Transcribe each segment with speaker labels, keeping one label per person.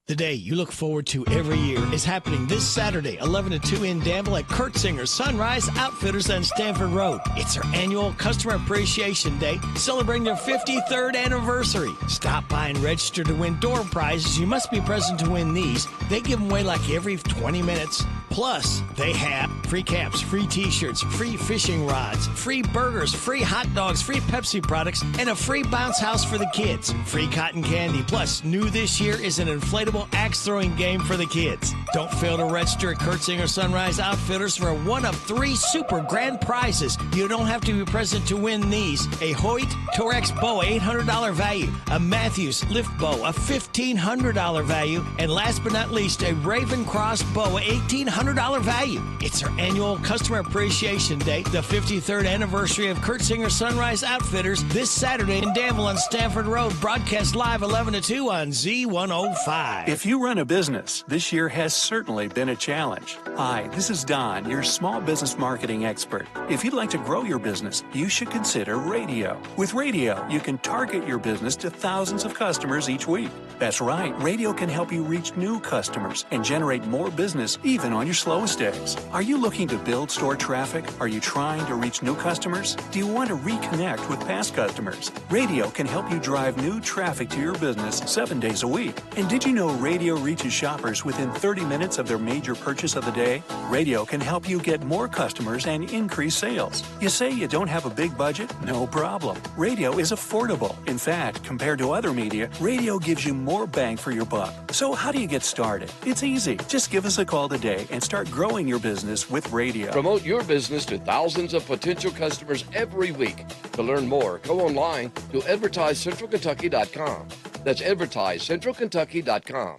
Speaker 1: The day you look forward to every year is happening this Saturday, 11 to 2 in Danville at Kurtzinger's Sunrise Outfitters on Stanford Road. It's our annual Customer Appreciation Day, celebrating their 53rd anniversary. Stop by and register to win door prizes. You must be present to win these. They give them away like every 20 minutes. Plus, they have free caps, free t-shirts, free fishing rods, free burgers, free hot dogs, free Pepsi products, and a free bounce house for the kids. Free cotton candy. Plus, new this year is an inflatable axe-throwing game for the kids. Don't fail to register at Kurtzinger Sunrise Outfitters for one of 3 super grand prizes. You don't have to be present to win these. A Hoyt Torex bow, $800 value. A Matthews lift bow, a $1,500 value. And last but not least, a Raven Cross bow, $1,800 value. It's our annual Customer Appreciation Day, the 53rd anniversary of Kurtzinger Sunrise Outfitters, this Saturday in Danville on Stanford Road. Broadcast live 11 to 2 on Z105.
Speaker 2: If you run a business, this year has certainly been a challenge. Hi, this is Don, your small business marketing expert. If you'd like to grow your business, you should consider radio. With radio, you can target your business to thousands of customers each week. That's right, radio can help you reach new customers and generate more business even on your slowest days. Are you looking to build store traffic? Are you trying to reach new customers? Do you want to reconnect with past customers? Radio can help you drive new traffic to your business 7 days a week. And did you know radio reaches shoppers within 30 minutes of their major purchase of the day? Radio can help you get more customers and increase sales. You say you don't have a big budget? No problem. Radio is affordable. In fact, compared to other media, radio gives you more bang for your buck. So how do you get started? It's easy. Just give us a call today and start growing your business with radio.
Speaker 3: Promote your business to thousands of potential customers every week. To learn more, go online to advertisecentralkentucky.com. That's advertisecentralkentucky.com.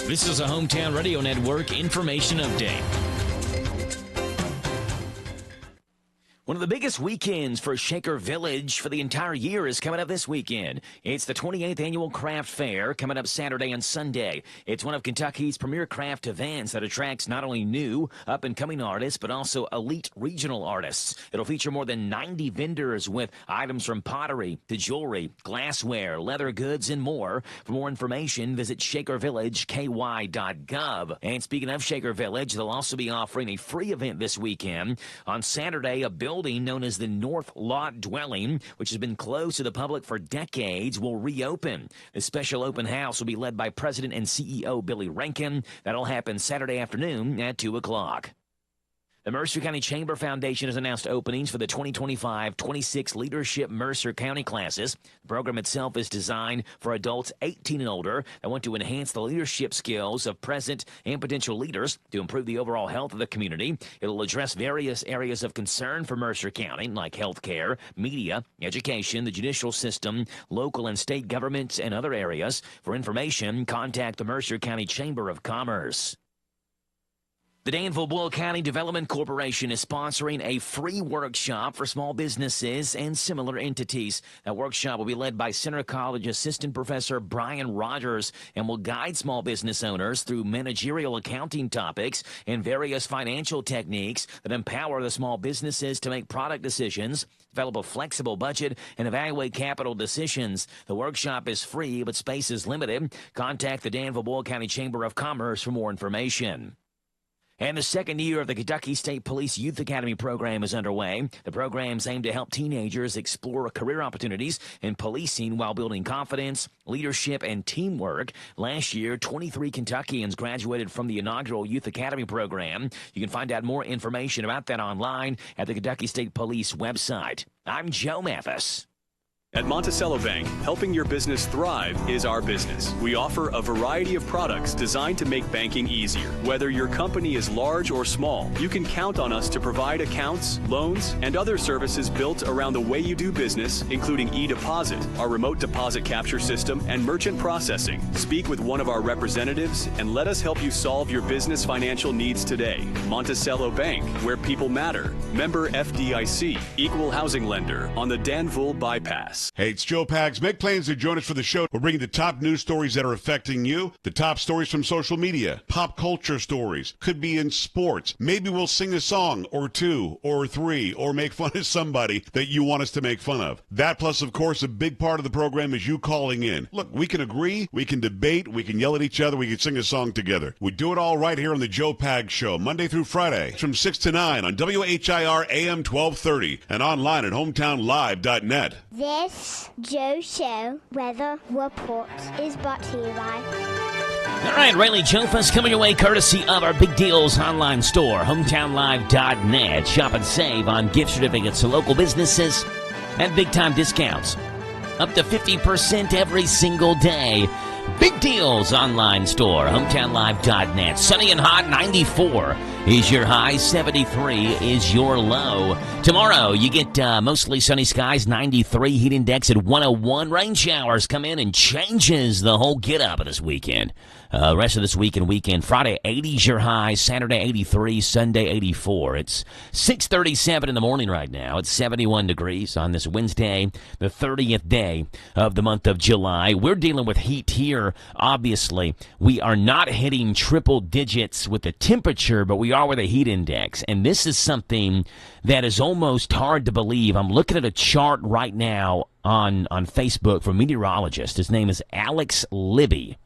Speaker 4: This is a Hometown Radio Network information update. One of the biggest weekends for Shaker Village for the entire year is coming up this weekend. It's the 28th Annual Craft Fair coming up Saturday and Sunday. It's one of Kentucky's premier craft events that attracts not only new, up-and-coming artists, but also elite regional artists. It'll feature more than 90 vendors with items from pottery to jewelry, glassware, leather goods, and more. For more information, visit shakervillageky.gov. And speaking of Shaker Village, they'll also be offering a free event this weekend. On Saturday, a building known as the North Lot Dwelling, which has been closed to the public for decades, will reopen. The special open house will be led by President and CEO Billy Rankin. That'll happen Saturday afternoon at 2 o'clock. The Mercer County Chamber Foundation has announced openings for the 2025-26 Leadership Mercer County classes. The program itself is designed for adults 18 and older that want to enhance the leadership skills of present and potential leaders to improve the overall health of the community. It'll address various areas of concern for Mercer County, like health care, media, education, the judicial system, local and state governments, and other areas. For information, contact the Mercer County Chamber of Commerce. The Danville-Boyle County Development Corporation is sponsoring a free workshop for small businesses and similar entities. That workshop will be led by Center College Assistant Professor Brian Rogers and will guide small business owners through managerial accounting topics and various financial techniques that empower the small businesses to make product decisions, develop a flexible budget, and evaluate capital decisions. The workshop is free, but space is limited. Contact the Danville-Boyle County Chamber of Commerce for more information. And the second year of the Kentucky State Police Youth Academy program is underway. The programs aim to help teenagers explore career opportunities in policing while building confidence, leadership, and teamwork. Last year, 23 Kentuckians graduated from the inaugural Youth Academy program. You can find out more information about that online at the Kentucky State Police website. I'm Joe Mathis.
Speaker 5: At Monticello Bank, helping your business thrive is our business. We offer a variety of products designed to make banking easier. Whether your company is large or small, you can count on us to provide accounts, loans, and other services built around the way you do business, including e-deposit, our remote deposit capture system, and merchant processing. Speak with one of our representatives and let us help you solve your business financial needs today. Monticello Bank, where people matter. Member FDIC, equal housing lender on the Danville Bypass. business.
Speaker 6: Hey, it's Joe Pags. Make plans to join us for the show. We're bringing the top news stories that are affecting you, the top stories from social media, pop culture stories, could be in sports. Maybe we'll sing a song or two or three or make fun of somebody that you want us to make fun of. That plus, of course, a big part of the program is you calling in. Look, we can agree, we can debate, we can yell at each other, we can sing a song together. We do it all right here on the Joe Pags Show, Monday through Friday, from 6 to 9 on WHIR AM 1230 and online at hometownlive.net.
Speaker 7: This Joe Show weather report is brought to you by...
Speaker 4: All right, Rayleigh Jofas coming your way courtesy of our Big Deals online store, hometownlive.net. Shop and save on gift certificates to local businesses and big-time discounts. Up to 50% every single day. Big Deals online store, hometownlive.net. Sunny and hot, 94 is your high, 73 is your low. Tomorrow, you get mostly sunny skies, 93, heat index at 101. Rain showers come in and changes the whole get-up of this weekend. Rest of this week and weekend, Friday, 80's your high, Saturday, 83, Sunday, 84. It's 6:37 in the morning right now. It's 71 degrees on this Wednesday, the 30th day of the month of July. We're dealing with heat here, obviously. We are not hitting triple digits with the temperature, but we are with a heat index. And this is something that is almost hard to believe. I'm looking at a chart right now on Facebook from a meteorologist. His name is Alex Libby.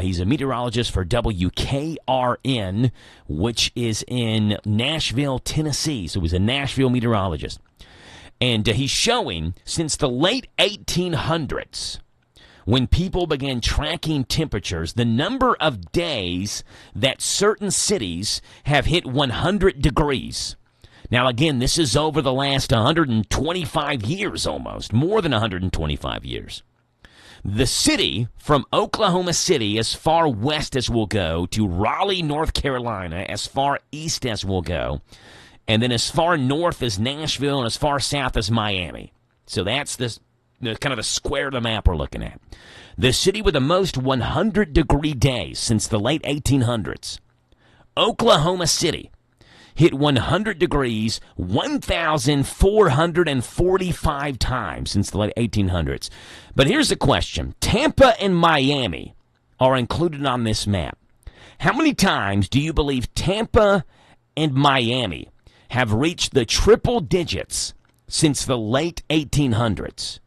Speaker 4: He's a meteorologist for WKRN, which is in Nashville, Tennessee. So he's a Nashville meteorologist. And he's showing since the late 1800s, when people began tracking temperatures, the number of days that certain cities have hit 100 degrees. Now, again, this is over the last 125 years almost, more than 125 years. The city, from Oklahoma City, as far west as we'll go, to Raleigh, North Carolina, as far east as we'll go, and then as far north as Nashville and as far south as Miami. So that's the kind of the square of the map we're looking at. The city with the most 100-degree days since the late 1800s, Oklahoma City, hit 100 degrees 1,445 times since the late 1800s. But here's the question. Tampa and Miami are included on this map. How many times do you believe Tampa and Miami have reached the triple digits since the late 1800s?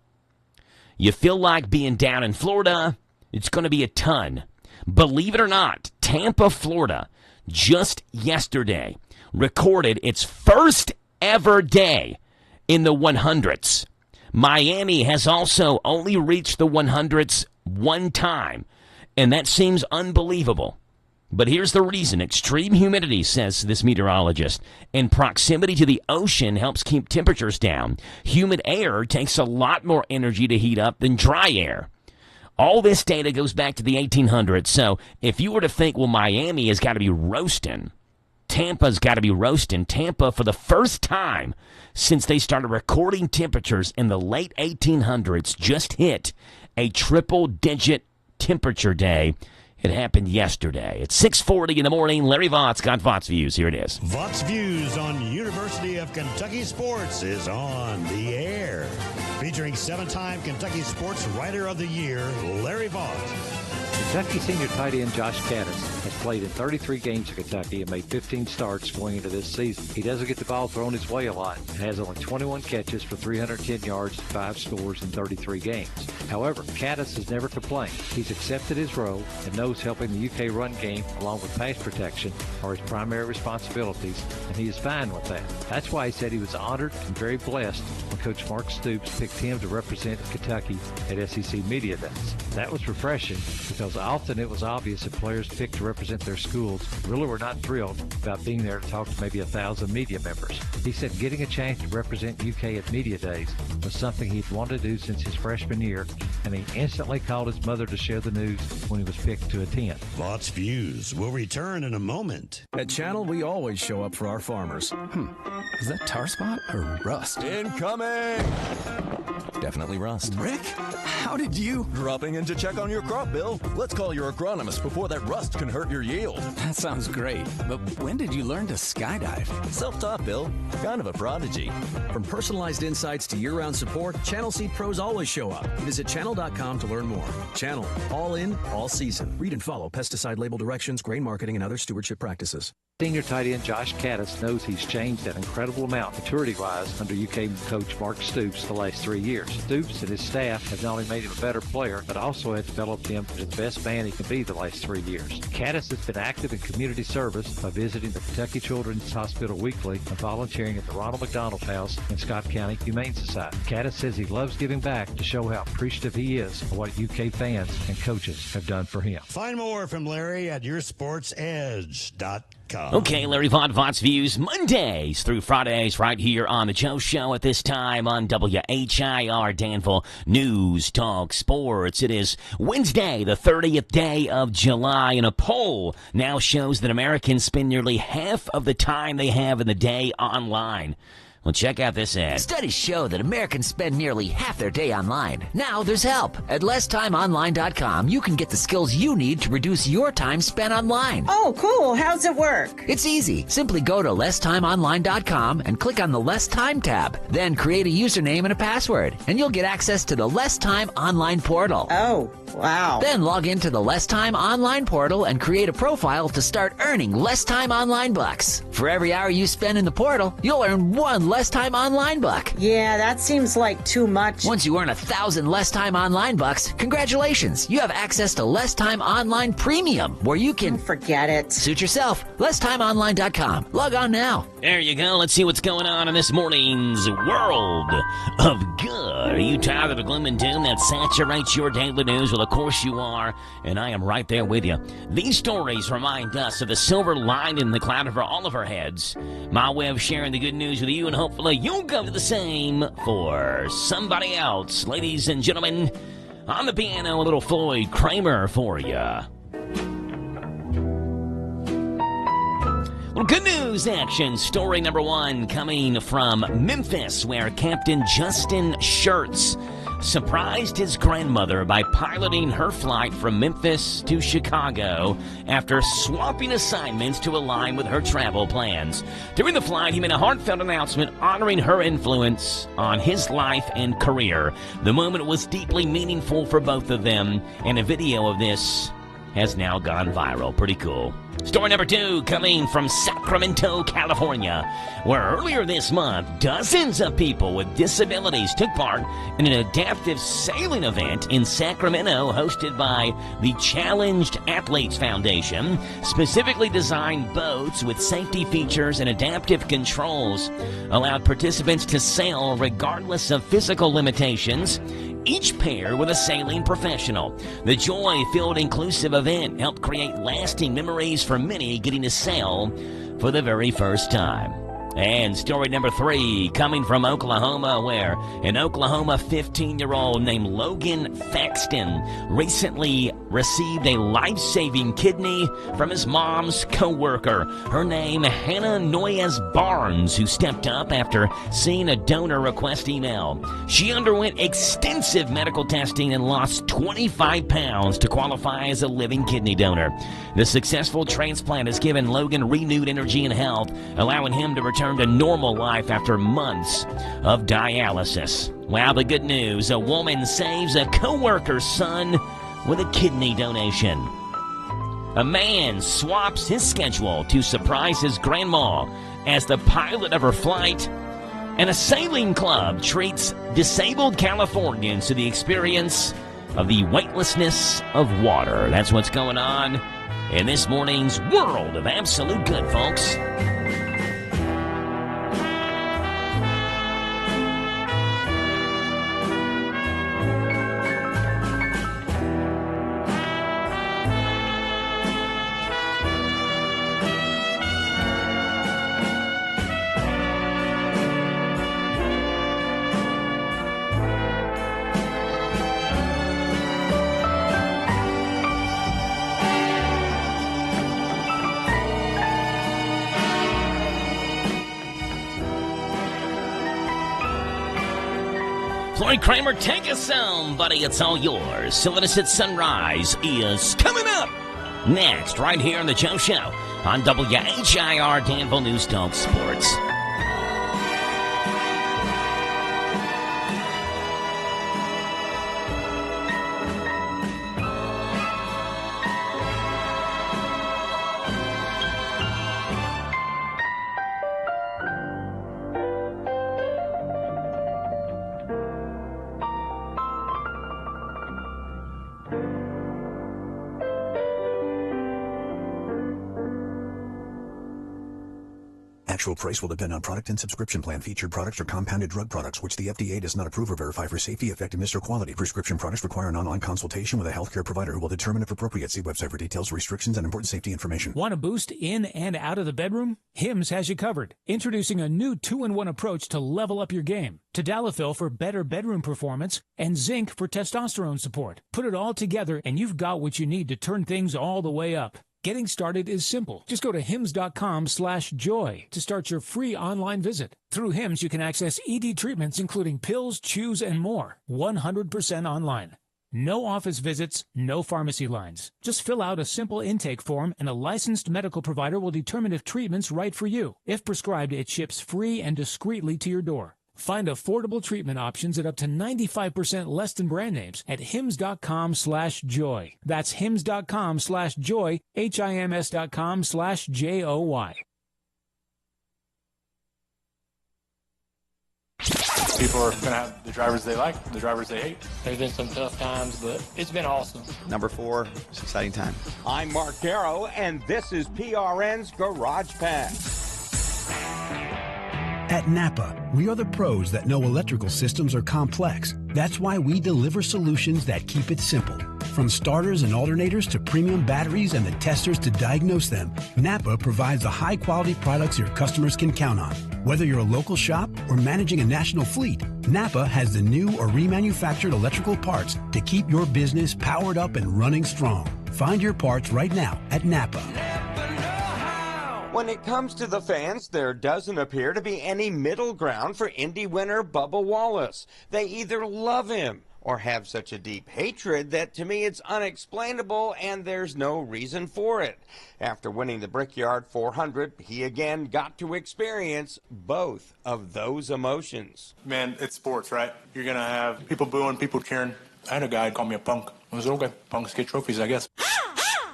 Speaker 4: You feel like being down in Florida? It's going to be a ton. Believe it or not, Tampa, Florida, just yesterday, recorded its first ever day in the 100s. Miami has also only reached the 100s one time, and that seems unbelievable. But here's the reason. Extreme humidity, says this meteorologist, and proximity to the ocean helps keep temperatures down. Humid air takes a lot more energy to heat up than dry air. All this data goes back to the 1800s, so if you were to think, well, Miami has got to be roasting, Tampa's got to be roasting. Tampa, for the first time since they started recording temperatures in the late 1800s, just hit a triple-digit temperature day. It happened yesterday. It's 6:40 in the morning. Larry Vaught's got Vaught's Views. Here it is.
Speaker 8: Vaught's Views on University of Kentucky Sports is on the air. Featuring 7-time Kentucky Sports Writer of the Year, Larry Vaught.
Speaker 9: Kentucky senior tight end Josh Caddis has played in 33 games in Kentucky and made 15 starts going into this season. He doesn't get the ball thrown his way a lot and has only 21 catches for 310 yards and 5 scores in 33 games. However, Caddis has never complained. He's accepted his role and knows helping the UK run game along with pass protection are his primary responsibilities, and he is fine with that. That's why he said he was honored and very blessed when Coach Mark Stoops picked him to represent Kentucky at SEC Media Days. That was refreshing because often it was obvious that players picked to represent their schools really were not thrilled about being there to talk to maybe 1,000 media members. He said getting a chance to represent UK at Media Days was something he'd wanted to do since his freshman year, and he instantly called his mother to share the news when he was picked to attend.
Speaker 8: Vaught's Views will return in a moment.
Speaker 10: At Channel, we always show up for our farmers. Is that tar spot or rust?
Speaker 11: Incoming! Definitely rust.
Speaker 10: Rick, how did you?
Speaker 11: Dropping in to check on your crop, Bill. Let's call your agronomist before that rust can hurt your yield.
Speaker 10: That sounds great. But when did you learn to skydive?
Speaker 11: Self-taught, Bill. Kind of a prodigy.
Speaker 12: From personalized insights to year-round support, Channel Seed pros always show up. Visit channel.com to learn more. Channel, all in, all season. Read and follow pesticide label directions, grain marketing, and other stewardship practices.
Speaker 9: Senior tight end Josh Caddis knows he's changed an incredible amount maturity-wise under UK coach Mark Stoops the last 3 years. Stoops and his staff have not only made him a better player, but also have developed him into the best man he can be the last 3 years. Caddis has been active in community service by visiting the Kentucky Children's Hospital weekly and volunteering at the Ronald McDonald House and Scott County Humane Society. Caddis says he loves giving back to show how appreciative he is of what UK fans and coaches have done for him.
Speaker 8: Find more from Larry at yoursportsedge.com.
Speaker 4: Okay, Larry Vaught's Views, Mondays through Fridays right here on The Joe Show at this time on WHIR Danville News Talk Sports. It is Wednesday, the 30th day of July, and a poll now shows that Americans spend nearly half of the time they have in the day online. Well, check out this ad.
Speaker 13: Studies show that Americans spend nearly half their day online. Now there's help. At LessTimeOnline.com, you can get the skills you need to reduce your time spent online.
Speaker 14: Oh, cool. How's it work?
Speaker 13: It's easy. Simply go to LessTimeOnline.com and click on the Less Time tab. Then create a username and a password, and you'll get access to the Less Time Online portal.
Speaker 14: Oh, wow.
Speaker 13: Then log into the Less Time Online portal and create a profile to start earning Less Time Online bucks. For every hour you spend in the portal, you'll earn one Less Time Online buck.
Speaker 14: Yeah, that seems like too much.
Speaker 13: Once you earn 1,000 Less Time Online bucks, congratulations. You have access to Less Time Online Premium, where you can...
Speaker 14: Forget it.
Speaker 13: Suit yourself. LessTimeOnline.com. Log on now.
Speaker 4: There you go. Let's see what's going on in this morning's World of Good. Are you tired of the gloom and doom that saturates your daily news? Well, of course you are, and I am right there with you. These stories remind us of the silver lining in the cloud over all of our heads. My way of sharing the good news with you, and hopefully you'll go to the same for somebody else. Ladies and gentlemen, on the piano, a little Floyd Kramer for you. Well, good news action. Story number one coming from Memphis, where Captain Justin Schertz surprised his grandmother by piloting her flight from Memphis to Chicago after swapping assignments to align with her travel plans. During the flight, he made a heartfelt announcement honoring her influence on his life and career. The moment was deeply meaningful for both of them, and a video of this has now gone viral. Pretty cool. Story number two coming from Sacramento, California, where earlier this month, dozens of people with disabilities took part in an adaptive sailing event in Sacramento hosted by the Challenged Athletes Foundation. Specifically designed boats with safety features and adaptive controls allowed participants to sail regardless of physical limitations, each paired with a sailing professional. The joy-filled, inclusive event helped create lasting memories for many getting to sail for the very first time. And story number three coming from Oklahoma, where an Oklahoma 15-year-old named Logan Thaxton recently received a life-saving kidney from his mom's co-worker. Her name, Hannah Noyes Barnes, who stepped up after seeing a donor request email. She underwent extensive medical testing and lost 25 pounds to qualify as a living kidney donor. The successful transplant has given Logan renewed energy and health, allowing him to return to normal life after months of dialysis. Wow, the good news. A woman saves a co-worker's son with a kidney donation. A man swaps his schedule to surprise his grandma as the pilot of her flight. And a sailing club treats disabled Californians to the experience of the weightlessness of water. That's what's going on in this morning's World of Absolute Good, folks. Floyd Kramer, take us home, buddy. It's all yours. Silliness at Sunrise is coming up next, right here on The Joe Show on WHIR Danville News Talk Sports.
Speaker 12: Actual price will depend on product and subscription plan. Featured products are compounded drug products, which the FDA does not approve or verify for safety, effectiveness, or quality. Prescription products require an online consultation with a healthcare provider who will determine if appropriate. See website for details, restrictions, and important safety information.
Speaker 15: Want a boost in and out of the bedroom? Hims has you covered. Introducing a new 2-in-1 approach to level up your game. Tadalafil for better bedroom performance and zinc for testosterone support. Put it all together and you've got what you need to turn things all the way up. Getting started is simple. Just go to hims.com/joy to start your free online visit. Through Hims, you can access ED treatments including pills, chews, and more. 100% online. No office visits, no pharmacy lines. Just fill out a simple intake form and a licensed medical provider will determine if treatment's right for you. If prescribed, it ships free and discreetly to your door. Find affordable treatment options at up to 95% less than brand names at hims.com/joy. That's hims.com/joy, HIMS.com/JOY.
Speaker 16: People are going to have the drivers they like, the drivers they hate.
Speaker 17: There's been some tough times, but it's been awesome.
Speaker 18: Number 4, it's an exciting time.
Speaker 19: I'm Mark Darrow, and this is PRN's Garage Pass.
Speaker 20: At Napa, we are the pros that know electrical systems are complex. That's why we deliver solutions that keep it simple. From starters and alternators to premium batteries and the testers to diagnose them, Napa provides the high-quality products your customers can count on. Whether you're a local shop or managing a national fleet, Napa has the new or remanufactured electrical parts to keep your business powered up and running strong. Find your parts right now at Napa.
Speaker 19: When it comes to the fans, there doesn't appear to be any middle ground for Indy winner Bubba Wallace. They either love him or have such a deep hatred that to me it's unexplainable and there's no reason for it. After winning the Brickyard 400, he again got to experience both of those emotions.
Speaker 16: Man, it's sports, right? You're going to have people booing, people cheering. I had a guy call me a punk. I was okay. Punks get trophies, I guess.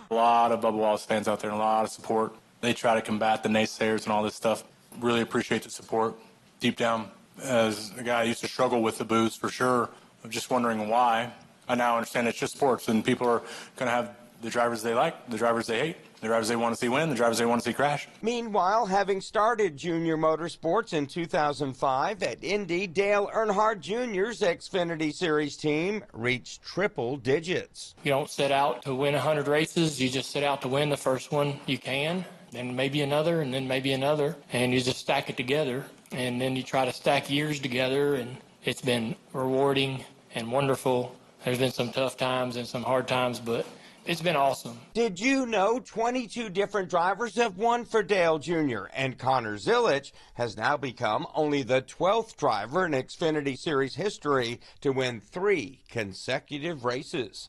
Speaker 16: A lot of Bubba Wallace fans out there and a lot of support. They try to combat the naysayers and all this stuff. Really appreciate the support. Deep down, as a guy who used to struggle with the boos for sure, I'm just wondering why. I now understand it's just sports, and people are going to have the drivers they like, the drivers they hate, the drivers they want to see win, the drivers they want to see crash.
Speaker 19: Meanwhile, having started junior motorsports in 2005 at Indy, Dale Earnhardt Jr.'s Xfinity Series team reached triple digits.
Speaker 17: You don't set out to win 100 races. You just set out to win the first one you can, then maybe another, and then maybe another, and you just stack it together, and then you try to stack years together, and it's been rewarding and wonderful. There's been some tough times and some hard times, but it's been awesome.
Speaker 19: Did you know 22 different drivers have won for Dale Jr., and Connor Zilisch has now become only the 12th driver in Xfinity Series history to win 3 consecutive races.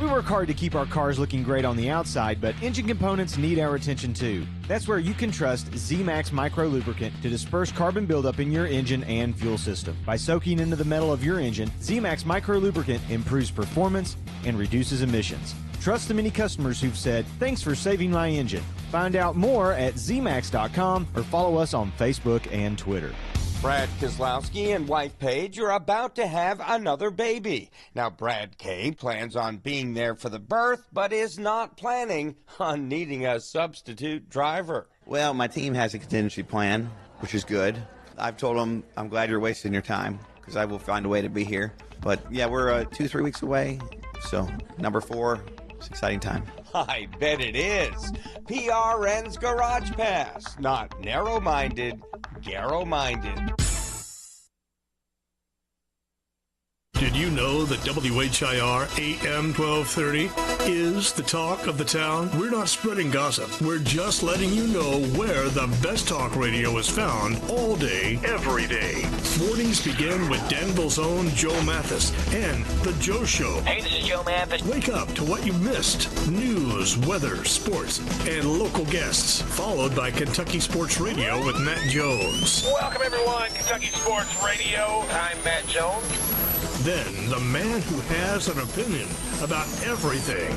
Speaker 21: We work hard to keep our cars looking great on the outside, but engine components need our attention too. That's where you can trust Z-Max Micro Lubricant to disperse carbon buildup in your engine and fuel system. By soaking into the metal of your engine, Z-Max Micro Lubricant improves performance and reduces emissions. Trust the many customers who've said, "Thanks for saving my engine." Find out more at zmax.com or follow us on Facebook and Twitter.
Speaker 19: Brad Keselowski and wife Paige are about to have another baby. Now, Brad K plans on being there for the birth, but is not planning on needing a substitute driver.
Speaker 18: Well, my team has a contingency plan, which is good. I've told them, I'm glad you're wasting your time, because I will find a way to be here. But yeah, we're 2-3 weeks away, so number 4, it's an exciting time.
Speaker 19: I bet it is. PRN's Garage Pass, not narrow-minded, Garrow-minded.
Speaker 1: Did you know that WHIR AM 1230 is the talk of the town? We're not spreading gossip. We're just letting you know where the best talk radio is found all day, every day. Mornings begin with Danville's own Joe Mathis and The Joe Show.
Speaker 4: Hey, this is Joe Mathis.
Speaker 1: Wake up to what you missed. News, weather, sports, and local guests. Followed by Kentucky Sports Radio with Matt Jones.
Speaker 22: Welcome, everyone. Kentucky Sports Radio. I'm Matt Jones.
Speaker 1: Then, the man who has an opinion about everything,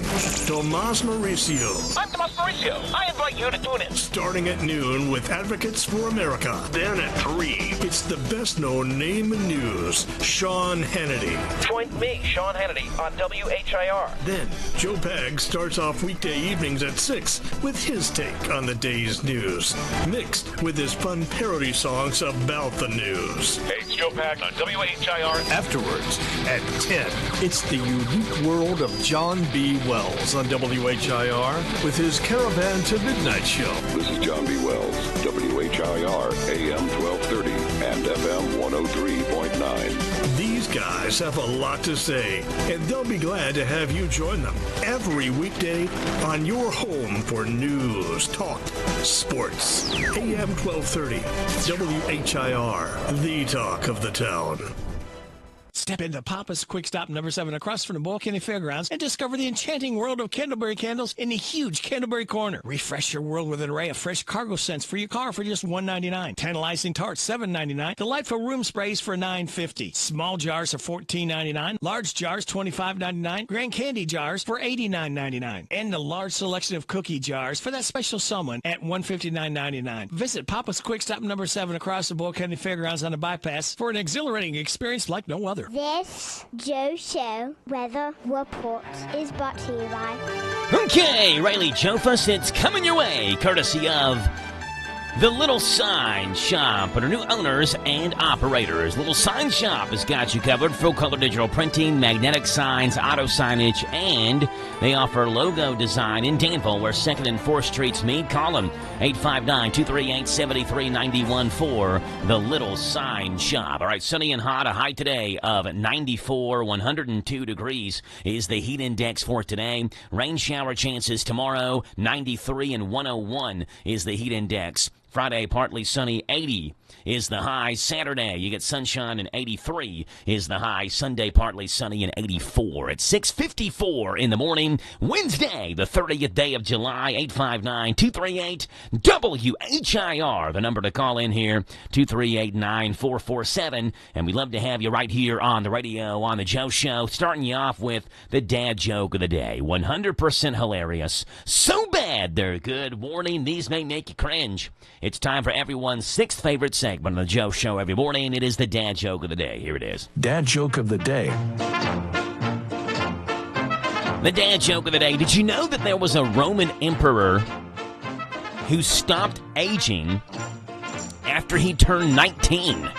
Speaker 1: Tomas Mauricio.
Speaker 22: I'm Tomas Mauricio. I invite you to tune in.
Speaker 1: Starting at noon with Advocates for America. Then at 3, it's the best-known name in news, Sean Hannity.
Speaker 22: Join me, Sean Hannity, on WHIR.
Speaker 1: Then, Joe Pag starts off weekday evenings at 6 with his take on the day's news, mixed with his fun parody songs about the news.
Speaker 22: Hey, it's Joe Pag on WHIR.
Speaker 1: Afterwards, at 10, it's the unique world of John B. Wells on WHIR with his Caravan to Midnight show.
Speaker 23: This is John B. Wells, WHIR, AM 1230 and FM 103.9.
Speaker 1: These guys have a lot to say, and they'll be glad to have you join them every weekday on your home for news, talk, sports. AM 1230, WHIR, the talk of the town.
Speaker 24: Step into Papa's Quick Stop number 7 across from the Boyle County Fairgrounds and discover the enchanting world of Candleberry candles in the huge Candleberry Corner. Refresh your world with an array of fresh cargo scents for your car for just $1.99. Tantalizing tarts, $7.99. Delightful room sprays for $9.50. Small jars are $14.99. Large jars, $25.99. Grand candy jars for $89.99. And a large selection of cookie jars for that special someone at $159.99. Visit Papa's Quick Stop number 7 across the Boyle County Fairgrounds on the bypass for an exhilarating experience like no other.
Speaker 7: This Joe Show weather report is brought to you by...
Speaker 4: Okay, Riley Jofus, it's coming your way, courtesy of The Little Sign Shop and our new owners and operators. Little Sign Shop has got you covered. Full-color digital printing, magnetic signs, auto signage, and they offer logo design in Danville, where 2nd and 4th Streets meet. Call them 859-238-7391 for The Little Sign Shop. All right, sunny and hot, a high today of 94, 102 degrees is the heat index for today. Rain shower chances tomorrow, 93 and 101 is the heat index. Friday, partly sunny, 80 is the high. Saturday, you get sunshine, and 83 is the high. Sunday, partly sunny, and 84 at 6:54 in the morning. Wednesday, the 30th day of July, 859-238-WHIR. The number to call in here, 238-9447. And we'd love to have you right here on the radio, on the Joe Show, starting you off with the dad joke of the day. 100% hilarious. So bad they're good. Warning, these may make you cringe. It's time for everyone's 6th favorite segment on the Joe Show every morning. It is the dad joke of the day. Here it is.
Speaker 25: Dad joke of the day.
Speaker 4: The dad joke of the day. Did you know that there was a Roman emperor who stopped aging after he turned 19?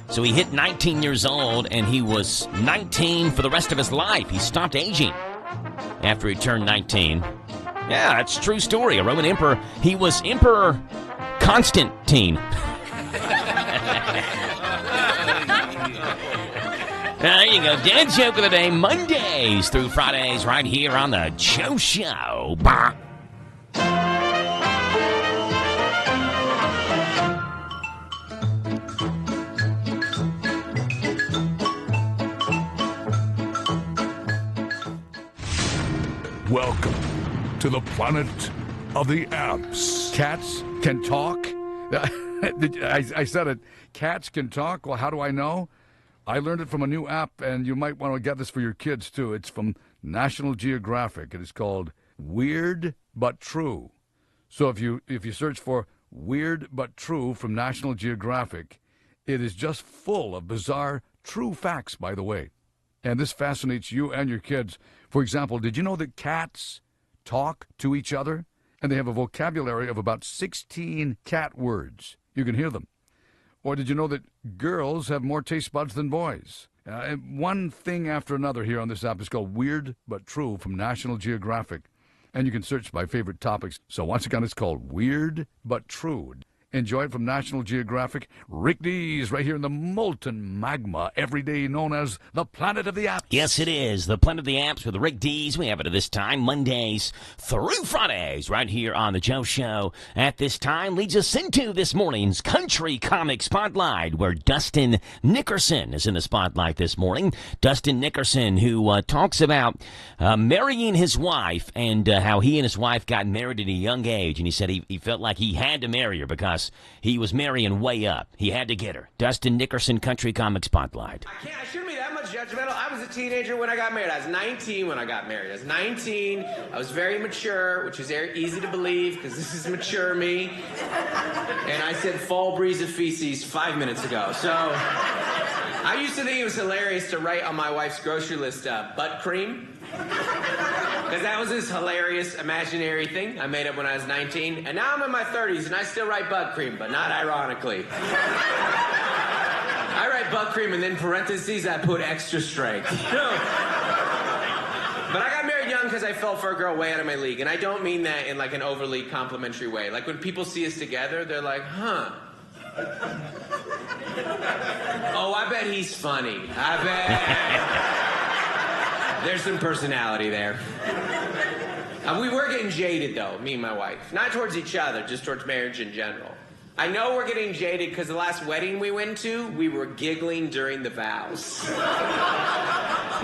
Speaker 4: So he hit 19 years old, and he was 19 for the rest of his life. He stopped aging after he turned 19. Yeah, that's a true story. A Roman emperor. He was Emperor Constantine. There you go. Dad joke of the day, Mondays through Fridays, right here on the Joe Show. Bah.
Speaker 26: Welcome to the planet of the apps. Cats can talk? I said it. Cats can talk? Well, how do I know? I learned it from a new app, and you might want to get this for your kids, too. It's from National Geographic. It is called Weird But True. So if you search for Weird But True from National Geographic, it is just full of bizarre, true facts, by the way. And this fascinates you and your kids. For example, did you know that cats talk to each other? And they have a vocabulary of about 16 cat words. You can hear them. Or did you know that girls have more taste buds than boys? One thing after another here on this app is called Weird But True from National Geographic. And you can search by favorite topics. So once again, it's called Weird But True. Enjoy it from National Geographic. Rick Dees right here in the molten magma, every day known as the Planet of the Apps.
Speaker 4: Yes, it is. The Planet of the Apps with Rick Dees. We have it at this time, Mondays through Fridays, right here on The Joe Show. At this time, leads us into this morning's Country Comic Spotlight, where Dustin Nickerson is in the spotlight this morning. Dustin Nickerson, who talks about marrying his wife and how he and his wife got married at a young age. And he said he felt like he had to marry her because he was marrying way up. He had to get her. Dustin Nickerson, Country Comic Spotlight.
Speaker 2: I shouldn't be that much judgmental. I was a teenager when I got married. I was 19 when I got married. I was 19. I was very mature, which is very easy to believe because this is mature me. And I said fall breeze of feces 5 minutes ago. So I used to think it was hilarious to write on my wife's grocery list butt cream. Because that was this hilarious imaginary thing I made up when I was 19. And now I'm in my 30s and I still write butt cream, but not ironically. I write butt cream and then parentheses I put extra strength. But I got married young because I fell for a girl way out of my league. And I don't mean that in like an overly complimentary way. Like when people see us together, they're like, huh. Oh, I bet he's funny. I bet. There's some personality there. We were getting jaded, though, me and my wife. Not towards each other, just towards marriage in general. I know we're getting jaded because the last wedding we went to, we were giggling during the vows.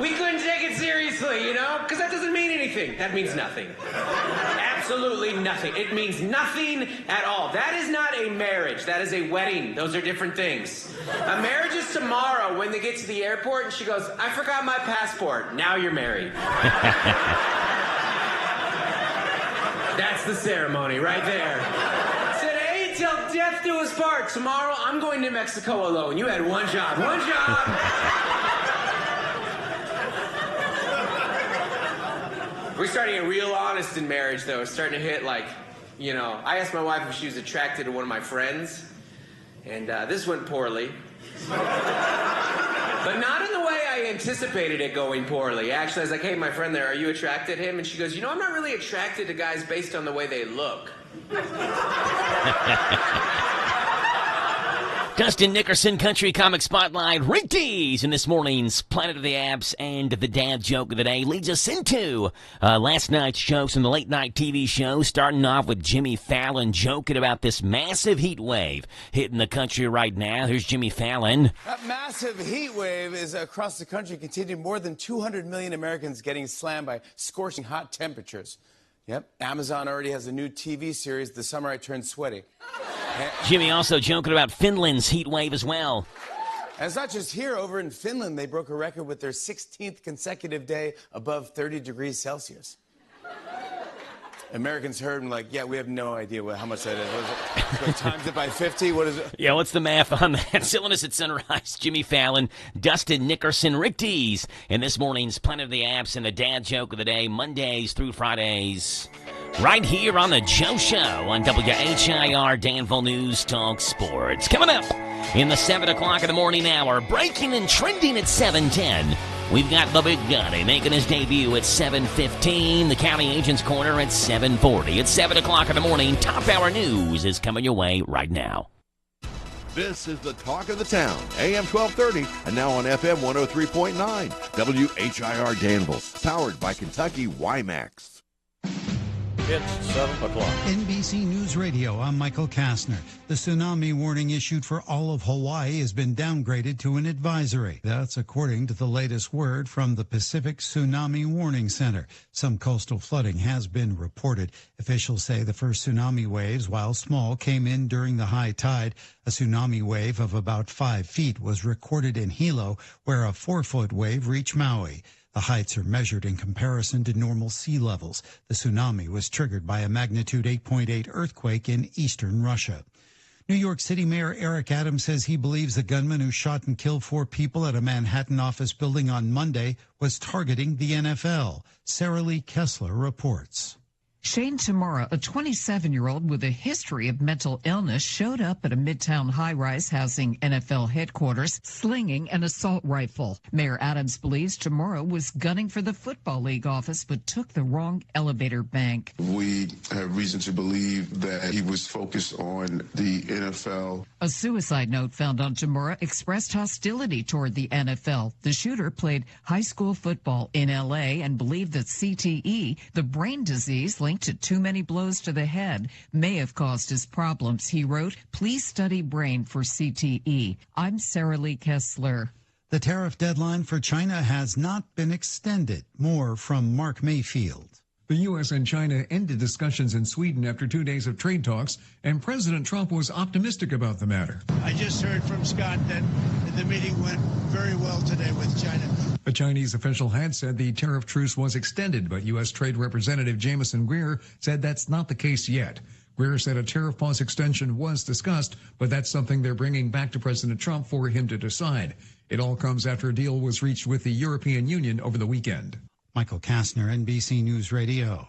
Speaker 2: We couldn't take it seriously, you know? Because that doesn't mean anything. That means nothing. Absolutely nothing. It means nothing at all. That is not a marriage. That is a wedding. Those are different things. A marriage is tomorrow when they get to the airport and she goes, I forgot my passport. Now you're married. That's the ceremony right there. Today, till death do us part. Tomorrow, I'm going to Mexico alone. You had one job. One job. We're starting to get real honest in marriage, though. It's starting to hit, like, you know, I asked my wife if she was attracted to one of my friends, and this went poorly. But not in the way I anticipated it going poorly. Actually, I was like, hey, my friend there, are you attracted to him? And she goes, you know, I'm not really attracted to guys based on the way they look.
Speaker 4: Dustin Nickerson, Country Comic Spotlight. Rick Dees in this morning's Planet of the Apps, and the dad joke of the day leads us into last night's shows from the late night TV show, starting off with Jimmy Fallon joking about this massive heat wave hitting the country right now. Here's Jimmy Fallon.
Speaker 3: That massive heat wave is across the country, continuing. More than 200 million Americans getting slammed by scorching hot temperatures. Yep, Amazon already has a new TV series, The Summer I Turned Sweaty.
Speaker 4: Jimmy also joking about Finland's heat wave as well.
Speaker 3: And it's not just here. Over in Finland, they broke a record with their 16th consecutive day above 30 degrees Celsius. Americans heard and like, yeah, we have no idea how much that is. What is it? Times it by 50? What is it?
Speaker 4: Yeah, what's the math on that? Still in us at Sunrise, Jimmy Fallon, Dustin Nickerson, Rick Dees, in this morning's Planet of the Apps and the dad joke of the day, Mondays through Fridays, right here on The Joe Show on WHIR Danville News Talk Sports. Coming up in the 7 o'clock in the morning hour, breaking and trending at 7:10. We've got the big guy making his debut at 7:15. The County Agent's Corner at 7:40. At 7 o'clock in the morning, Top Hour News is coming your way right now.
Speaker 5: This is the talk of the town, AM 1230, and now on FM 103.9, WHIR Danville, powered by Kentucky WiMAX.
Speaker 6: It's 7 o'clock.
Speaker 10: NBC News Radio, I'm Michael Kastner. The tsunami warning issued for all of Hawaii has been downgraded to an advisory. That's according to the latest word from the Pacific Tsunami Warning Center. Some coastal flooding has been reported. Officials say the first tsunami waves, while small, came in during the high tide. A tsunami wave of about 5 feet was recorded in Hilo, where a 4-foot wave reached Maui. The heights are measured in comparison to normal sea levels. The tsunami was triggered by a magnitude 8.8 earthquake in eastern Russia. New York City Mayor Eric Adams says he believes the gunman who shot and killed 4 people at a Manhattan office building on Monday was targeting the NFL. Sarah Lee Kessler reports.
Speaker 8: Shane Tamura, a 27-year-old with a history of mental illness, showed up at a Midtown high-rise housing NFL headquarters slinging an assault rifle. Mayor Adams believes Tamura was gunning for the Football League office but took the wrong elevator bank.
Speaker 9: We have reason to believe that he was focused on the NFL.
Speaker 8: A suicide note found on Tamura expressed hostility toward the NFL. The shooter played high school football in L.A. and believed that CTE, the brain disease linked to too many blows to the head, may have caused his problems. He wrote, "Please study brain for CTE." I'm Sarah Lee Kessler.
Speaker 10: The tariff deadline for China has not been extended. More from Mark Mayfield.
Speaker 11: The U.S. and China ended discussions in Sweden after 2 days of trade talks, and President Trump was optimistic about the matter.
Speaker 13: I just heard from Scott that the meeting went very well today with China.
Speaker 11: A Chinese official had said the tariff truce was extended, but U.S. Trade Representative Jamieson Greer said that's not the case yet. Greer said a tariff pause extension was discussed, but that's something they're bringing back to President Trump for him to decide. It all comes after a deal was reached with the European Union over the weekend.
Speaker 10: Michael Kastner, NBC News Radio.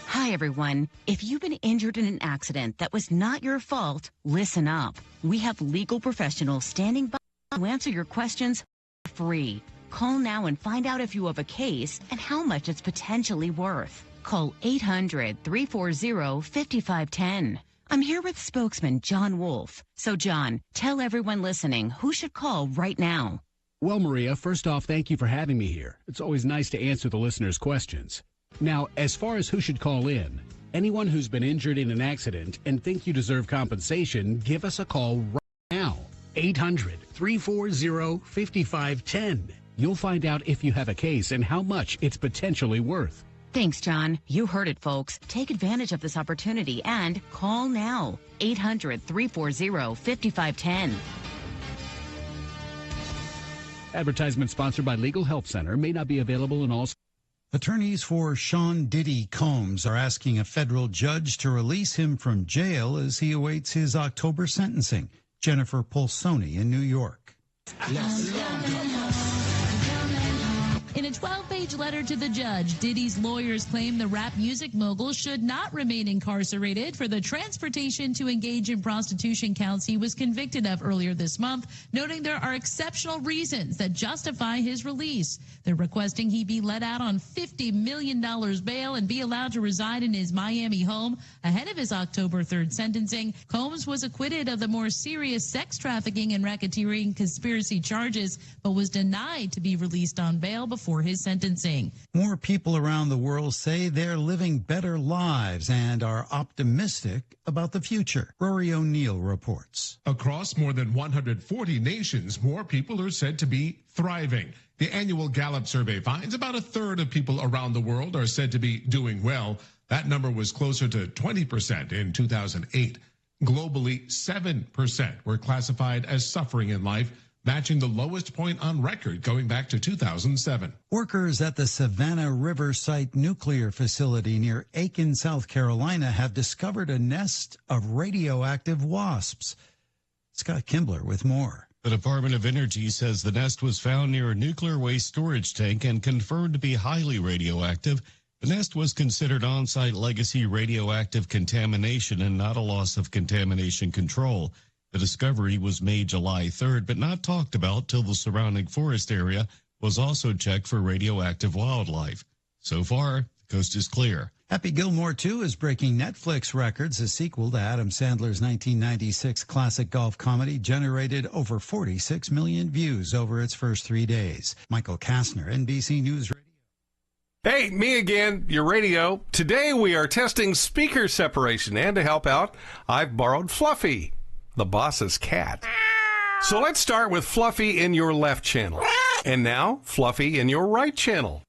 Speaker 14: Hi, everyone. If you've been injured in an accident that was not your fault, listen up. We have legal professionals standing by to answer your questions for free. Call now and find out if you have a case and how much it's potentially worth. Call 800-340-5510. I'm here with spokesman John Wolf. So, John, tell everyone listening who should call right now.
Speaker 25: Well, Maria, first off, thank you for having me here. It's always nice to answer the listeners' questions. Now, as far as who should call in, anyone who's been injured in an accident and think you deserve compensation, give us a call right now. 800-340-5510. You'll find out if you have a case and how much it's potentially worth.
Speaker 14: Thanks, John. You heard it, folks. Take advantage of this opportunity and call now. 800-340-5510.
Speaker 25: Advertisement sponsored by Legal Help Center. May not be available in all...
Speaker 10: Attorneys for Sean Diddy Combs are asking a federal judge to release him from jail as he awaits his October sentencing. Jennifer Polsoni in New York.
Speaker 27: In a 12-page letter to the judge, Diddy's lawyers claim the rap music mogul should not remain incarcerated for the transportation to engage in prostitution counts he was convicted of earlier this month, noting there are exceptional reasons that justify his release. They're requesting he be let out on $50 million bail and be allowed to reside in his Miami home ahead of his October 3rd sentencing. Combs was acquitted of the more serious sex trafficking and racketeering conspiracy charges, but was denied to be released on bail before his sentencing.
Speaker 10: More people around the world say they're living better lives and are optimistic about the future. Rory O'Neill reports.
Speaker 28: Across more than 140 nations, more people are said to be thriving. The annual Gallup survey finds about a third of people around the world are said to be doing well. That number was closer to 20% in 2008. Globally, 7% were classified as suffering in life, matching the lowest point on record going back to 2007.
Speaker 10: Workers at the Savannah River Site nuclear facility near Aiken, South Carolina, have discovered a nest of radioactive wasps. Scott Kimbler with more.
Speaker 29: The Department of Energy says the nest was found near a nuclear waste storage tank and confirmed to be highly radioactive. The nest was considered on-site legacy radioactive contamination and not a loss of contamination control. The discovery was made July 3rd, but not talked about till the surrounding forest area was also checked for radioactive wildlife. So far, the coast is clear.
Speaker 10: Happy Gilmore 2 is breaking Netflix records. A sequel to Adam Sandler's 1996 classic golf comedy generated over 46 million views over its first 3 days. Michael Kastner, NBC News Radio.
Speaker 30: Hey, me again, your radio. Today we are testing speaker separation, and to help out, I've borrowed Fluffy, the boss's cat. So let's start with Fluffy in your left channel. And now, Fluffy in your right channel.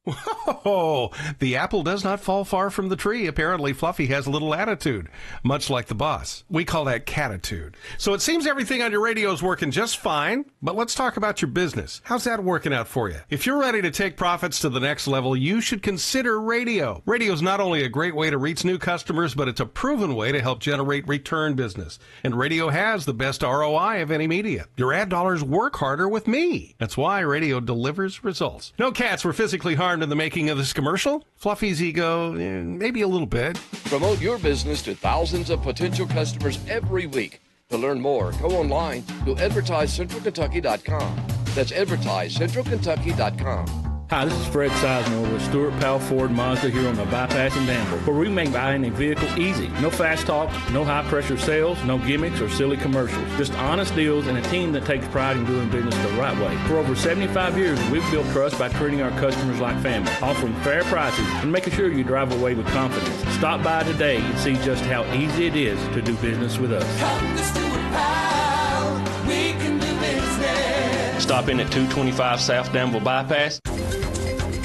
Speaker 30: Oh, the apple does not fall far from the tree. Apparently, Fluffy has a little attitude, much like the boss. We call that catitude. So it seems everything on your radio is working just fine, but let's talk about your business. How's that working out for you? If you're ready to take profits to the next level, you should consider radio. Radio is not only a great way to reach new customers, but it's a proven way to help generate return business. And radio has the best ROI of any media. Your ad dollars work harder with me. That's why radio delivers results. No cats were physically harmed in the making of this commercial. Fluffy's ego, maybe a little bit.
Speaker 12: Promote your business to thousands of potential customers every week. To learn more, go online to advertisecentralkentucky.com. That's advertisecentralkentucky.com.
Speaker 15: Hi, this is Fred Sizemore with Stuart Powell Ford Mazda here on the Bypass in Danville, where we make buying a vehicle easy. No fast talk, no high-pressure sales, no gimmicks or silly commercials. Just honest deals and a team that takes pride in doing business the right way. For over 75 years, we've built trust by treating our customers like family, offering fair prices, and making sure you drive away with confidence. Stop by today and see just how easy it is to do business with us.
Speaker 16: Come to Stuart Powell, we can do business.
Speaker 15: Stop in at 225 South Danville Bypass.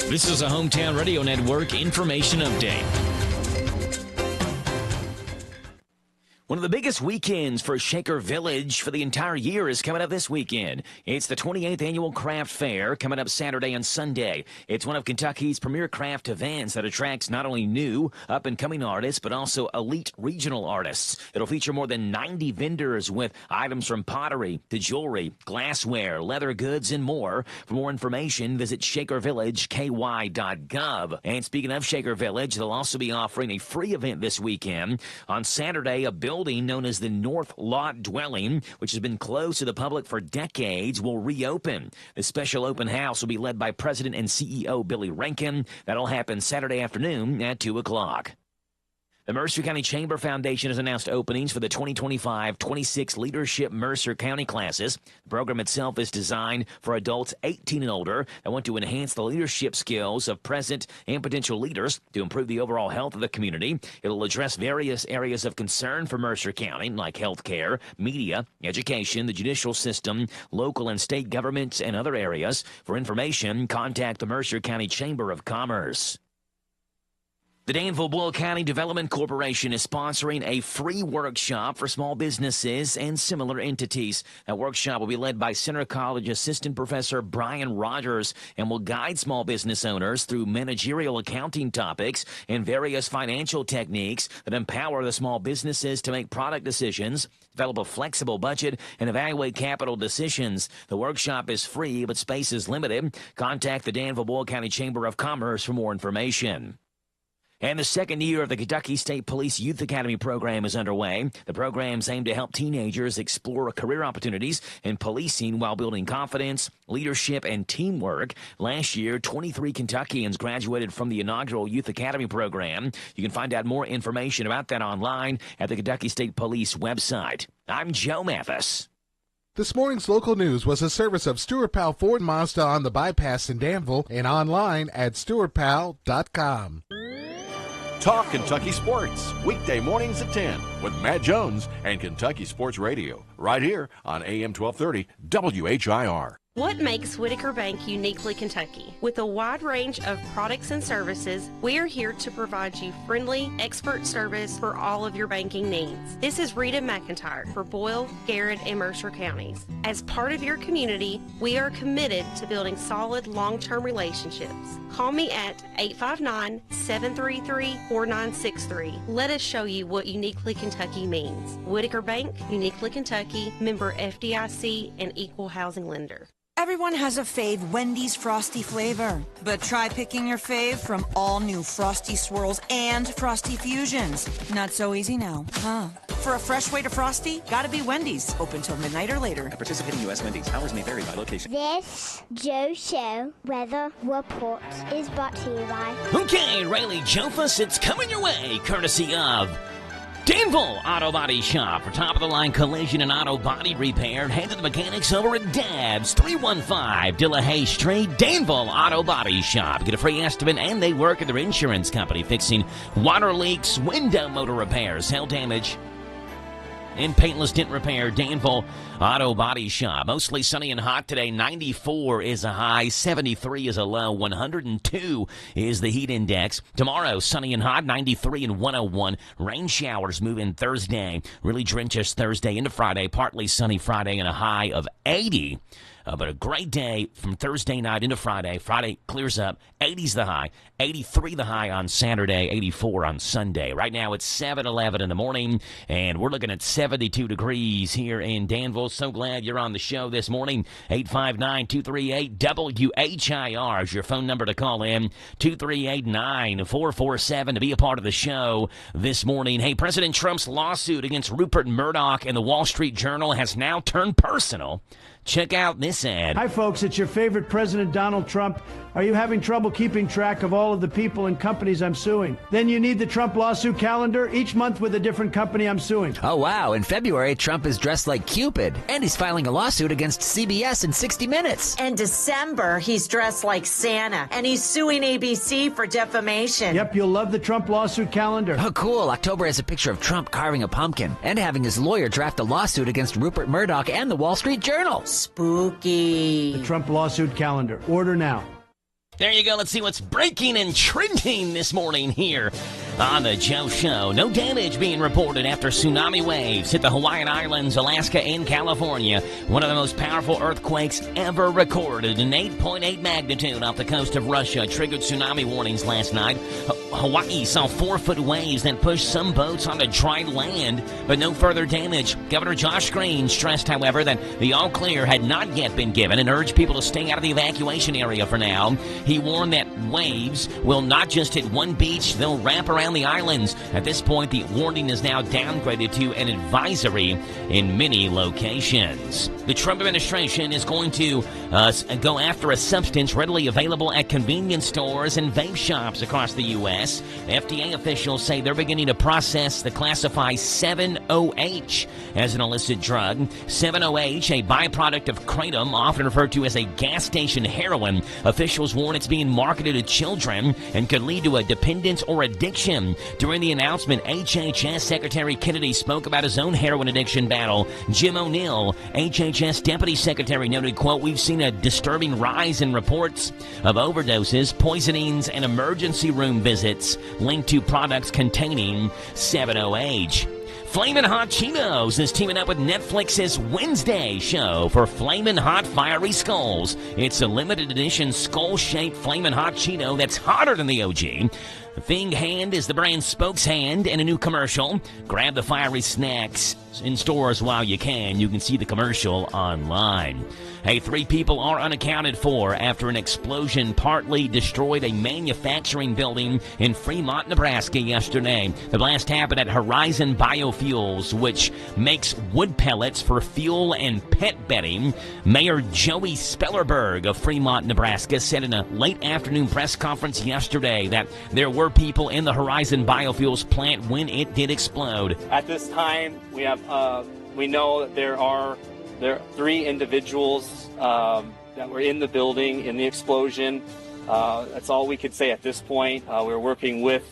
Speaker 4: This is a Hometown Radio Network information update. One of the biggest weekends for Shaker Village for the entire year is coming up this weekend. It's the 28th Annual Craft Fair coming up Saturday and Sunday. It's one of Kentucky's premier craft events that attracts not only new, up-and-coming artists, but also elite regional artists. It'll feature more than 90 vendors with items from pottery to jewelry, glassware, leather goods, and more. For more information, visit shakervillageky.gov. And speaking of Shaker Village, they'll also be offering a free event this weekend. On Saturday, a building known as the North Lot Dwelling, which has been closed to the public for decades, will reopen. The special open house will be led by President and CEO Billy Rankin. That'll happen Saturday afternoon at 2 o'clock. The Mercer County Chamber Foundation has announced openings for the 2025-26 Leadership Mercer County classes. The program itself is designed for adults 18 and older that want to enhance the leadership skills of present and potential leaders to improve the overall health of the community. It will address various areas of concern for Mercer County, like health care, media, education, the judicial system, local and state governments, and other areas. For information, contact the Mercer County Chamber of Commerce. The Danville-Boyle County Development Corporation is sponsoring a free workshop for small businesses and similar entities. That workshop will be led by Center College Assistant Professor Brian Rogers and will guide small business owners through managerial accounting topics and various financial techniques that empower the small businesses to make product decisions, develop a flexible budget, and evaluate capital decisions. The workshop is free, but space is limited. Contact the Danville-Boyle County Chamber of Commerce for more information. And the second year of the Kentucky State Police Youth Academy program is underway. The programs aim to help teenagers explore career opportunities in policing while building confidence, leadership, and teamwork. Last year, 23 Kentuckians graduated from the inaugural Youth Academy program. You can find out more information about that online at the Kentucky State Police website. I'm Joe Mathis.
Speaker 17: This morning's local news was a service of Stuart Powell Ford Mazda on the Bypass in Danville and online at stuartpowell.com.
Speaker 5: Talk Kentucky Sports, weekday mornings at 10 with Matt Jones and Kentucky Sports Radio, right here on AM 1230 WHIR.
Speaker 18: What makes Whitaker Bank uniquely Kentucky? With a wide range of products and services, we are here to provide you friendly, expert service for all of your banking needs. This is Rita McIntyre for Boyle, Garrett, and Mercer counties. As part of your community, we are committed to building solid, long-term relationships. Call me at 859-733-4963. Let us show you what uniquely Kentucky means. Whitaker Bank, uniquely Kentucky, member FDIC, and equal housing lender.
Speaker 19: Everyone has a fave Wendy's Frosty flavor, but try picking your fave from all new Frosty Swirls and Frosty Fusions. Not so easy now, huh? For a fresh way to Frosty, gotta be Wendy's. Open till midnight or later.
Speaker 20: At participating U.S. Wendy's. Hours may vary by location.
Speaker 7: This Joe Show weather report is brought to you by...
Speaker 4: Okay, Rayleigh Jofus, it's coming your way, courtesy of Danville Auto Body Shop. For top-of-the-line collision and auto body repair, head to the mechanics over at Dabs, 315 Delahaye Street, Danville Auto Body Shop. Get a free estimate, and they work at their insurance company, fixing water leaks, window motor repairs, hail damage, in Paintless Dent Repair, Danville Auto Body Shop. Mostly sunny and hot today. 94 is a high, 73 is a low, 102 is the heat index. Tomorrow, sunny and hot, 93 and 101. Rain showers move in Thursday. Really drench us Thursday into Friday. Partly sunny Friday and a high of 80. But a great day from Thursday night into Friday. Friday clears up. 80's the high. 83 the high on Saturday. 84 on Sunday. Right now it's 7:11 in the morning, and we're looking at 72 degrees here in Danville. So glad you're on the show this morning. 859-238-WHIR is your phone number to call in. 238-9447 to be a part of the show this morning. Hey, President Trump's lawsuit against Rupert Murdoch and the Wall Street Journal has now turned personal. Check out this ad.
Speaker 13: Hi, folks. It's your favorite President, Donald Trump. Are you having trouble keeping track of all of the people and companies I'm suing? Then you need the Trump lawsuit calendar, each month with a different company I'm suing.
Speaker 1: Oh, wow. In February, Trump is dressed like Cupid, and he's filing a lawsuit against CBS in 60 Minutes.
Speaker 2: In December, he's dressed like Santa, and he's suing ABC for defamation.
Speaker 13: Yep, you'll love the Trump lawsuit calendar.
Speaker 1: Oh, cool. October has a picture of Trump carving a pumpkin and having his lawyer draft a lawsuit against Rupert Murdoch and the Wall Street Journal.
Speaker 2: Spooky.
Speaker 13: The Trump lawsuit calendar. Order now.
Speaker 4: There you go. Let's see what's breaking and trending this morning here on the Joe Show. No damage being reported after tsunami waves hit the Hawaiian Islands, Alaska, and California. One of the most powerful earthquakes ever recorded. An 8.8 magnitude off the coast of Russia triggered tsunami warnings last night. Hawaii saw 4-foot waves that pushed some boats onto dry land, but no further damage. Governor Josh Green stressed, however, that the all clear had not yet been given and urged people to stay out of the evacuation area for now. He warned that waves will not just hit one beach, they'll wrap around the islands. At this point, the warning is now downgraded to an advisory in many locations. The Trump administration is going to go after a substance readily available at convenience stores and vape shops across the U.S. FDA officials say they're beginning to process the classified 7-OH as an illicit drug. 7-OH, a byproduct of kratom, often referred to as a gas station heroin. Officials warn it's being marketed to children and could lead to a dependence or addiction. During the announcement, HHS Secretary Kennedy spoke about his own heroin addiction battle. Jim O'Neill, HHS Deputy Secretary, noted, quote, "We've seen a disturbing rise in reports of overdoses, poisonings, and emergency room visits linked to products containing 7-OH. Flamin' Hot Cheetos is teaming up with Netflix's Wednesday show for Flamin' Hot Fiery Skulls. It's a limited edition skull-shaped Flamin' Hot Cheeto that's hotter than the OG. Thing Hand is the brand's spokeshand in a new commercial. Grab the fiery snacks in stores while you can. You can see the commercial online. Hey, 3 people are unaccounted for after an explosion partly destroyed a manufacturing building in Fremont, Nebraska yesterday. The blast happened at Horizon Biofuels, which makes wood pellets for fuel and pet bedding. Mayor Joey Spellerberg of Fremont, Nebraska, said in a late afternoon press conference yesterday that there were people in the Horizon Biofuels plant when it did explode.
Speaker 3: At this time, we know that there are 3 individuals that were in the building in the explosion. That's all we could say at this point. We're working with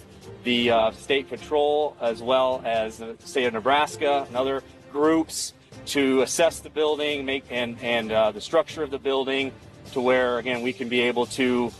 Speaker 3: the state patrol as well as the state of Nebraska and other groups to assess the building, and the structure of the building, to where again we can be able to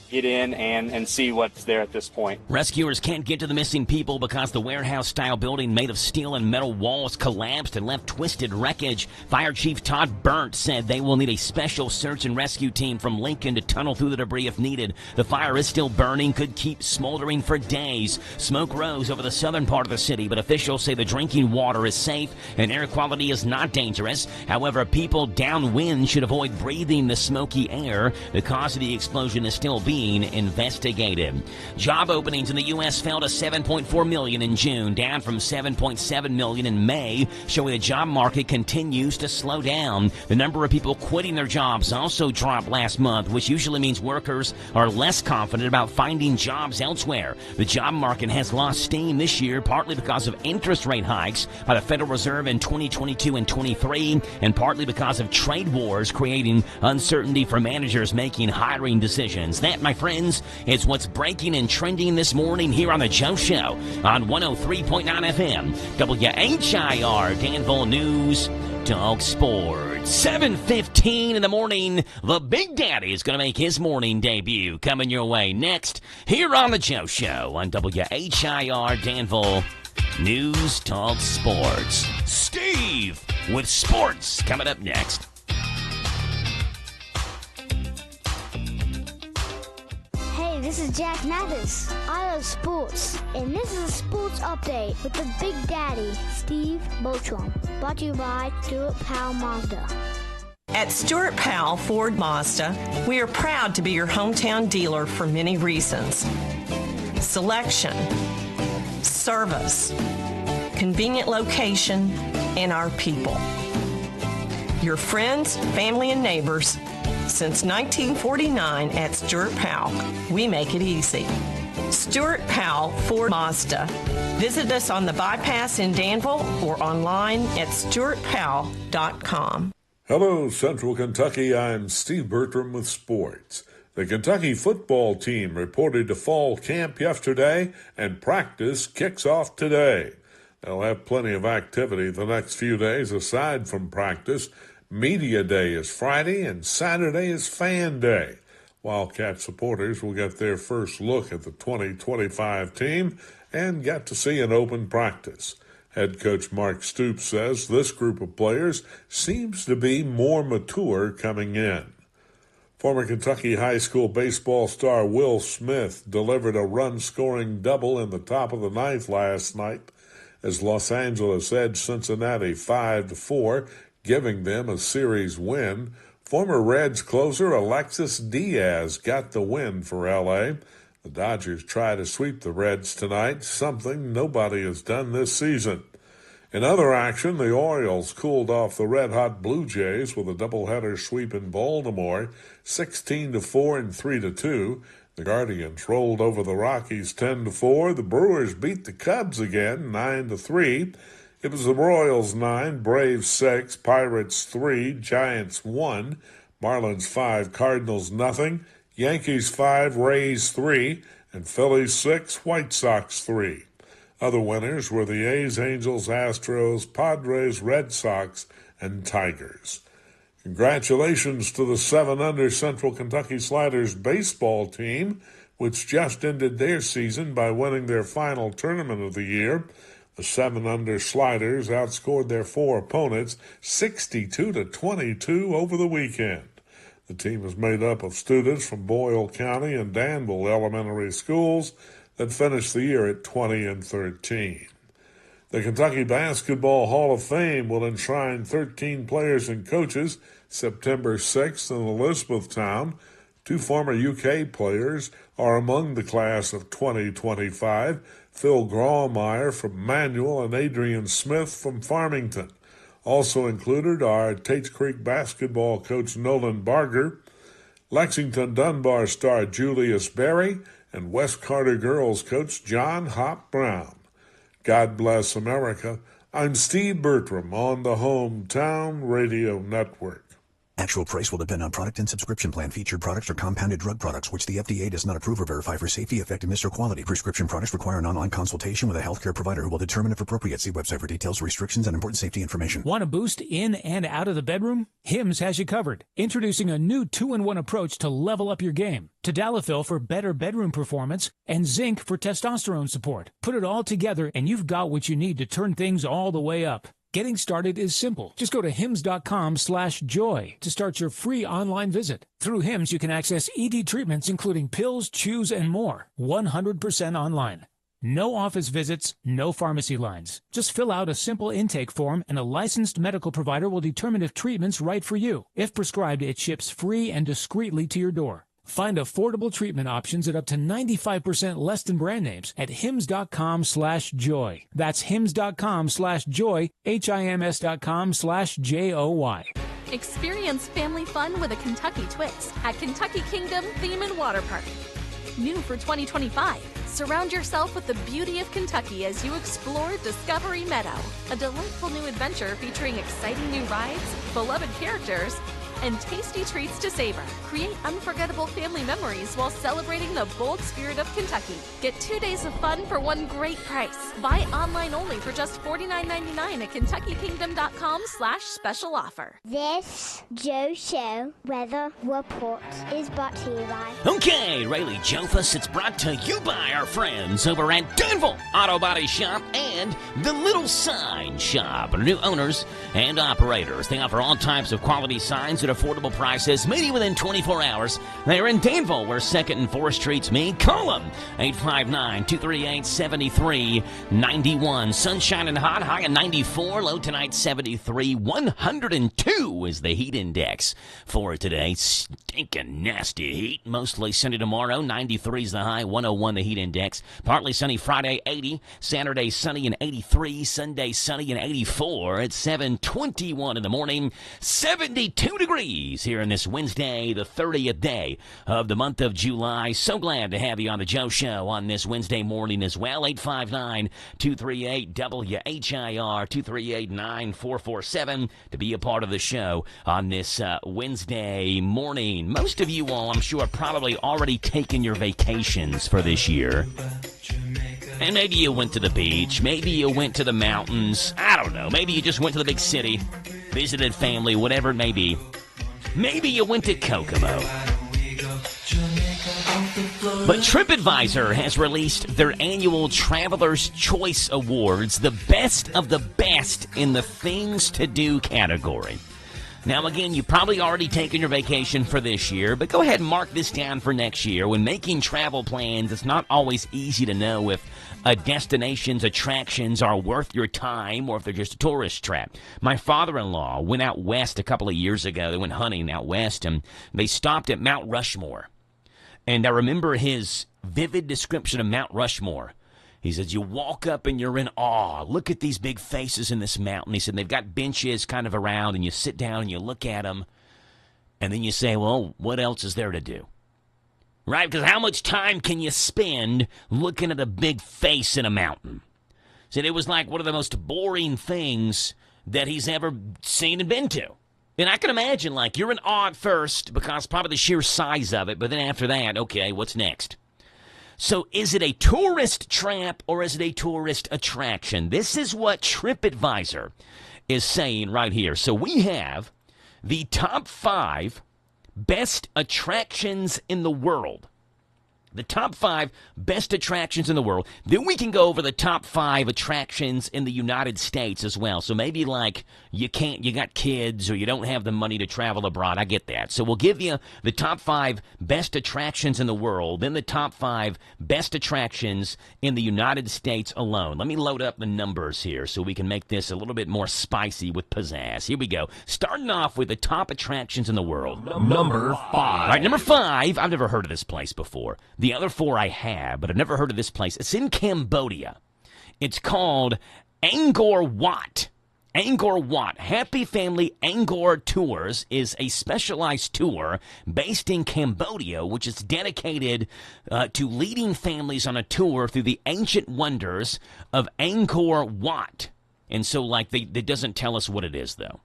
Speaker 3: get in and see what's there at this point.
Speaker 4: Rescuers can't get to the missing people because the warehouse-style building made of steel and metal walls collapsed and left twisted wreckage. Fire Chief Todd Burnt said they will need a special search and rescue team from Lincoln to tunnel through the debris if needed. The fire is still burning, could keep smoldering for days. Smoke rose over the southern part of the city, but officials say the drinking water is safe and air quality is not dangerous. However, people downwind should avoid breathing the smoky air. The cause of the explosion is still being investigated. Job openings in the U.S. fell to 7.4 million in June, down from 7.7 million in May, showing the job market continues to slow down. The number of people quitting their jobs also dropped last month, which usually means workers are less confident about finding jobs elsewhere. The job market has lost steam this year, partly because of interest rate hikes by the Federal Reserve in 2022 and 23, and partly because of trade wars creating uncertainty for managers making hiring decisions decisions. That, my friends, is what's breaking and trending this morning here on The Joe Show on 103.9 FM, WHIR Danville News, Talk Sports. 7:15 in the morning, the Big Daddy is going to make his morning debut. Coming your way next here on The Joe Show on WHIR Danville News, Talk Sports. Steve with sports coming up next.
Speaker 7: Hey, this is Jack Mathis. I love sports. And this is a sports update with the Big Daddy, Steve Beauchamp. Brought to you by Stuart Powell Mazda.
Speaker 6: At Stuart Powell Ford Mazda, we are proud to be your hometown dealer for many reasons. Selection, service, convenient location, and our people. Your friends, family, and neighbors. Since 1949 at Stuart Powell, we make it easy. Stuart Powell Ford Mazda. Visit us on the bypass in Danville or online at stuartpowell.com.
Speaker 8: Hello, Central Kentucky. I'm Steve Bertram with sports. The Kentucky football team reported to fall camp yesterday, and practice kicks off today. They'll have plenty of activity the next few days aside from practice. Media Day is Friday, and Saturday is Fan Day. Wildcat supporters will get their first look at the 2025 team and get to see an open practice. Head coach Mark Stoops says this group of players seems to be more mature coming in. Former Kentucky high school baseball star Will Smith delivered a run-scoring double in the top of the ninth last night as Los Angeles edged Cincinnati 5-4, giving them a series win. Former Reds closer Alexis Diaz got the win for L.A. The Dodgers try to sweep the Reds tonight, something nobody has done this season. In other action, the Orioles cooled off the red-hot Blue Jays with a doubleheader sweep in Baltimore, 16-4 and 3-2. The Guardians rolled over the Rockies 10-4. The Brewers beat the Cubs again, 9-3. It was the Royals 9, Braves 6, Pirates 3, Giants 1, Marlins 5, Cardinals nothing, Yankees 5, Rays 3, and Phillies 6, White Sox 3. Other winners were the A's, Angels, Astros, Padres, Red Sox, and Tigers. Congratulations to the 7-under Central Kentucky Sliders baseball team, which just ended their season by winning their final tournament of the year. The 7-under Sliders outscored their four opponents 62-22 over the weekend. The team is made up of students from Boyle County and Danville elementary schools that finished the year at 20-13. The Kentucky Basketball Hall of Fame will enshrine 13 players and coaches September 6th in Elizabethtown. Two former UK players are among the class of 2025, Phil Grawemeyer from Manual and Adrian Smith from Farmington. Also included are Tates Creek basketball coach Nolan Barger, Lexington Dunbar star Julius Berry, and West Carter girls coach John Hop Brown. God bless America. I'm Steve Bertram on the Hometown Radio Network.
Speaker 9: Actual price will depend on product and subscription plan. Featured products are compounded drug products, which the FDA does not approve or verify for safety, effectiveness, or quality. Prescription products require an online consultation with a healthcare provider who will determine if appropriate. See website for details, restrictions, and important safety information.
Speaker 11: Want a boost in and out of the bedroom? Hims has you covered. Introducing a new 2-in-1 approach to level up your game. Tadalafil for better bedroom performance and zinc for testosterone support. Put it all together and you've got what you need to turn things all the way up. Getting started is simple. Just go to hims.com/joy to start your free online visit. Through Hims, you can access ED treatments including pills, chews, and more. 100% online. No office visits, no pharmacy lines. Just fill out a simple intake form and a licensed medical provider will determine if treatment's right for you. If prescribed, it ships free and discreetly to your door. Find affordable treatment options at up to 95% less than brand names at hims.com/joy. That's hims.com/joy, HIMS.com/JOY.
Speaker 14: Experience family fun with a Kentucky twist at Kentucky Kingdom Theme and Water Park. New for 2025, surround yourself with the beauty of Kentucky as you explore Discovery Meadow, a delightful new adventure featuring exciting new rides, beloved characters, and tasty treats to savor. Create unforgettable family memories while celebrating the bold spirit of Kentucky. Get 2 days of fun for one great price. Buy online only for just $49.99 at KentuckyKingdom.com/special offer.
Speaker 7: This Joe Show Weather Report is brought to you by...
Speaker 4: Okay, Rayleigh Jofus, it's brought to you by our friends over at Danville Auto Body Shop and the Little Sign Shop. New owners and operators. They offer all types of quality signs at affordable prices, meeting within 24 hours. They're in Danville, where 2nd and 4th Streets meet. Call them, 859-238-7391. Sunshine and hot, high of 94, low tonight 73. 102 is the heat index for today. Stinking nasty heat. Mostly sunny tomorrow. 93 is the high. 101 the heat index. Partly sunny Friday, 80. Saturday sunny and 83. Sunday sunny and 84. It's 7:21 in the morning. 72 degrees here on this Wednesday, the 30th day of the month of July. So glad to have you on the Joe Show on this Wednesday morning as well. 859-238-WHIR, 238-9447 to be a part of the show on this Wednesday morning. Most of you all, I'm sure, are probably already taken your vacations for this year. And maybe you went to the beach. Maybe you went to the mountains. I don't know. Maybe you just went to the big city, visited family, whatever it may be. Maybe you went to Kokomo. But TripAdvisor has released their annual Traveler's Choice Awards, the best of the best in the things to do category. Now, again, you've probably already taken your vacation for this year, but go ahead and mark this down for next year. When making travel plans, it's not always easy to know if a destination's attractions are worth your time or if they're just a tourist trap. My father-in-law went out west a couple of years ago. They went hunting out west, and they stopped at Mount Rushmore. And I remember his vivid description of Mount Rushmore. He says, you walk up and you're in awe. Look at these big faces in this mountain. He said, they've got benches kind of around, and you sit down and you look at them, and then you say, well, what else is there to do? Right? Because how much time can you spend looking at a big face in a mountain? He said it was like one of the most boring things that he's ever seen and been to. And I can imagine, like, you're in awe at first because probably the sheer size of it, but then after that, okay, what's next? So is it a tourist trap or is it a tourist attraction? This is what TripAdvisor is saying right here. So we have the top 5 best attractions in the world. The top 5 best attractions in the world. Then we can go over the top 5 attractions in the United States as well. So maybe like you got kids or you don't have the money to travel abroad. I get that. So we'll give you the top 5 best attractions in the world, then the top 5 best attractions in the United States alone. Let me load up the numbers here so we can make this a little bit more spicy with pizzazz. Here we go. Starting off with the top attractions in the world.
Speaker 16: Number 5.
Speaker 4: All right, number 5. I've never heard of this place before. The other 4 I have, but I've never heard of this place. It's in Cambodia. It's called Angkor Wat. Angkor Wat. Happy Family Angkor Tours is a specialized tour based in Cambodia, which is dedicated to leading families on a tour through the ancient wonders of Angkor Wat. And so, like, it doesn't tell us what it is, though.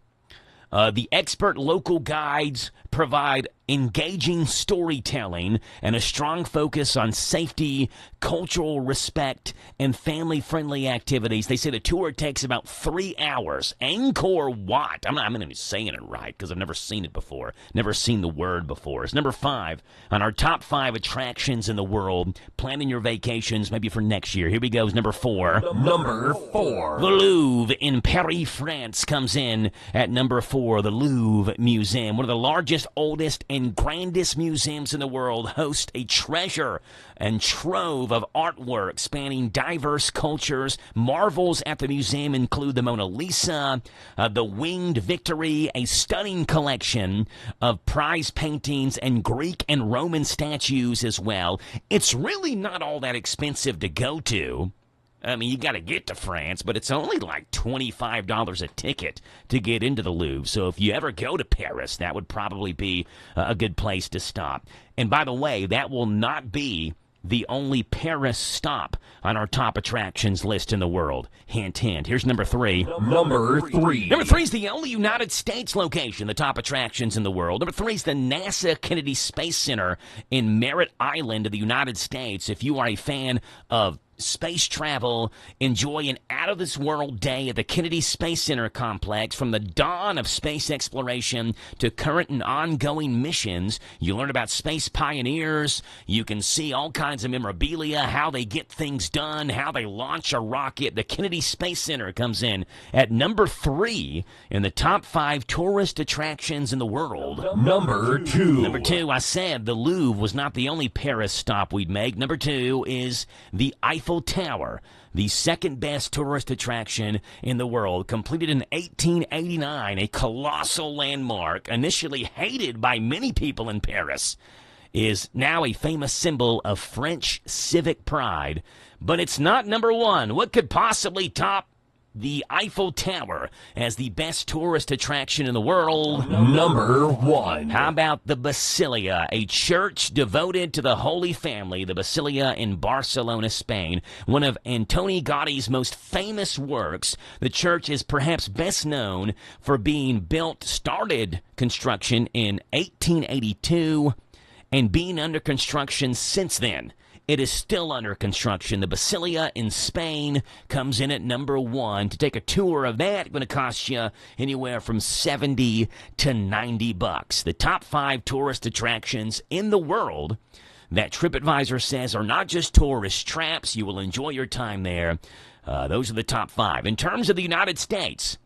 Speaker 4: The expert local guides provide engaging storytelling and a strong focus on safety, cultural respect, and family-friendly activities. They say the tour takes about 3 hours. Angkor Wat. I'm not even saying it right because I've never seen it before. Never seen the word before. It's number 5 on our top 5 attractions in the world. Planning your vacations maybe for next year. Here we go. It's number 4.
Speaker 16: Number 4.
Speaker 4: The Louvre in Paris, France comes in at number 4. The Louvre Museum, one of the largest, oldest, and grandest museums in the world, hosts a treasure and trove of artwork spanning diverse cultures. Marvels at the museum include the Mona Lisa, the Winged Victory, a stunning collection of prize paintings, and Greek and Roman statues as well. It's really not all that expensive to go to. I mean, you got to get to France, but it's only like $25 a ticket to get into the Louvre. So if you ever go to Paris, that would probably be a good place to stop. And by the way, that will not be the only Paris stop on our top attractions list in the world. Hint, hint. Here's number 3.
Speaker 10: Number 3.
Speaker 4: Number 3 is the only United States location, the top attractions in the world. Number 3 is the NASA Kennedy Space Center in Merritt Island of the United States. If you are a fan of space travel, enjoy an out-of-this-world day at the Kennedy Space Center complex. From the dawn of space exploration to current and ongoing missions, you learn about space pioneers. You can see all kinds of memorabilia, how they get things done, how they launch a rocket. The Kennedy Space Center comes in at number 3 in the top 5 tourist attractions in the world.
Speaker 10: Number 2.
Speaker 4: Number 2, I said the Louvre was not the only Paris stop we'd make. Number 2 is the Eiffel Tower, the second best tourist attraction in the world, completed in 1889, a colossal landmark, initially hated by many people in Paris, is now a famous symbol of French civic pride. But it's not number 1. What could possibly top the Eiffel Tower as the best tourist attraction in the world?
Speaker 10: Number 1.
Speaker 4: How about the Basilia, a church devoted to the Holy Family, the Basilia in Barcelona, Spain, one of Antoni Gaudi's most famous works. The church is perhaps best known for being started construction in 1882 and being under construction since then. It is still under construction. The Basilia in Spain comes in at number 1. To take a tour of that, going to cost you anywhere from $70 to $90. The top 5 tourist attractions in the world that TripAdvisor says are not just tourist traps. You will enjoy your time there. Those are the top 5. In terms of the United States,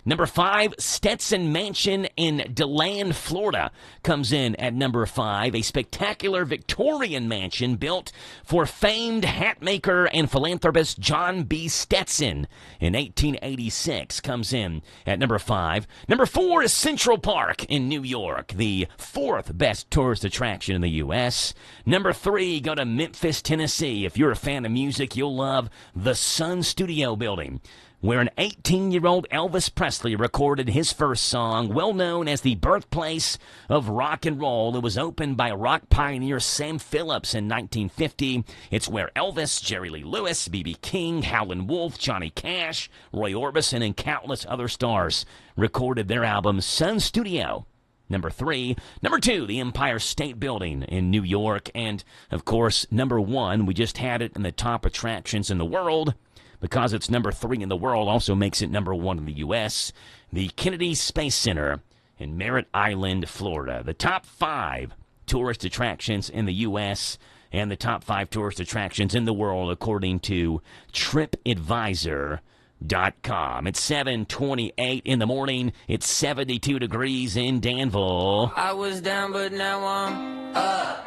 Speaker 4: number 5, Stetson Mansion in DeLand, Florida, comes in at number 5. A spectacular Victorian mansion built for famed hat maker and philanthropist John B. Stetson in 1886 comes in at number 5. Number 4 is Central Park in New York, the 4th best tourist attraction in the U.S. Number 3, go to Memphis, Tennessee. If you're a fan of music, you'll love the Sun Studio building, where an 18-year-old Elvis Presley recorded his first song, well known as the birthplace of rock and roll. It was opened by rock pioneer Sam Phillips in 1950. It's where Elvis, Jerry Lee Lewis, B.B. King, Howlin' Wolf, Johnny Cash, Roy Orbison, and countless other stars recorded their album Sun Studio. Number 3. Number 2, the Empire State Building in New York. And, of course, number 1, we just had it in the top attractions in the world. Because it's number 3 in the world, also makes it number 1 in the U.S., the Kennedy Space Center in Merritt Island, Florida. The top 5 tourist attractions in the U.S. and the top 5 tourist attractions in the world, according to TripAdvisor.com. It's 7:28 in the morning. It's 72 degrees in Danville.
Speaker 16: I was down, but now I'm up.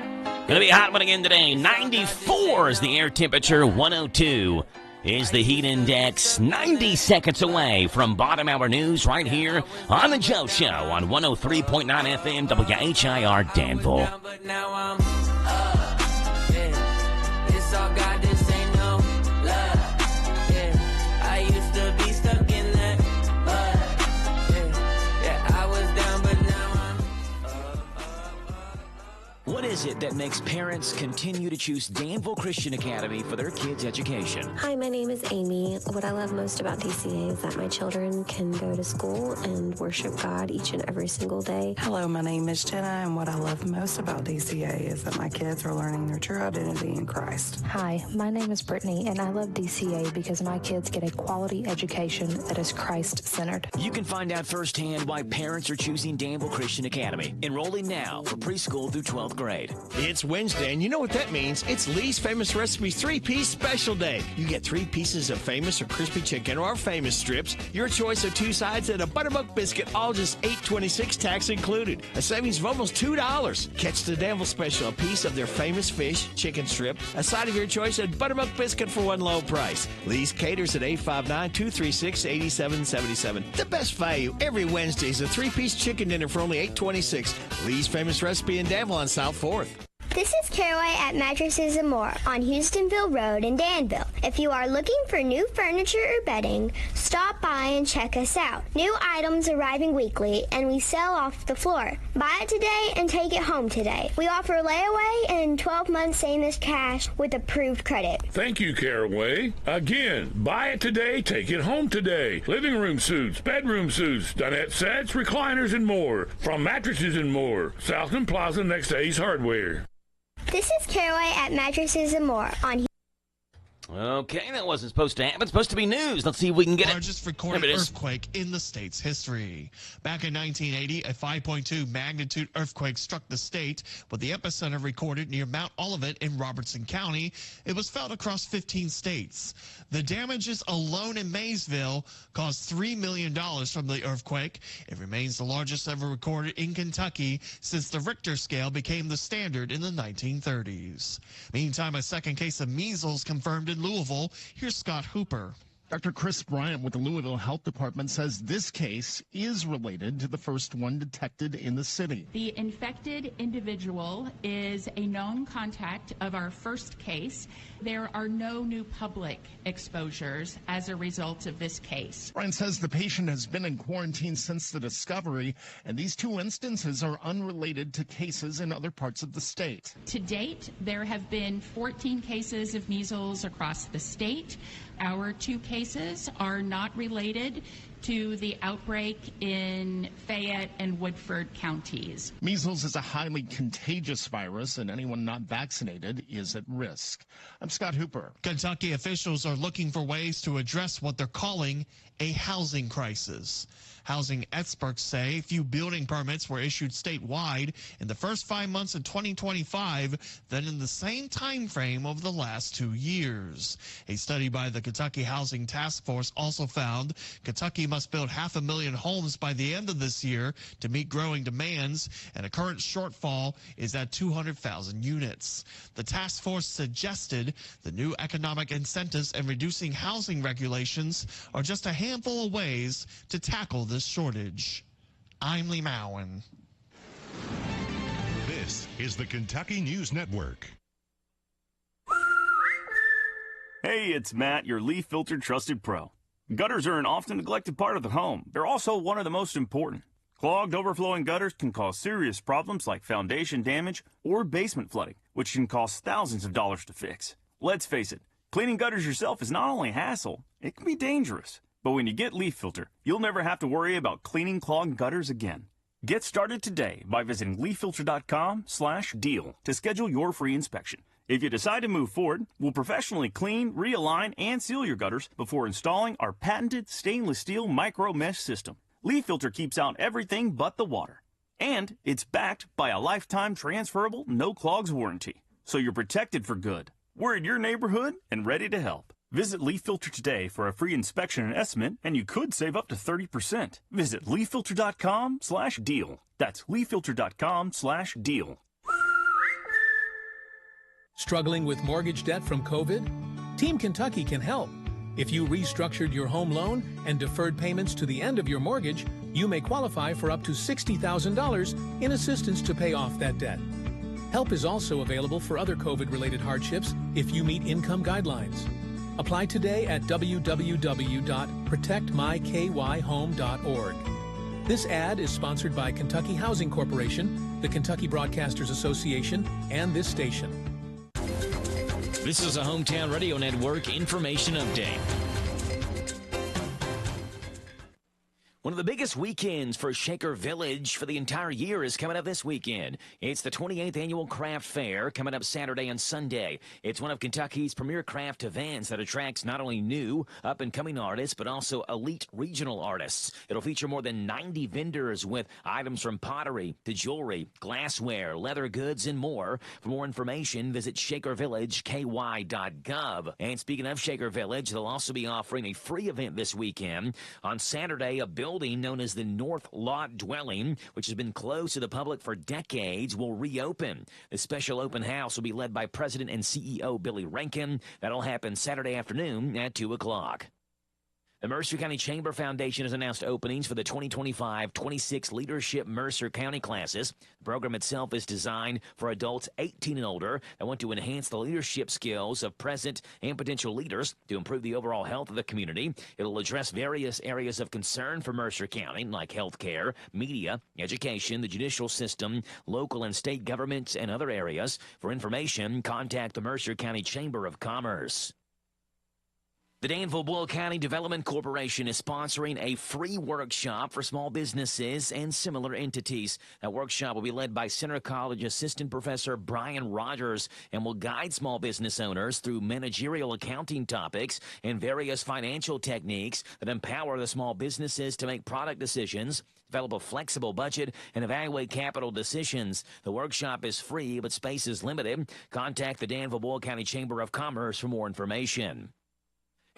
Speaker 4: Gonna be a hot one again today. 94 is the air temperature. 102 is the heat index. 90 seconds away from bottom hour news right here on the Joe Show on 103.9 FM WHIR Danville.
Speaker 16: But now I'm up. Yeah. It's all God, this ain't no love. Yeah. I used to be stuck in that mud. Yeah, I was down, but now I'm
Speaker 4: What is it that makes parents continue to choose Danville Christian Academy for their kids' education?
Speaker 21: Hi, my name is Amy. What I love most about DCA is that my children can go to school and worship God each and every single day.
Speaker 22: Hello, my name is Jenna, and what I love most about DCA is that my kids are learning their true identity in Christ.
Speaker 23: Hi, my name is Brittany, and I love DCA because my kids get a quality education that is Christ-centered.
Speaker 4: You can find out firsthand why parents are choosing Danville Christian Academy. Enrolling now for preschool through 12th grade.
Speaker 24: It's Wednesday, and you know what that means. It's Lee's Famous Recipes 3-Piece Special Day. You get 3 pieces of famous or crispy chicken or famous strips, your choice of 2 sides, and a buttermilk biscuit, all just $8.26 tax included. A savings of almost $2. Catch the Danville Special, a piece of their famous fish, chicken strip, a side of your choice, and buttermilk biscuit for one low price. Lee's caters at 859-236-8777. The best value every Wednesday is a 3-piece chicken dinner for only $8.26. Lee's Famous Recipe in Danville on South 4th.
Speaker 5: This is Caraway at Mattresses and More on Houstonville Road in Danville. If you are looking for new furniture or bedding, stop by and check us out. New items arriving weekly, and we sell off the floor. Buy it today and take it home today. We offer layaway and 12 months same as cash with approved credit.
Speaker 10: Thank you, Caraway. Again, buy it today, take it home today. Living room suits, bedroom suits, dinette sets, recliners, and more. From Mattresses and More, Southland Plaza next to Ace Hardware.
Speaker 5: This is Caraway at Mattresses and More on
Speaker 4: Okay, that wasn't supposed to happen. It's supposed to be news. Let's see if we can get
Speaker 12: largest recorded earthquake in the state's history. Back in 1980, a 5.2 magnitude earthquake struck the state, with the epicenter recorded near Mount Olivet in Robertson County. It was felt across 15 states. The damages alone in Maysville caused $3 million from the earthquake. It remains the largest ever recorded in Kentucky since the Richter scale became the standard in the 1930s. Meantime, a second case of measles confirmed in Louisville. Here's Scott Hooper.
Speaker 15: Dr. Chris Bryant with the Louisville Health Department says this case is related to the first one detected in the city.
Speaker 17: The infected individual is a known contact of our first case. There are no new public exposures as a result of this case.
Speaker 15: Bryant says the patient has been in quarantine since the discovery, and these two instances are unrelated to cases in other parts of the state.
Speaker 17: To date, there have been 14 cases of measles across the state. Our two cases are not related to the outbreak in Fayette and Woodford counties.
Speaker 15: Measles is a highly contagious virus, and anyone not vaccinated is at risk. I'm Scott Hooper.
Speaker 12: Kentucky officials are looking for ways to address what they're calling a housing crisis. Housing experts say few building permits were issued statewide in the first 5 months of 2025 than in the same time frame over the last 2 years. A study by the Kentucky Housing Task Force also found Kentucky must build 500,000 homes by the end of this year to meet growing demands, and a current shortfall is at 200,000 units. The task force suggested the new economic incentives and reducing housing regulations are just a handful of ways to tackle this shortage. I'm Lee Mowen.
Speaker 25: This is the Kentucky News Network.
Speaker 26: Hey, it's Matt, your leaf filter trusted pro. Gutters are an often neglected part of the home. They're also one of the most important. Clogged, overflowing gutters can cause serious problems like foundation damage or basement flooding, which can cost thousands of dollars to fix. Let's face it, cleaning gutters yourself is not only a hassle, it can be dangerous. But when you get Leaf Filter, you'll never have to worry about cleaning clogged gutters again. Get started today by visiting leaffilter.com/deal to schedule your free inspection. If you decide to move forward, we'll professionally clean, realign, and seal your gutters before installing our patented stainless steel micro mesh system. Leaf Filter keeps out everything but the water. And it's backed by a lifetime transferable no clogs warranty. So you're protected for good. We're in your neighborhood and ready to help. Visit Leaf Filter today for a free inspection and estimate, and you could save up to 30%. Visit leaffilter.com/deal. That's leaffilter.com/deal.
Speaker 27: Struggling with mortgage debt from COVID? Team Kentucky can help. If you restructured your home loan and deferred payments to the end of your mortgage, you may qualify for up to $60,000 in assistance to pay off that debt. Help is also available for other COVID-related hardships if you meet income guidelines. Apply today at www.protectmykyhome.org. This ad is sponsored by Kentucky Housing Corporation, the Kentucky Broadcasters Association, and this station.
Speaker 4: This is a Hometown Radio Network information update. One of the biggest weekends for Shaker Village for the entire year is coming up this weekend. It's the 28th Annual Craft Fair coming up Saturday and Sunday. It's one of Kentucky's premier craft events that attracts not only new, up-and-coming artists, but also elite regional artists. It'll feature more than 90 vendors with items from pottery to jewelry, glassware, leather goods, and more. For more information, visit shakervillageky.gov. And speaking of Shaker Village, they'll also be offering a free event this weekend. On Saturday, a building known as the North Lot Dwelling, which has been closed to the public for decades, will reopen. The special open house will be led by President and CEO Billy Rankin. That'll happen Saturday afternoon at 2 o'clock. The Mercer County Chamber Foundation has announced openings for the 2025-26 Leadership Mercer County classes. The program itself is designed for adults 18 and older that want to enhance the leadership skills of present and potential leaders to improve the overall health of the community. It'll address various areas of concern for Mercer County, like healthcare, media, education, the judicial system, local and state governments, and other areas. For information, contact the Mercer County Chamber of Commerce. The Danville-Boyle County Development Corporation is sponsoring a free workshop for small businesses and similar entities. That workshop will be led by Center College Assistant Professor Brian Rogers and will guide small business owners through managerial accounting topics and various financial techniques that empower the small businesses to make product decisions, develop a flexible budget, and evaluate capital decisions. The workshop is free, but space is limited. Contact the Danville-Boyle County Chamber of Commerce for more information.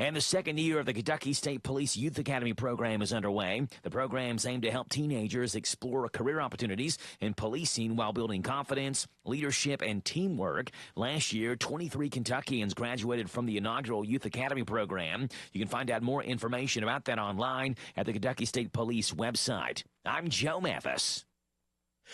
Speaker 4: And the second year of the Kentucky State Police Youth Academy program is underway. The programs aim to help teenagers explore career opportunities in policing while building confidence, leadership, and teamwork. Last year, 23 Kentuckians graduated from the inaugural Youth Academy program. You can find out more information about that online at the Kentucky State Police website. I'm Joe Mathis.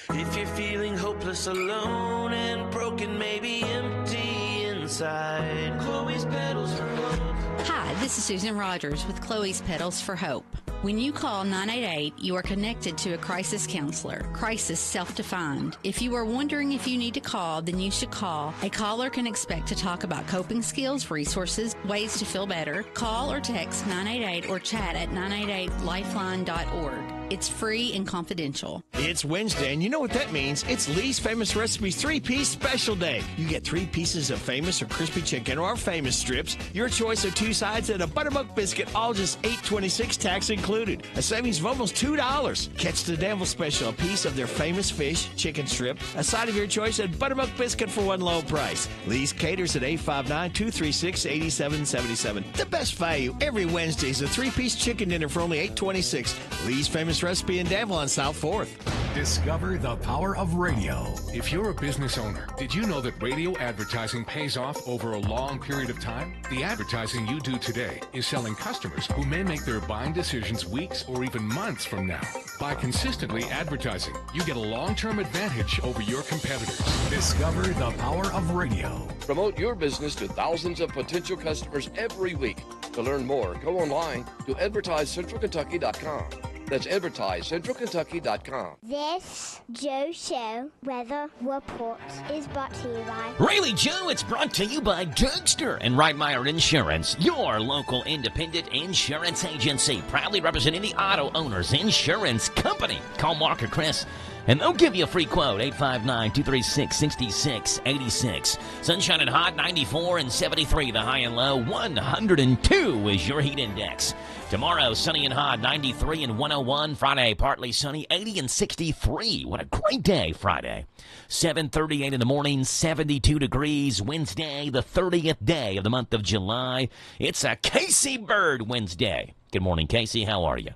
Speaker 1: If you're feeling hopeless, alone, and broken, maybe empty inside, Chloe's Petals for Hope.
Speaker 2: Hi, this is Susan Rogers with Chloe's Petals for Hope. When you call 988, you are connected to a crisis counselor. Crisis self-defined. If you are wondering if you need to call, then you should call. A caller can expect to talk about coping skills, resources, ways to feel better. Call or text 988 or chat at 988lifeline.org. It's free and confidential.
Speaker 24: It's Wednesday, and you know what that means. It's Lee's Famous Recipes 3-piece special day. You get 3 pieces of famous or crispy chicken or our famous strips, your choice of 2 sides, and a buttermilk biscuit, all just $8.26, tax included. A savings of almost $2. Catch the Danville special, a piece of their famous fish, chicken strip, a side of your choice, and buttermilk biscuit for one low price. Lee's caters at 859-236-8777. The best value every Wednesday is a 3-piece chicken dinner for only $8.26. Lee's Famous Recipe in Danville on South 4th.
Speaker 3: Discover the power of radio. If you're a business owner, did you know that radio advertising pays off over a long period of time? The advertising you do today is selling customers who may make their buying decisions weeks or even months from now. By consistently advertising, you get a long-term advantage over your competitors. Discover the power of radio.
Speaker 13: Promote your business to thousands of potential customers every week. To learn more, go online to advertisecentralkentucky.com. That's advertisecentralkentucky.com.
Speaker 7: This Joe Show weather report is brought to you by
Speaker 4: Really, Joe, it's brought to you by Drugster and Reitmeyer Insurance, your local independent insurance agency, proudly representing the auto owners insurance company. Call Mark or Chris, and they'll give you a free quote, 859-236-6686. Sunshine and hot, 94 and 73, the high and low. 102 is your heat index. Tomorrow, sunny and hot, 93 and 101. Friday, partly sunny, 80 and 63. What a great day, Friday. 7:38 in the morning, 72 degrees. Wednesday, the 30th day of the month of July. It's a Casey Bird Wednesday. Good morning, Casey. How are you?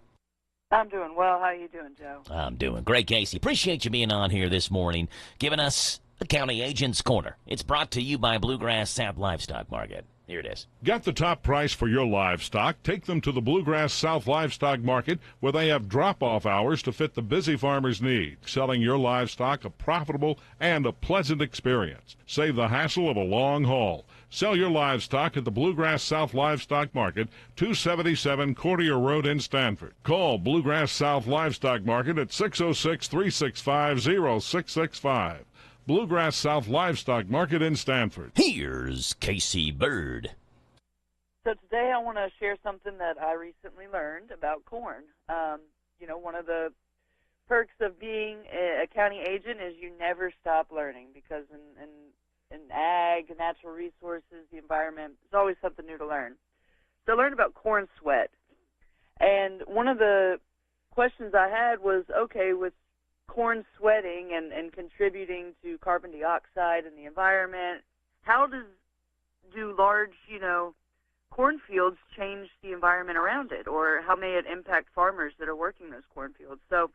Speaker 18: I'm doing well. How are you doing, Joe?
Speaker 4: I'm doing great, Casey. Appreciate you being on here this morning, giving us the County Agent's Corner. It's brought to you by Bluegrass South Livestock Market. Here it is.
Speaker 8: Get the top price for your livestock. Take them to the Bluegrass South Livestock Market, where they have drop-off hours to fit the busy farmer's need. Selling your livestock a profitable and a pleasant experience. Save the hassle of a long haul. Sell your livestock at the Bluegrass South Livestock Market, 277 Courtier Road in Stanford. Call Bluegrass South Livestock Market at 606-365-0665. Bluegrass South Livestock Market in Stanford.
Speaker 4: Here's Casey Bird.
Speaker 18: So today I want to share something that I recently learned about corn. One of the perks of being a county agent is you never stop learning, because in ag, natural resources, the environment, there's always something new to learn. So I learned about corn sweat. And one of the questions I had was, okay, with corn sweating and contributing to carbon dioxide in the environment, how do large, cornfields change the environment around it, or how may it impact farmers that are working those cornfields? So,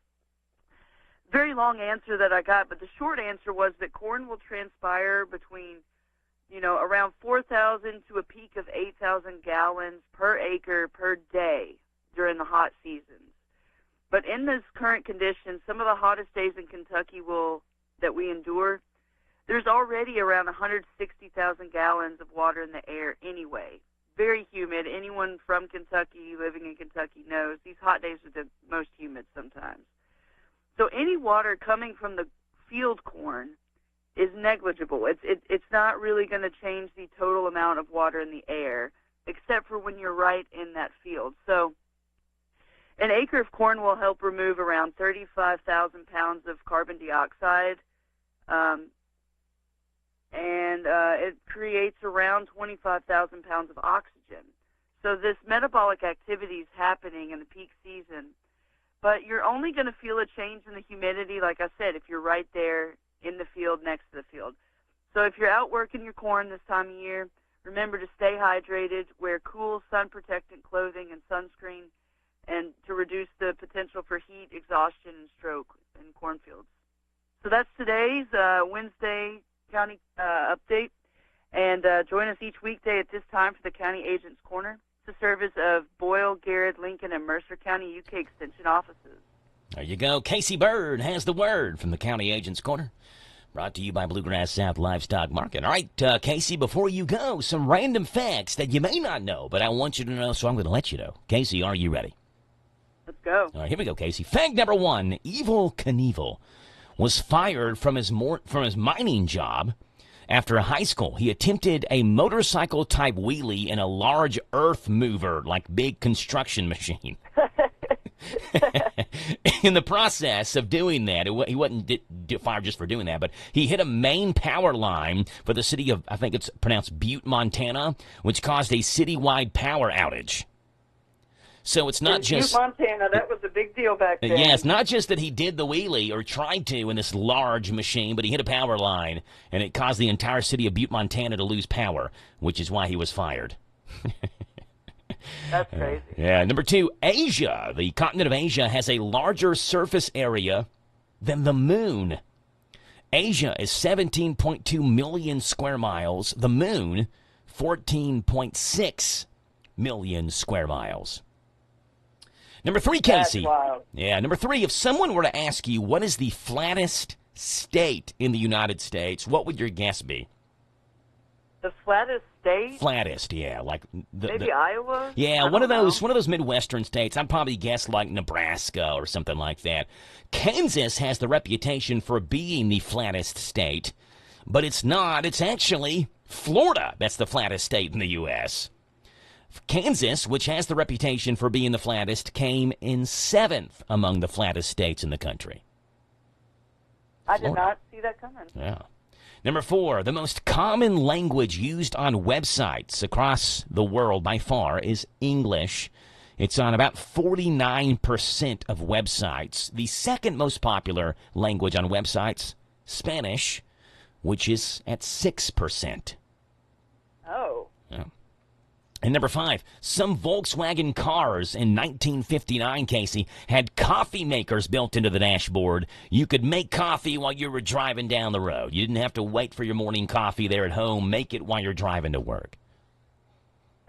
Speaker 18: very long answer that I got, but the short answer was that corn will transpire between, around 4,000 to a peak of 8,000 gallons per acre per day during the hot seasons. But in this current condition, some of the hottest days in Kentucky that we endure, there's already around 160,000 gallons of water in the air anyway. Very humid. Anyone from Kentucky, living in Kentucky, knows these hot days are the most humid sometimes. So any water coming from the field corn is negligible. It's not really going to change the total amount of water in the air, except for when you're right in that field. So an acre of corn will help remove around 35,000 pounds of carbon dioxide, and it creates around 25,000 pounds of oxygen. So this metabolic activity is happening in the peak season, but you're only going to feel a change in the humidity, like I said, if you're right there in the field, next to the field. So if you're out working your corn this time of year, remember to stay hydrated, wear cool, sun-protectant clothing and sunscreen, and to reduce the potential for heat, exhaustion, and stroke in cornfields. So that's today's Wednesday County update. And join us each weekday at this time for the County Agent's Corner. It's a service of Boyle, Garrett, Lincoln, and Mercer County UK Extension offices.
Speaker 4: There you go. Casey Bird has the word from the County Agent's Corner. Brought to you by Bluegrass South Livestock Market. All right, Casey, before you go, some random facts that you may not know, but I want you to know, so I'm going to let you know. Casey, are you ready?
Speaker 18: Let's go.
Speaker 4: All right, here we go, Casey. Fact number 1, Evel Knievel was fired from his mining job after high school. He attempted a motorcycle-type wheelie in a large earth mover, like big construction machine. In the process of doing that, he wasn't fired just for doing that, but he hit a main power line for the city of, I think it's pronounced Butte, Montana, which caused a citywide power outage. So it's not just...
Speaker 18: Butte, Montana, that was a big deal back then.
Speaker 4: Yeah, it's not just that he did the wheelie or tried to in this large machine, but he hit a power line, and it caused the entire city of Butte, Montana to lose power, which is why he was fired.
Speaker 18: That's crazy.
Speaker 4: Yeah. Number 2, Asia. The continent of Asia has a larger surface area than the moon. Asia is 17.2 million square miles. The moon, 14.6 million square miles. Number 3, Casey.
Speaker 18: That's wild.
Speaker 4: Yeah, number 3, if someone were to ask you what is the flattest state in the United States, what would your guess be?
Speaker 18: The flattest state?
Speaker 4: Flattest, yeah, like
Speaker 18: maybe Iowa.
Speaker 4: Yeah, one of those Midwestern states. I'd probably guess like Nebraska or something like that. Kansas has the reputation for being the flattest state, but it's not. It's actually Florida that's the flattest state in the U.S. Kansas, which has the reputation for being the flattest, came in 7th among the flattest states in the country.
Speaker 18: I did not see that coming.
Speaker 4: Yeah. Number 4, the most common language used on websites across the world by far is English. It's on about 49% of websites. The second most popular language on websites, Spanish, which is at 6%.
Speaker 18: Oh.
Speaker 4: Yeah. And number 5, some Volkswagen cars in 1959, Casey, had coffee makers built into the dashboard. You could make coffee while you were driving down the road. You didn't have to wait for your morning coffee there at home. Make it while you're driving to work.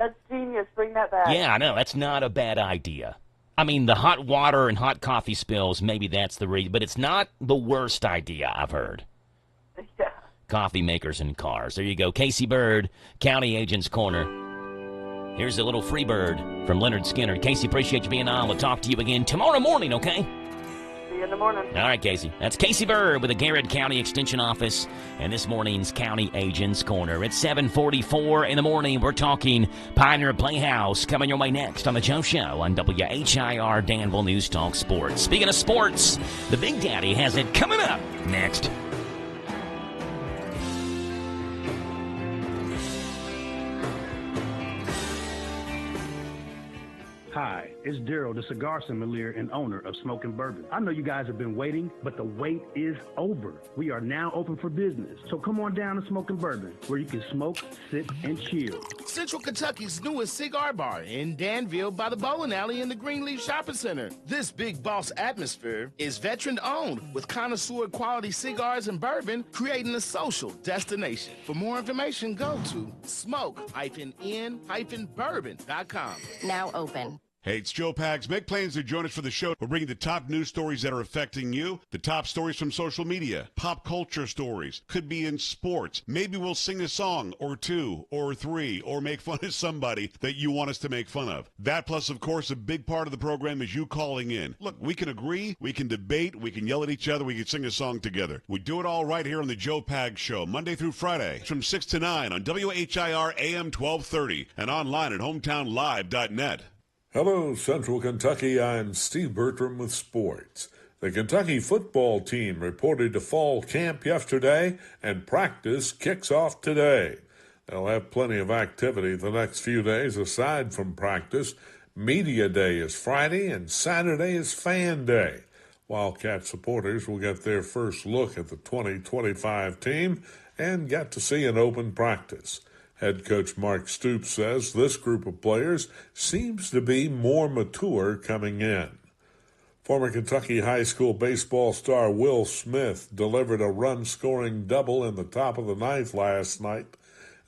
Speaker 18: That's genius. Bring that back.
Speaker 4: Yeah, I know. That's not a bad idea. I mean, the hot water and hot coffee spills, maybe that's the reason, but it's not the worst idea I've heard.
Speaker 18: Yeah.
Speaker 4: Coffee makers and cars. There you go. Casey Bird, County Agent's Corner. Here's a little free bird from Leonard Skinner. Casey, appreciate you being on. We'll talk to you again tomorrow morning, okay?
Speaker 18: See you in the morning.
Speaker 4: All right, Casey. That's Casey Bird with the Garrett County Extension Office and this morning's County Agent's Corner. It's 7:44 in the morning. We're talking Pioneer Playhouse coming your way next on The Joe Show on WHIR Danville News Talk Sports. Speaking of sports, the Big Daddy has it coming up next.
Speaker 6: Hi, it's Daryl, the cigar sommelier and owner of Smoke and Bourbon. I know you guys have been waiting, but the wait is over. We are now open for business. So come on down to Smoke and Bourbon, where you can smoke, sit, and chill.
Speaker 9: Central Kentucky's newest cigar bar in Danville by the bowling alley in the Greenleaf Shopping Center. This big boss atmosphere is veteran-owned with connoisseur quality cigars and bourbon, creating a social destination. For more information, go to smoke-in-bourbon.com.
Speaker 11: Now open.
Speaker 14: Hey, it's Joe Pags. Make plans to join us for the show. We're bringing the top news stories that are affecting you, the top stories from social media, pop culture stories, could be in sports. Maybe we'll sing a song or two or three or make fun of somebody that you want us to make fun of. That plus, of course, a big part of the program is you calling in. Look, we can agree, we can debate, we can yell at each other, we can sing a song together. We do it all right here on the Joe Pags Show, Monday through Friday from 6 to 9 on WHIR AM 1230 and online at hometownlive.net.
Speaker 8: Hello, Central Kentucky. I'm Steve Bertram with sports. The Kentucky football team reported to fall camp yesterday, and practice kicks off today. They'll have plenty of activity the next few days aside from practice. Media Day is Friday, and Saturday is Fan Day. Wildcat supporters will get their first look at the 2025 team and get to see an open practice. Head coach Mark Stoops says this group of players seems to be more mature coming in. Former Kentucky high school baseball star Will Smith delivered a run-scoring double in the top of the ninth last night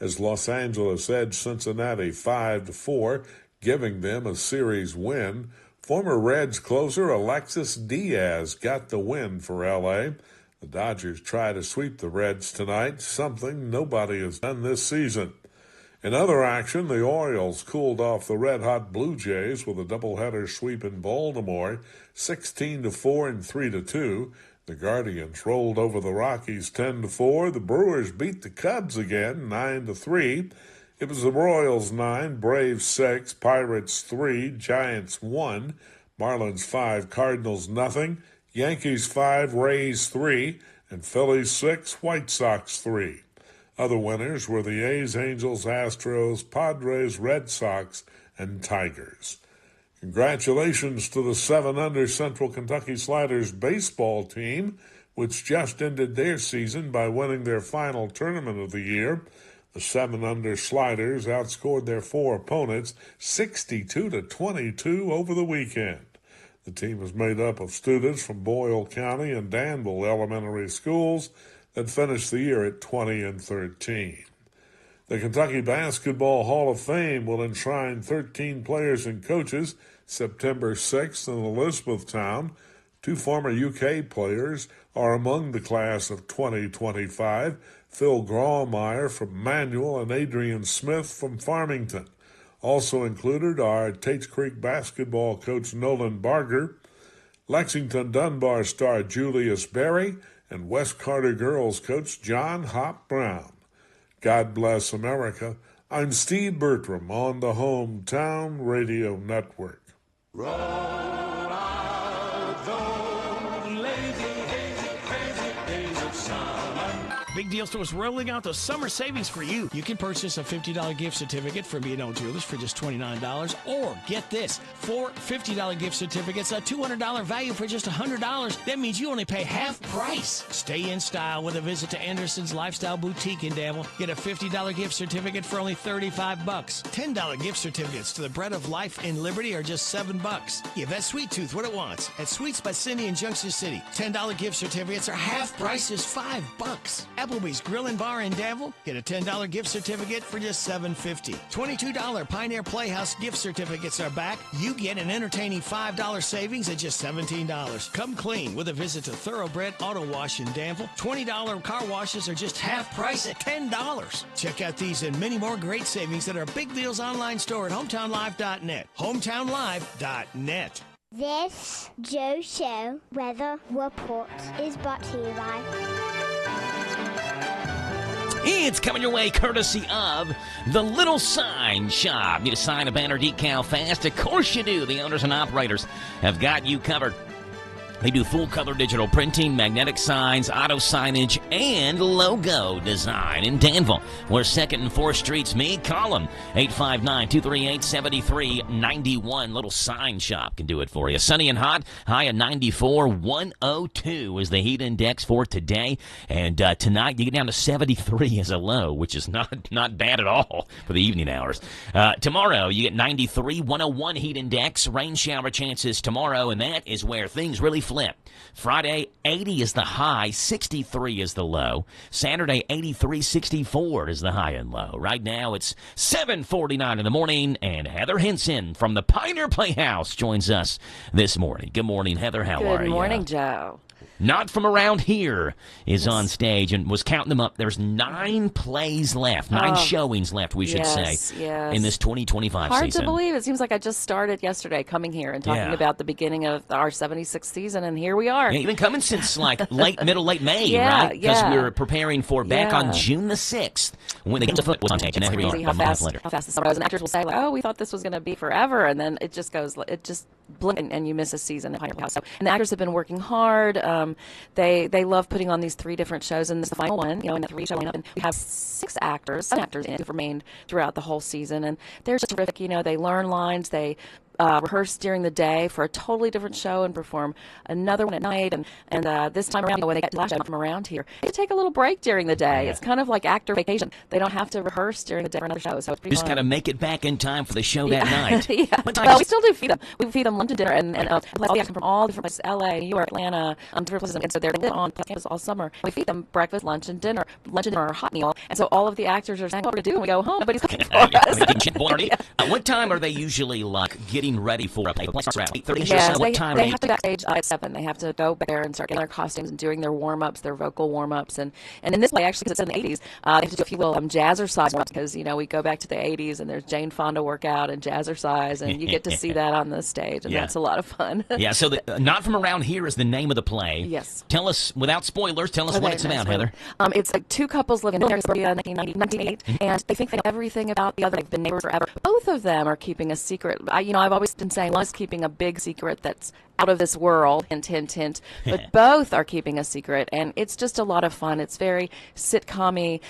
Speaker 8: as Los Angeles edged Cincinnati 5-4, giving them a series win. Former Reds closer Alexis Diaz got the win for L.A. The Dodgers try to sweep the Reds tonight, something nobody has done this season. In other action, the Orioles cooled off the red-hot Blue Jays with a doubleheader sweep in Baltimore, 16-4 and 3-2. The Guardians rolled over the Rockies 10-4. The Brewers beat the Cubs again, 9-3. It was the Royals 9, Braves 6, Pirates 3, Giants 1, Marlins 5, Cardinals nothing, Yankees 5, Rays 3, and Phillies 6, White Sox 3. Other winners were the A's, Angels, Astros, Padres, Red Sox, and Tigers. Congratulations to the 7-under Central Kentucky Sliders baseball team, which just ended their season by winning their final tournament of the year. The 7-under Sliders outscored their four opponents 62-22 over the weekend. The team is made up of students from Boyle County and Danville elementary schools that finished the year at 20-13. The Kentucky Basketball Hall of Fame will enshrine 13 players and coaches September 6th in Elizabethtown. Two former UK players are among the class of 2025, Phil Grawemeyer from Manual and Adrian Smith from Farmington. Also included are Tates Creek basketball coach Nolan Barger, Lexington Dunbar star Julius Berry, and West Carter girls coach John Hop Brown. God bless America. I'm Steve Bertram on the Hometown Radio Network.
Speaker 1: Roll out those lazy, hazy, crazy days of summer.
Speaker 24: Big Deal Store is rolling out the summer savings for you. You can purchase a $50 gift certificate from B&O Jewelers for just $29, or get this, 4 $50 gift certificates, a $200 value for just $100. That means you only pay half price. Stay in style with a visit to Anderson's Lifestyle Boutique in Danville. Get a $50 gift certificate for only $35. $10 gift certificates to the Bread of Life in Liberty are just $7. Give that sweet tooth what it wants at Sweets by Cindy in Junction City. $10 gift certificates are half price is $5. Applebee's Grill and Bar in Danville, get a $10 gift certificate for just $7.50. $22 Pioneer Playhouse gift certificates are back. You get an entertaining $5 savings at just $17. Come clean with a visit to Thoroughbred Auto Wash in Danville. $20 car washes are just half price at $10. Check out these and many more great savings at our Big Deals online store at hometownlive.net. hometownlive.net.
Speaker 7: This Joe Show weather report is brought to you by...
Speaker 4: It's coming your way courtesy of the Little Sign Shop. Need a sign, a banner, decal fast? Of course you do. The owners and operators have got you covered. They do full-color digital printing, magnetic signs, auto signage, and logo design in Danville, where 2nd and 4th Streets meet. Call them, 859-238-7391. Little sign shop can do it for you. Sunny and hot, high of 94. 102 is the heat index for today. And tonight, you get down to 73 as a low, which is not bad at all for the evening hours. Tomorrow, you get 93, 101 heat index. Rain shower chances tomorrow, and that is where things really flip. Friday, 80 is the high, 63 is the low. Saturday, 83, 64 is the high and low. Right now, it's 7:49 in the morning, and Heather Henson from the Pioneer Playhouse joins us this morning. Good morning, Heather. How are you?
Speaker 11: Good morning, Joe.
Speaker 4: Not From Around Here is on stage and was counting them up. There's 9 plays left, 9 showings left, we should say, in this 2025
Speaker 11: Hard
Speaker 4: season.
Speaker 11: to believe. It seems like I just started yesterday coming here and talking about the beginning of our 76th season, and here we are.
Speaker 4: Yeah, you've been coming since like late May, right? Because we were preparing for back on June the 6th when the Games of Foot was on stage. And then here we are
Speaker 11: how
Speaker 4: a month later.
Speaker 11: fast the summer goes. And actors will say, like, oh, we thought this was going to be forever, and then it just goes, it just blink, and you miss a season at Pioneer House. So, and the actors have been working hard. They love putting on these 3 different shows, and this is the final one, in the 3 show lineup. And we have 7 actors in it who've remained throughout the whole season, and they're just terrific. They learn lines, they rehearse during the day for a totally different show and perform another one at night. And this time around, when they get to last show From Around Here, they take a little break during the day. It's kind of like actor vacation. They don't have to rehearse during the day for another show, so it's pretty
Speaker 4: Just got to make it back in time for the show that night.
Speaker 11: Well, we still do feed them. We feed them lunch and dinner, and all the actors from all different places, L.A., New York, Atlanta, different places, and so they're on campus all summer. We feed them breakfast, lunch and dinner or a hot meal, and so all of the actors are saying, what we're going to do when we go home? Nobody's cooking for us.
Speaker 4: What time are they usually getting ready for a play? The play starts around 8:30.
Speaker 11: Yes, they have to backstage at 7. They have to go back there and start getting their costumes and doing their warm-ups, their vocal warm-ups. And in this play, actually, because it's in the 80s, they have to do a few little jazzercise warm-ups because, we go back to the 80s and there's Jane Fonda workout and jazzercise, and you get to see that on the stage, and that's a lot of fun.
Speaker 4: So Not From Around Here is the name of the play.
Speaker 11: Yes.
Speaker 4: Tell us, without spoilers, what it's about, Heather.
Speaker 11: It's like 2 couples living in Suburbia in 1988, and they think they know everything about the other. They've been neighbors forever. Both of them are keeping a secret. I've always been saying one is keeping a big secret that's out of this world, hint, hint, hint. But both are keeping a secret, and it's just a lot of fun. It's very sitcom-y.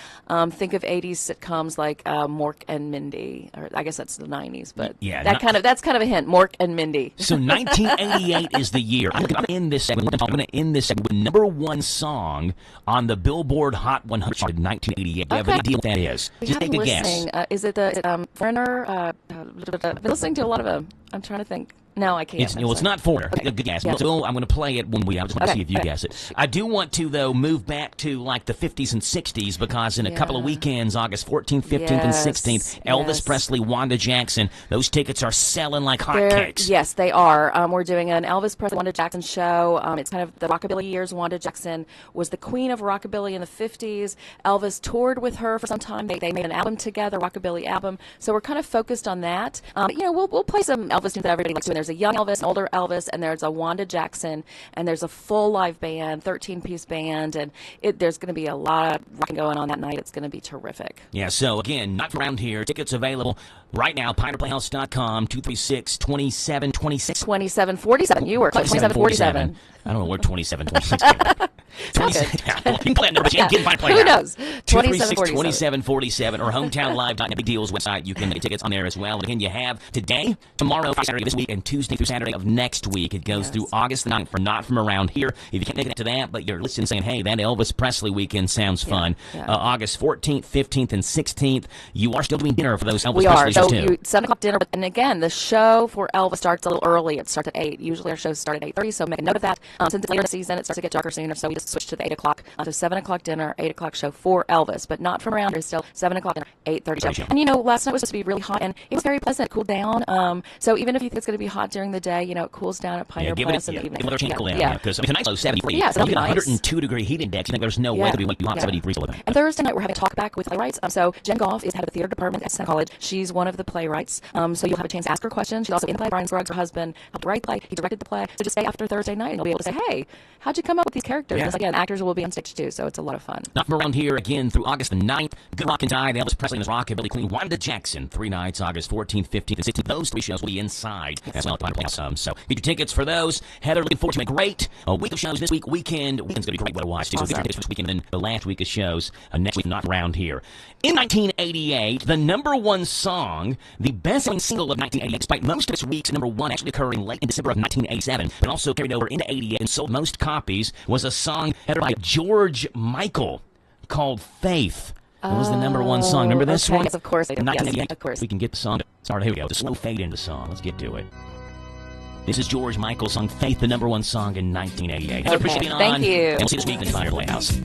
Speaker 11: Think of 80s sitcoms like Mork and Mindy, or I guess that's the 90s, but that's kind of a hint, Mork and Mindy.
Speaker 4: So 1988 is the year. I'm going to end this segment with #1 song on the Billboard Hot 100 chart in 1988. Do you have any idea what that is? Just take a guess.
Speaker 11: Is it the Foreigner? I've been listening to a lot of them. I'm trying to think. No, I can't.
Speaker 4: It's not Foreigner. Okay. Good guess. Yeah. So I'm going to play it when I just want to see if you guess it. I do want to, though, move back to like the 50s and 60s because in a couple of weekends, August 14th, 15th, and 16th, Elvis Presley, Wanda Jackson, those tickets are selling like hotcakes.
Speaker 11: Yes, they are. We're doing an Elvis Presley, Wanda Jackson show. It's kind of the rockabilly years. Wanda Jackson was the queen of rockabilly in the 50s. Elvis toured with her for some time. They made an album together, rockabilly album. So we're kind of focused on that. We'll play some Elvis tunes that everybody likes to. And there's a young Elvis, an older Elvis, and there's a Wanda Jackson, and there's a full live band, 13-piece band, and there's going to be a lot of rocking going on that night. It's going to be terrific.
Speaker 4: Yeah, so again, Not From Around Here. Tickets available right now, PioneerPlayhouse.com, 236-2726.
Speaker 11: 2747. You were 2747.
Speaker 4: I don't know where 2726 came from. 2747.
Speaker 11: Who knows?
Speaker 4: 2747 or hometownlive.net. Big Deals website. You can get tickets on there as well. And again, you have today, tomorrow, Saturday this week, and Tuesday through Saturday of next week. It goes through August 9th for Not From Around Here. If you can't make it to that, but you're listening saying, hey, that Elvis Presley weekend sounds fun. August 14th, 15th, and 16th, you are still doing dinner for those Elvis Presley shows too.
Speaker 11: 7 o'clock dinner. And again, the show for Elvis starts a little early. It starts at 8. Usually our shows start at 8:30, so make a note of that. Since it's later in the season, it starts to get darker sooner, so we just switch to the 8 o'clock. So 7 o'clock dinner, 8 o'clock show for Elvis, but Not From Around Here. Still 7 o'clock dinner, 8:30 show. And last night was supposed to be really hot, and it was very pleasant. It cooled down. So even if you think it's going to be hot during the day, it cools down at Pioneer Place in the evening.
Speaker 4: Give it a chance to cool down. Because tonight's low 73.
Speaker 11: Yeah, so
Speaker 4: you get a 102-degree heat index. You think there's no way to be hot 73 still living.
Speaker 11: And Thursday night we're having a talk back with playwrights. So Jen Goff is head of the theater department at Senate College. She's one of the playwrights. So you'll have a chance to ask her questions. She's also in the play. Brian Scruggs, her husband, helped write the play. He directed the play. So just stay after Thursday night, and you'll be able to say, hey, how'd you come up with these characters? And again, actors will be on stage too, so it's a lot of fun.
Speaker 4: Not From Around Here again through August the 9th. Good Rock and Tide, Elvis Presley and his rockabilly queen Wanda Jackson. 3 nights, August 14th, 15th, and 16th. Those 3 shows will be inside as well. college playoffs. So get your tickets for those. Heather, looking forward to a great week of shows this weekend. Weekend's going to be great to watch, too. So get your tickets this weekend and then the last week of shows next week, not around here. In 1988, the number one song, the best-selling single of 1988, despite most of its weeks number one actually occurring late in December of 1987, but also carried over into 88 and sold most copies, was a song headed by George Michael called Faith. It was the number one song. Remember this one?
Speaker 11: Yes, of course.
Speaker 4: 1988.
Speaker 11: Yes, of course.
Speaker 4: We can get the song started. Here we go. The slow fade into the song. Let's get to it. This is George Michael's song Faith, the number one song in 1988.
Speaker 11: Okay.
Speaker 4: Appreciate being on.
Speaker 11: Thank you.
Speaker 4: And we'll see you this week in the Fire Playhouse.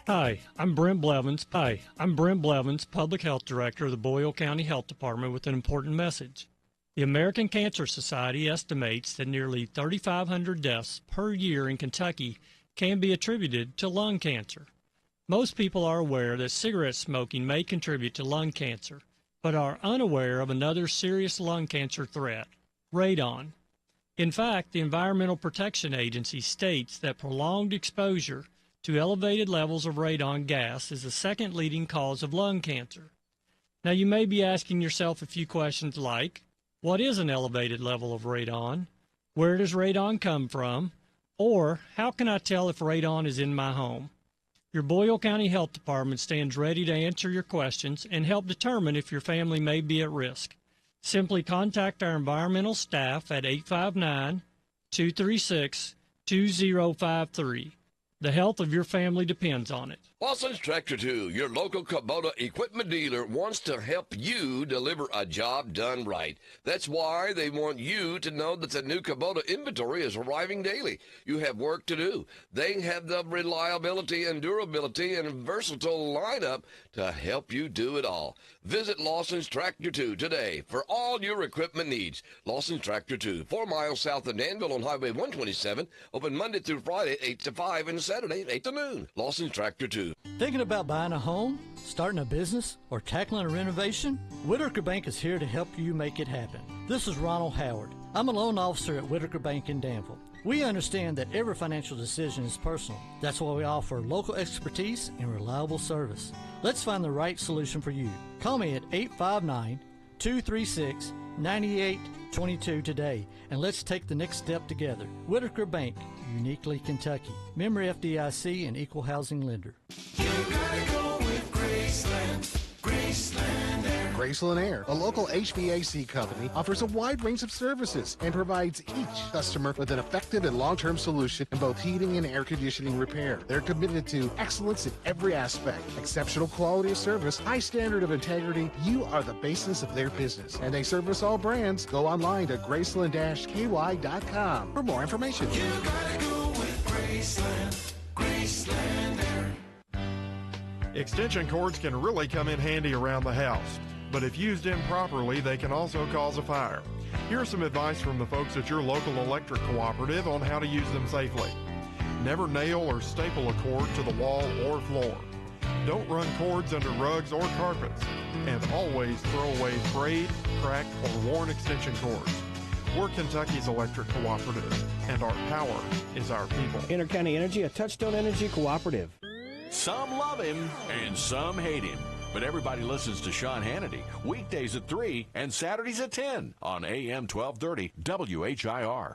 Speaker 10: Hi, I'm Brent Blevins, Public Health Director of the Boyle County Health Department with an important message. The American Cancer Society estimates that nearly 3,500 deaths per year in Kentucky can be attributed to lung cancer. Most people are aware that cigarette smoking may contribute to lung cancer, but are unaware of another serious lung cancer threat, radon. In fact, the Environmental Protection Agency states that prolonged exposure to elevated levels of radon gas is the second leading cause of lung cancer. Now, you may be asking yourself a few questions like, what is an elevated level of radon? Where does radon come from? Or, how can I tell if radon is in my home? Your Boyle County Health Department stands ready to answer your questions and help determine if your family may be at risk. Simply contact our environmental staff at 859-236-2053. The health of your family depends on it.
Speaker 13: Lawson's Tractor 2, your local Kubota equipment dealer, wants to help you deliver a job done right. That's why they want you to know that the new Kubota inventory is arriving daily. You have work to do. They have the reliability and durability and versatile lineup to help you do it all. Visit Lawson's Tractor 2 today for all your equipment needs. Lawson's Tractor 2, 4 miles south of Danville on Highway 127, open Monday through Friday, 8 to 5, and Saturday, 8 to noon. Lawson's Tractor 2.
Speaker 16: Thinking about buying a home, starting a business, or tackling a renovation? Whitaker Bank is here to help you make it happen. This is Ronald Howard. I'm a loan officer at Whitaker Bank in Danville. We understand that every financial decision is personal. That's why we offer local expertise and reliable service. Let's find the right solution for you. Call me at 859-236-9822 today, and let's take the next step together. Whitaker Bank, uniquely Kentucky. Member FDIC and equal housing lender.
Speaker 1: You gotta go with Graceland, Graceland Air
Speaker 5: Graceland Air, a local HVAC company, offers a wide range of services and provides each customer with an effective and long-term solution in both heating and air conditioning repair. They're committed to excellence in every aspect, exceptional quality of service, high standard of integrity. You are the basis of their business, and they service all brands. Go online to Graceland-KY.com for more information.
Speaker 1: You gotta go with Graceland. Graceland Air.
Speaker 17: Extension cords can really come in handy around the house, but if used improperly, they can also cause a fire. Here's some advice from the folks at your local electric cooperative on how to use them safely. Never nail or staple a cord to the wall or floor. Don't run cords under rugs or carpets, and always throw away frayed, cracked, or worn extension cords. We're Kentucky's electric cooperative, and our power is our people.
Speaker 19: Intercounty Energy, a Touchstone Energy cooperative.
Speaker 20: Some love him and some hate him, but everybody listens to Sean Hannity weekdays at 3 and Saturdays at 10 on AM 1230 WHIR.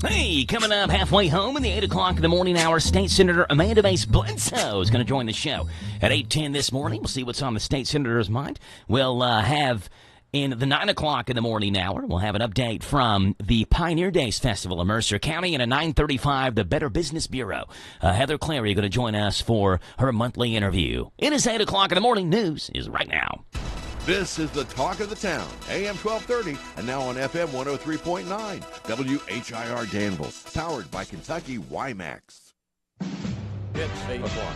Speaker 4: Hey, coming up halfway home in the 8 o'clock in the morning hour, State Senator Amanda Bass Bledsoe is going to join the show at 8:10 this morning. We'll see what's on the state senator's mind. We'll have... In the 9 o'clock in the morning hour, we'll have an update from the Pioneer Days Festival in Mercer County, and at 9:35, the Better Business Bureau. Heather Clary going to join us for her monthly interview. It is 8 o'clock in the morning. News is right now.
Speaker 21: This is the talk of the town, AM 1230, and now on FM 103.9, WHIR Danville, powered by Kentucky WiMAX.
Speaker 20: It's 8 o'clock.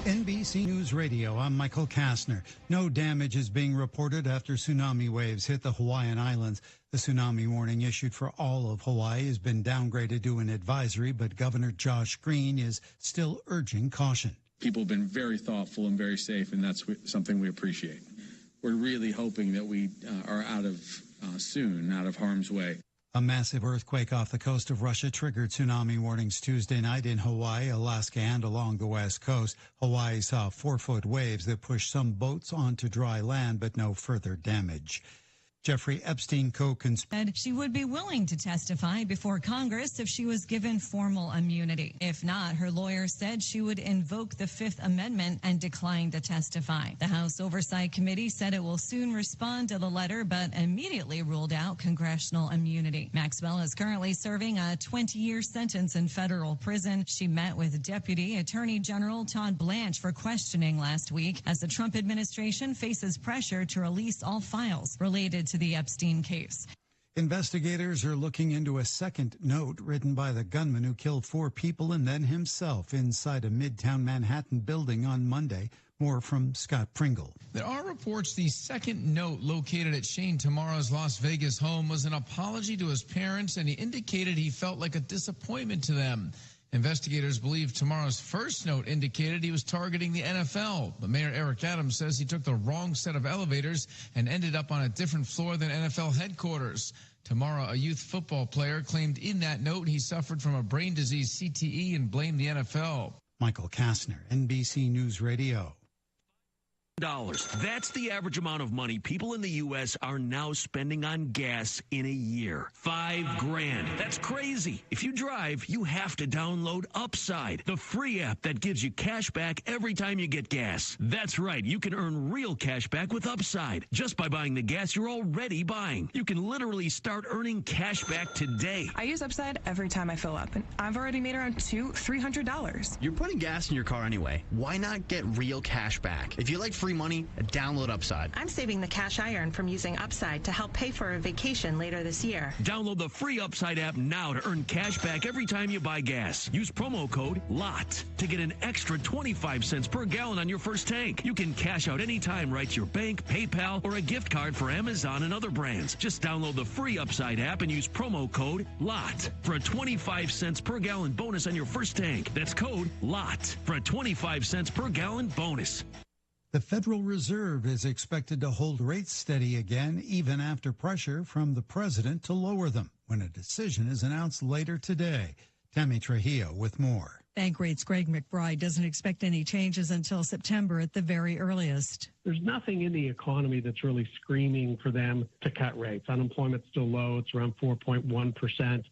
Speaker 22: NBC News Radio, I'm Michael Kastner. No damage is being reported after tsunami waves hit the Hawaiian Islands. The tsunami warning issued for all of Hawaii has been downgraded to an advisory, but Governor Josh Green is still urging caution.
Speaker 23: People have been very thoughtful and very safe, and that's something we appreciate. We're really hoping that we are out of harm's way.
Speaker 22: A massive earthquake off the coast of Russia triggered tsunami warnings Tuesday night in Hawaii, Alaska, and along the west coast. Hawaii saw 4-foot waves that pushed some boats onto dry land, but no further damage. Jeffrey Epstein co-conspirator
Speaker 28: said she would be willing to testify before Congress if she was given formal immunity. If not, her lawyer said she would invoke the Fifth Amendment and decline to testify. The House Oversight Committee said it will soon respond to the letter, but immediately ruled out congressional immunity. Maxwell is currently serving a 20-year sentence in federal prison. She met with Deputy Attorney General Todd Blanche for questioning last week as the Trump administration faces pressure to release all files related to the Epstein case.
Speaker 22: Investigators are looking into a second note written by the gunman who killed 4 people and then himself inside a Midtown Manhattan building on Monday. More from Scott Pringle.
Speaker 29: There are reports the second note located at Shane Tomorrow's Las Vegas home was an apology to his parents, and he indicated he felt like a disappointment to them. Investigators believe Tomorrow's first note indicated he was targeting the NFL, but Mayor Eric Adams says he took the wrong set of elevators and ended up on a different floor than NFL headquarters. Tomorrow, a youth football player, claimed in that note he suffered from a brain disease, CTE, and blamed the NFL.
Speaker 22: Michael Kastner, NBC News Radio.
Speaker 30: That's the average amount of money people in the U.S. are now spending on gas in a year. $5,000. That's crazy. If you drive, you have to download Upside, the free app that gives you cash back every time you get gas. That's right. You can earn real cash back with Upside just by buying the gas you're already buying. You can literally start earning cash back today.
Speaker 31: I use Upside every time I fill up, and I've already made around $300.
Speaker 32: You're putting gas in your car anyway. Why not get real cash back? If you like free money, download Upside.
Speaker 31: I'm saving the cash I earn from using Upside to help pay for a vacation later this year.
Speaker 30: Download the free Upside app now to earn cash back every time you buy gas. Use promo code LOT to get an extra 25 cents per gallon on your first tank. You can cash out anytime right to your bank, PayPal, or a gift card for Amazon and other brands. Just download the free Upside app and use promo code LOT for a 25 cents per gallon bonus on your first tank. That's code LOT for a 25 cents per gallon bonus.
Speaker 22: The Federal Reserve is expected to hold rates steady again, even after pressure from the president to lower them, when a decision is announced later today. Tammy Trujillo with more.
Speaker 33: Bank rates Greg McBride doesn't expect any changes until September at the very earliest.
Speaker 34: There's nothing in the economy that's really screaming for them to cut rates. Unemployment's still low. It's around 4.1%.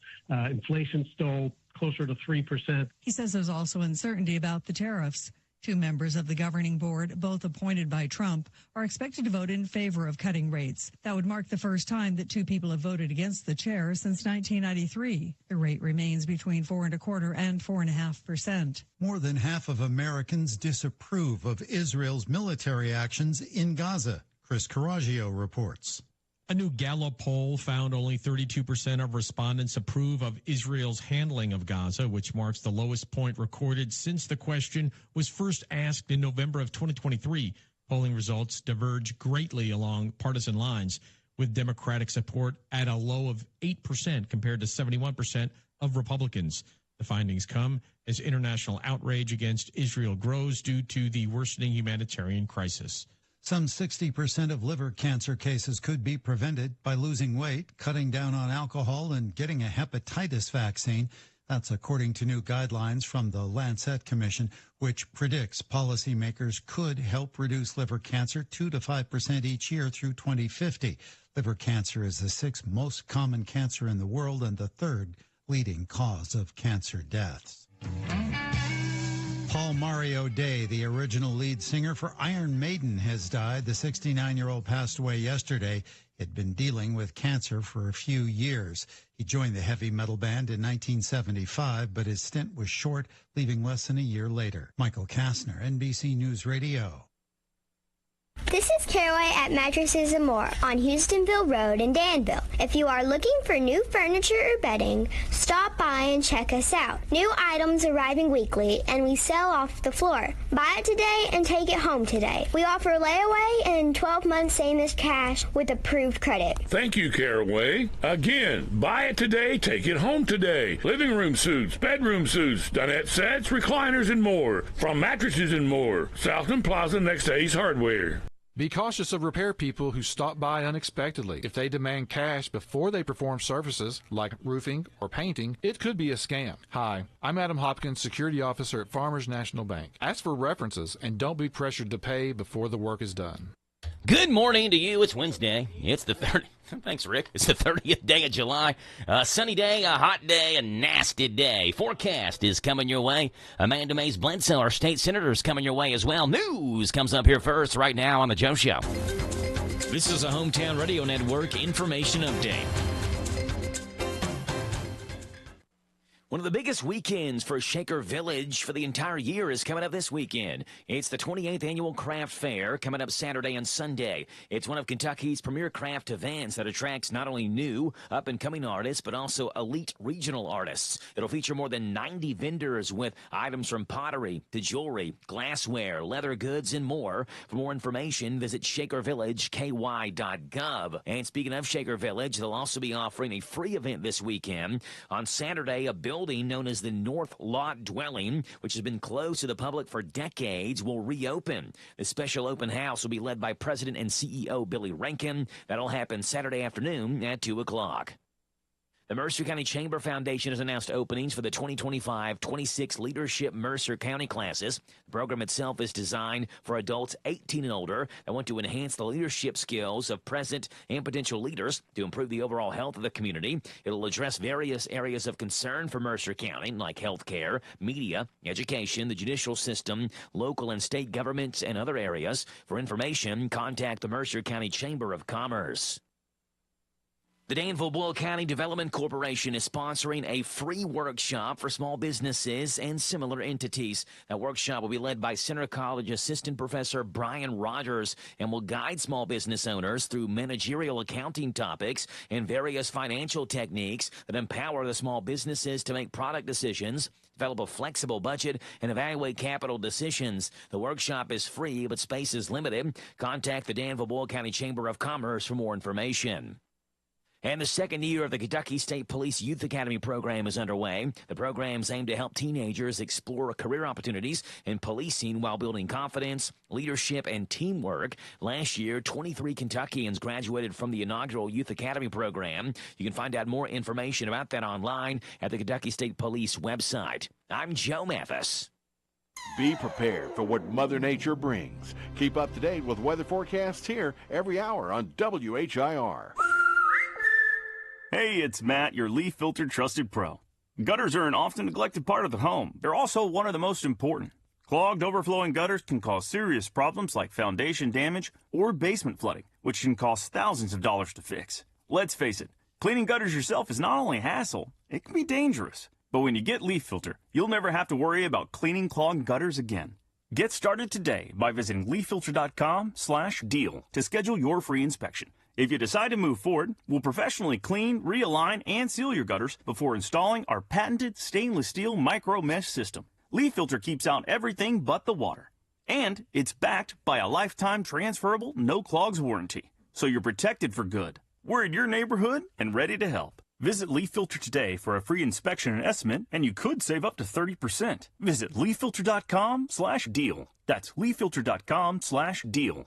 Speaker 34: Inflation's still closer to 3%.
Speaker 33: He says there's also uncertainty about the tariffs. Two members of the governing board, both appointed by Trump, are expected to vote in favor of cutting rates. That would mark the first time that two people have voted against the chair since 1993. The rate remains between 4.25% and 4.5%.
Speaker 22: More than half of Americans disapprove of Israel's military actions in Gaza. Chris Caraggio reports.
Speaker 2: A new Gallup poll found only 32% of respondents approve of Israel's handling of Gaza, which marks the lowest point recorded since the question was first asked in November of 2023. Polling results diverge greatly along partisan lines, with Democratic support at a low of 8% compared to 71% of Republicans. The findings come as international outrage against Israel grows due to the worsening humanitarian crisis.
Speaker 22: Some 60% of liver cancer cases could be prevented by losing weight, cutting down on alcohol, and getting a hepatitis vaccine. That's according to new guidelines from the Lancet Commission, which predicts policymakers could help reduce liver cancer 2 to 5% each year through 2050. Liver cancer is the sixth most common cancer in the world and the third leading cause of cancer deaths. Paul Mario Day, the original lead singer for Iron Maiden, has died. The 69-year-old passed away yesterday. He'd been dealing with cancer for a few years. He joined the heavy metal band in 1975, but his stint was short, leaving less than a year later. Michael Kastner, NBC News Radio.
Speaker 3: This is Caraway at Mattresses and More on Houstonville Road in Danville. If you are looking for new furniture or bedding, stop by and check us out. New items arriving weekly, and we sell off the floor. Buy it today and take it home today. We offer layaway and 12 months same-as cash with approved credit.
Speaker 6: Thank you, Caraway. Again, buy it today, take it home today. Living room suits, bedroom suits, dinette sets, recliners, and more. From Mattresses and More, Southland Plaza next to Ace Hardware.
Speaker 7: Be cautious of repair people who stop by unexpectedly. If they demand cash before they perform services like roofing or painting, it could be a scam. Hi, I'm Adam Hopkins, Security Officer at Farmers National Bank. Ask for references and don't be pressured to pay before the work is done.
Speaker 4: Good morning to you. It's Wednesday. It's the 30th. Thanks, Rick. It's the 30th day of July. A sunny day, a hot day, a nasty day. Forecast is coming your way. Amanda Mays Bledsoe, our state senator, is coming your way as well. News comes up here first right now on The Joe Show. This is a Hometown Radio Network information update. One of the biggest weekends for Shaker Village for the entire year is coming up this weekend. It's the 28th Annual Craft Fair coming up Saturday and Sunday. It's one of Kentucky's premier craft events that attracts not only new, up-and-coming artists, but also elite regional artists. It'll feature more than 90 vendors with items from pottery to jewelry, glassware, leather goods, and more. For more information, visit shakervillageky.gov. And speaking of Shaker Village, they'll also be offering a free event this weekend. On Saturday, a building known as the North Lot Dwelling, which has been closed to the public for decades, will reopen. The special open house will be led by President and CEO Billy Rankin. That'll happen Saturday afternoon at 2 o'clock. The Mercer County Chamber Foundation has announced openings for the 2025-26 Leadership Mercer County classes. The program itself is designed for adults 18 and older that want to enhance the leadership skills of present and potential leaders to improve the overall health of the community. It'll address various areas of concern for Mercer County, like health care, media, education, the judicial system, local and state governments, and other areas. For information, contact the Mercer County Chamber of Commerce. The Danville-Boyle County Development Corporation is sponsoring a free workshop for small businesses and similar entities. That workshop will be led by Center College Assistant Professor Brian Rogers and will guide small business owners through managerial accounting topics and various financial techniques that empower the small businesses to make product decisions, develop a flexible budget, and evaluate capital decisions. The workshop is free, but space is limited. Contact the Danville-Boyle County Chamber of Commerce for more information. And the second year of the Kentucky State Police Youth Academy program is underway. The programs aim to help teenagers explore career opportunities in policing while building confidence, leadership, and teamwork. Last year, 23 Kentuckians graduated from the inaugural Youth Academy program. You can find out more information about that online at the Kentucky State Police website. I'm Joe Mathis.
Speaker 21: Be prepared for what Mother Nature brings. Keep up to date with weather forecasts here every hour on WHIR.
Speaker 8: Hey, it's Matt, your leaf filter trusted pro. Gutters are an often neglected part of the home. They're also one of the most important. Clogged, overflowing gutters can cause serious problems like foundation damage or basement flooding, which can cost thousands of dollars to fix. Let's face it, cleaning gutters yourself is not only a hassle, it can be dangerous. But when you get Leaf Filter, you'll never have to worry about cleaning clogged gutters again. Get started today by visiting leaffilter.com/deal to schedule your free inspection. If you decide to move forward, we'll professionally clean, realign, and seal your gutters before installing our patented stainless steel micro mesh system. Leaf Filter keeps out everything but the water. And it's backed by a lifetime transferable no clogs warranty. So you're protected for good. We're in your neighborhood and ready to help. Visit Leaf Filter today for a free inspection and estimate, and you could save up to 30%. Visit leaffilter.com/deal. That's leaffilter.com/deal.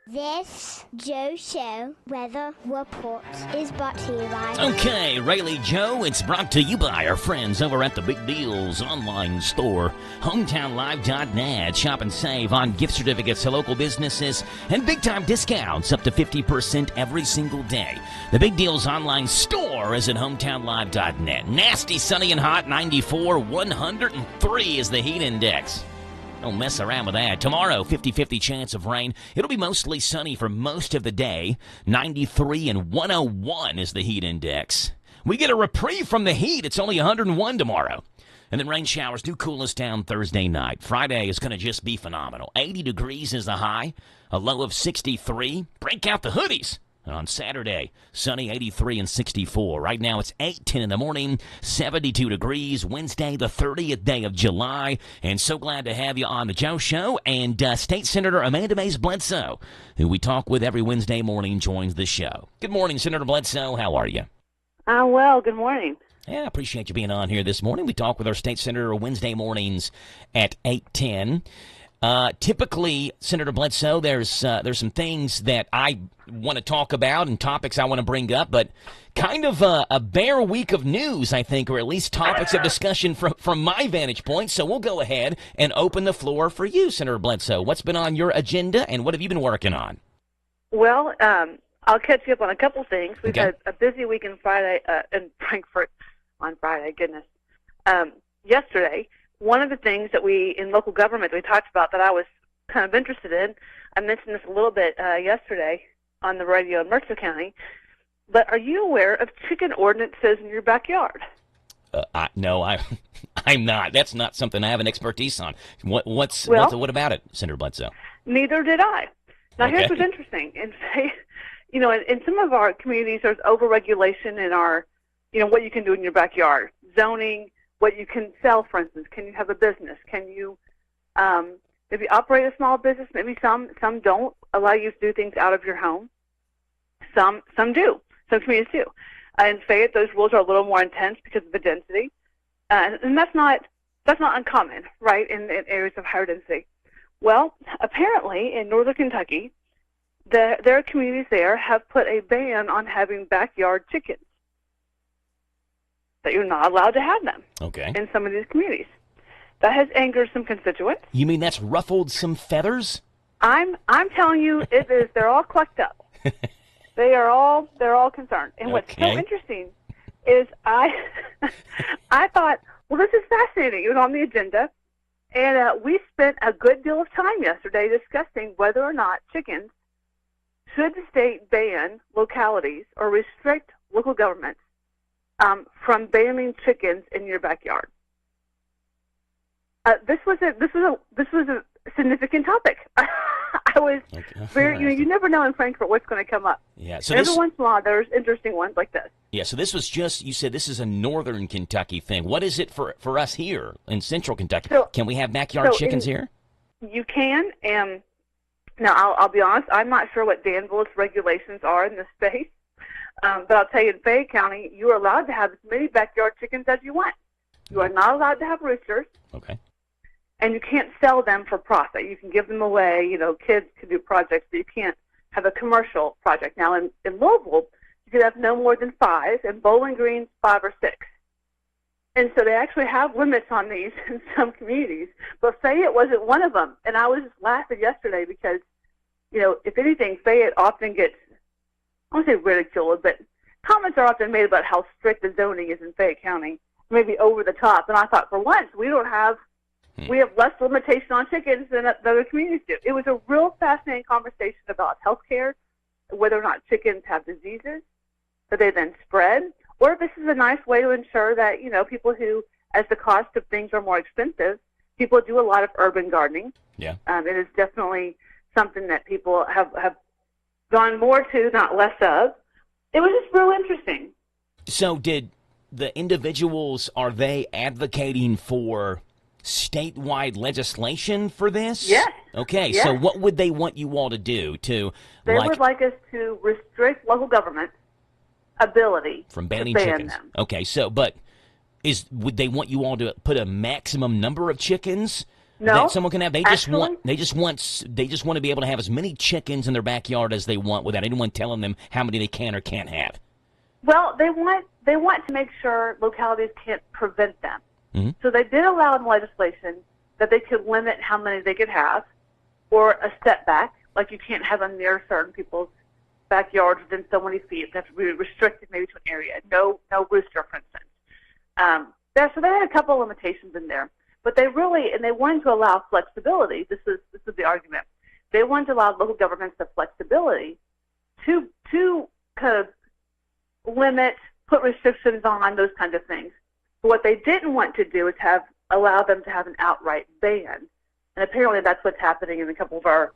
Speaker 3: This Joe Show weather report is brought to you by...
Speaker 4: Okay, Rayleigh Joe, it's brought to you by our friends over at the Big Deals online store, hometownlive.net. Shop and save on gift certificates to local businesses and big-time discounts up to 50% every single day. The Big Deals online store is at hometownlive.net. Nasty, sunny, and hot, 94, 103 is the heat index. Don't mess around with that. Tomorrow, 50-50 chance of rain. It'll be mostly sunny for most of the day. 93 and 101 is the heat index. We get a reprieve from the heat. It's only 101 tomorrow. And then rain showers do cool us down Thursday night. Friday is going to just be phenomenal. 80 degrees is the high, a low of 63. Break out the hoodies. And on Saturday, sunny, 83 and 64. Right now it's 8:10 in the morning, 72 degrees. Wednesday, the 30th day of July. And so glad to have you on the Joe Show. And State Senator Amanda Mays Bledsoe, who we talk with every Wednesday morning, joins the show. Good morning, Senator Bledsoe. How are you?
Speaker 9: I'm well. Good morning.
Speaker 4: Yeah, I appreciate you being on here this morning. We talk with our state senator Wednesday mornings at 8:10. Typically, Senator Bledsoe, there's some things that I want to talk about and topics I want to bring up, but kind of a bare week of news, I think, or at least topics of discussion from my vantage point. So we'll go ahead and open the floor for you, Senator Bledsoe. What's been on your agenda, and what have you been working on?
Speaker 9: Well, I'll catch you up on a couple things. We've had a busy week in Frankfort on Friday. Goodness. Yesterday, one of the things that we in local government we talked about that I was kind of interested in, I mentioned this a little bit yesterday on the radio in Mercer County, but are you aware of chicken ordinances in your backyard?
Speaker 4: No, I'm not. That's not something I have an expertise on. What about it, Senator Bledsoe?
Speaker 9: Neither did I. Now, here's what's interesting. In some of our communities, there's overregulation in our, what you can do in your backyard, zoning, what you can sell, for instance. Can you have a business? Can you maybe operate a small business? Maybe some don't allow you to do things out of your home. Some do. Some communities do. In Fayette, those rules are a little more intense because of the density, and that's not uncommon, right? In areas of higher density. Well, apparently in northern Kentucky, their communities there have put a ban on having backyard chickens. That you're not allowed to have them.
Speaker 4: Okay.
Speaker 9: In some of these communities. That has angered some constituents.
Speaker 4: You mean that's ruffled some feathers?
Speaker 9: I'm telling you, it is. They're all clucked up. They're all concerned. And what's so interesting is I thought, well, this is fascinating. It was on the agenda, and we spent a good deal of time yesterday discussing whether or not chickens should the state ban localities or restrict local governments from banning chickens in your backyard. This was a significant topic. I was very, you never know in Frankfort what's going to come up.
Speaker 4: Yeah. So
Speaker 9: every once in a while, there's interesting ones like this.
Speaker 4: Yeah. So this was you said this is a northern Kentucky thing. What is it for us here in central Kentucky? So, can we have backyard chickens here?
Speaker 9: You can. Now, I'll be honest, I'm not sure what Danville's regulations are in this space. But I'll tell you, in Fayette County, you are allowed to have as many backyard chickens as you want. You are not allowed to have roosters.
Speaker 4: Okay.
Speaker 9: And you can't sell them for profit. You can give them away. Kids can do projects, but you can't have a commercial project. Now, in Louisville, you can have no more than 5, and Bowling Green's 5 or 6. And so they actually have limits on these in some communities. But Fayette wasn't one of them. And I was just laughing yesterday because, if anything, Fayette often gets, I won't say ridiculed, but comments are often made about how strict the zoning is in Fayette County, maybe over the top. And I thought, for once, we have less limitation on chickens than other communities do. It was a real fascinating conversation about healthcare, whether or not chickens have diseases that they then spread, or if this is a nice way to ensure that, people who, as the cost of things are more expensive, people do a lot of urban gardening.
Speaker 4: Yeah.
Speaker 9: It is definitely something that people have gone more to, not less of. It was just real interesting.
Speaker 4: So did the individuals, are they advocating for statewide legislation for this?
Speaker 9: Yes.
Speaker 4: Okay,
Speaker 9: yes.
Speaker 4: So what would they want you all to do
Speaker 9: They would like us to restrict local government's ability
Speaker 4: from banning
Speaker 9: to ban
Speaker 4: chickens.
Speaker 9: them.
Speaker 4: Okay, so would they want you all to put a maximum number of chickens that someone can have? They just want to be able to have as many chickens in their backyard as they want without anyone telling them how many they can or can't have.
Speaker 9: Well, they want to make sure localities can't prevent them.
Speaker 4: Mm-hmm.
Speaker 9: So they did allow in legislation that they could limit how many they could have, or a setback, like you can't have them near certain people's backyards within so many feet. They have to be restricted maybe to an area. No rooster, for instance. So they had a couple of limitations in there, but they wanted to allow flexibility. This is the argument. They wanted to allow local governments the flexibility to kind of limit, put restrictions on those kinds of things. But what they didn't want to do is allow them to have an outright ban. And apparently that's what's happening in a couple of our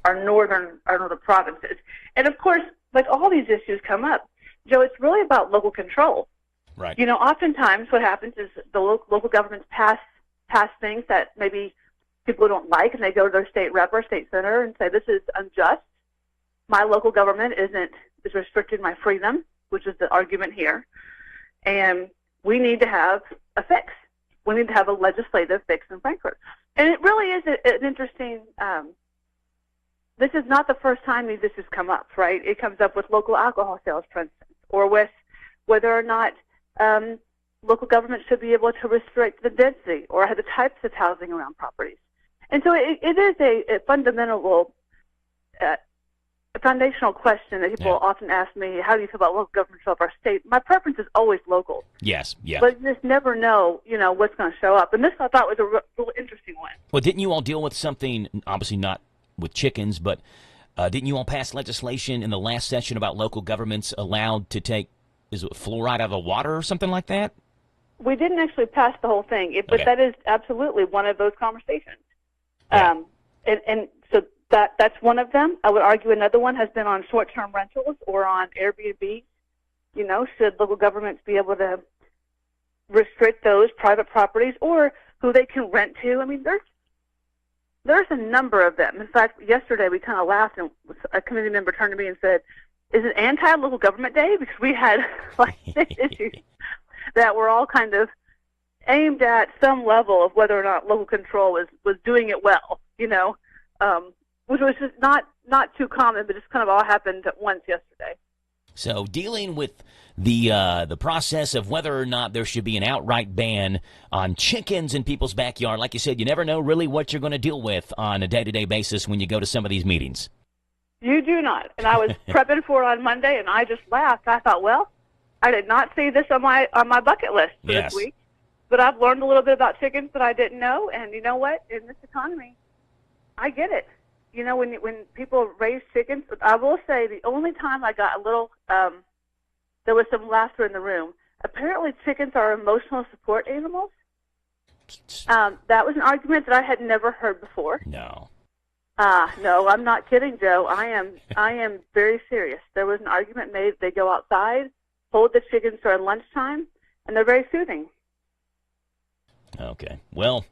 Speaker 9: northern provinces. And of course, like all these issues come up, Joe, it's really about local control.
Speaker 4: Right.
Speaker 9: Oftentimes what happens is the local governments pass things that maybe people don't like, and they go to their state rep or state senator and say, this is unjust. My local government is restricting my freedom, which is the argument here. And we need to have a fix. We need to have a legislative fix in Frankfort. And it really is an interesting, this is not the first time these issues come up, right? It comes up with local alcohol sales, for instance, or with whether or not local government should be able to restrict the density or the types of housing around properties. And so it is a fundamental, foundational question that people often ask me, how do you feel about local government of our state? My preference is always local.
Speaker 4: Yes, yeah.
Speaker 9: But you just never know, what's going to show up. And this I thought was a real interesting one.
Speaker 4: Well, didn't you all deal with something, obviously not with chickens, but didn't you all pass legislation in the last session about local governments allowed to take, is it fluoride out of the water or something like that?
Speaker 9: We didn't actually pass the whole thing, but that is absolutely one of those conversations.
Speaker 4: Yeah.
Speaker 9: And so that's one of them. I would argue another one has been on short-term rentals or on Airbnb. Should local governments be able to restrict those private properties or who they can rent to? I mean, there's a number of them. In fact, yesterday we kind of laughed, and a committee member turned to me and said, is it anti-local government day? Because we had like 6 issues that were all kind of aimed at some level of whether or not local control was doing it well, which was just not too common, but just kind of all happened at once yesterday.
Speaker 4: So dealing with the process of whether or not there should be an outright ban on chickens in people's backyard, like you said, you never know really what you're going to deal with on a day-to-day basis when you go to some of these meetings.
Speaker 9: You do not. And I was prepping for it on Monday, and I just laughed. I thought, well, I did not see this on my bucket list for this week, but I've learned a little bit about chickens that I didn't know, and you know what? In this economy, I get it. When people raise chickens, I will say the only time I got a little, there was some laughter in the room. Apparently chickens are emotional support animals. That was an argument that I had never heard before.
Speaker 4: No.
Speaker 9: No, I'm not kidding, Joe. I am very serious. There was an argument made. They go outside, hold the chickens during lunchtime, and they're very soothing.
Speaker 4: Okay. Well,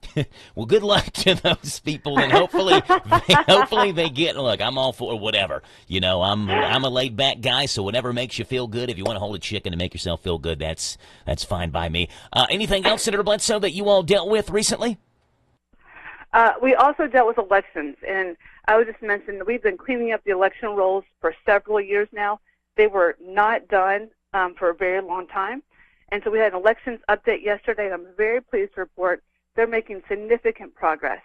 Speaker 4: good luck to those people, and hopefully they get. Look, I'm all for whatever. I'm a laid back guy, so whatever makes you feel good. If you want to hold a chicken to make yourself feel good, that's fine by me. Anything else, Senator Bledsoe, that you all dealt with recently?
Speaker 9: We also dealt with elections, and I would just mention that we've been cleaning up the election rolls for several years now. They were not done for a very long time. And so we had an elections update yesterday, and I'm very pleased to report they're making significant progress.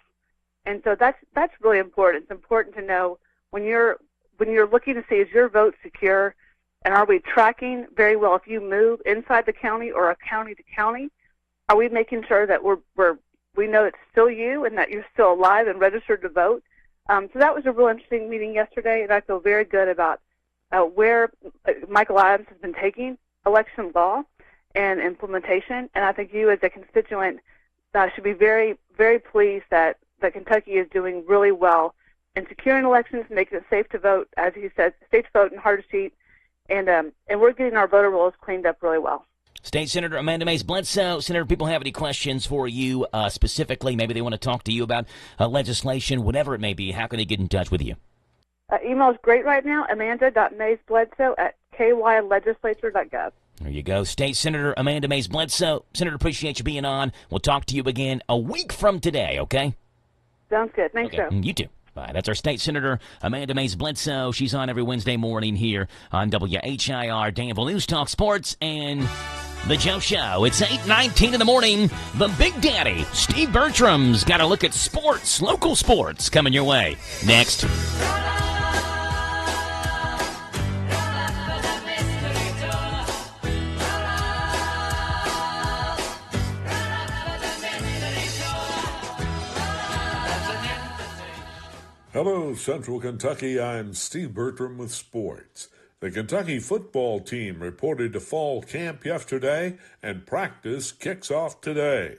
Speaker 9: And so that's really important. It's important to know when you're looking to see, is your vote secure? And are we tracking very well? If you move inside the county or a county to county, are we making sure that we know it's still you and that you're still alive and registered to vote? So that was a real interesting meeting yesterday, and I feel very good about where Michael Adams has been taking election law and implementation. And I think you as a constituent should be very, very pleased that Kentucky is doing really well in securing elections, making it safe to vote, as he said, safe to vote and hard to cheat. And we're getting our voter rolls cleaned up really well.
Speaker 4: State Senator Amanda Mays Bledsoe. Senator, people have any questions for you specifically? Maybe they want to talk to you about legislation, whatever it may be. How can they get in touch with you?
Speaker 9: Email is great right now, amanda.maysbledsoe@kylegislature.gov.
Speaker 4: There you go. State Senator Amanda Mays Bledsoe. Senator, appreciate you being on. We'll talk to you again a week from today, okay?
Speaker 9: Sounds good. Thanks, Joe.
Speaker 4: You too. Bye. That's our State Senator Amanda Mays Bledsoe. She's on every Wednesday morning here on WHIR Danville News Talk Sports and The Joe Show. It's 8:19 in the morning. The Big Daddy, Steve Bertram's got a look at sports, local sports, coming your way. Next.
Speaker 1: Hello, Central Kentucky. I'm Steve Bertram with sports. The Kentucky football team reported to fall camp yesterday, and practice kicks off today.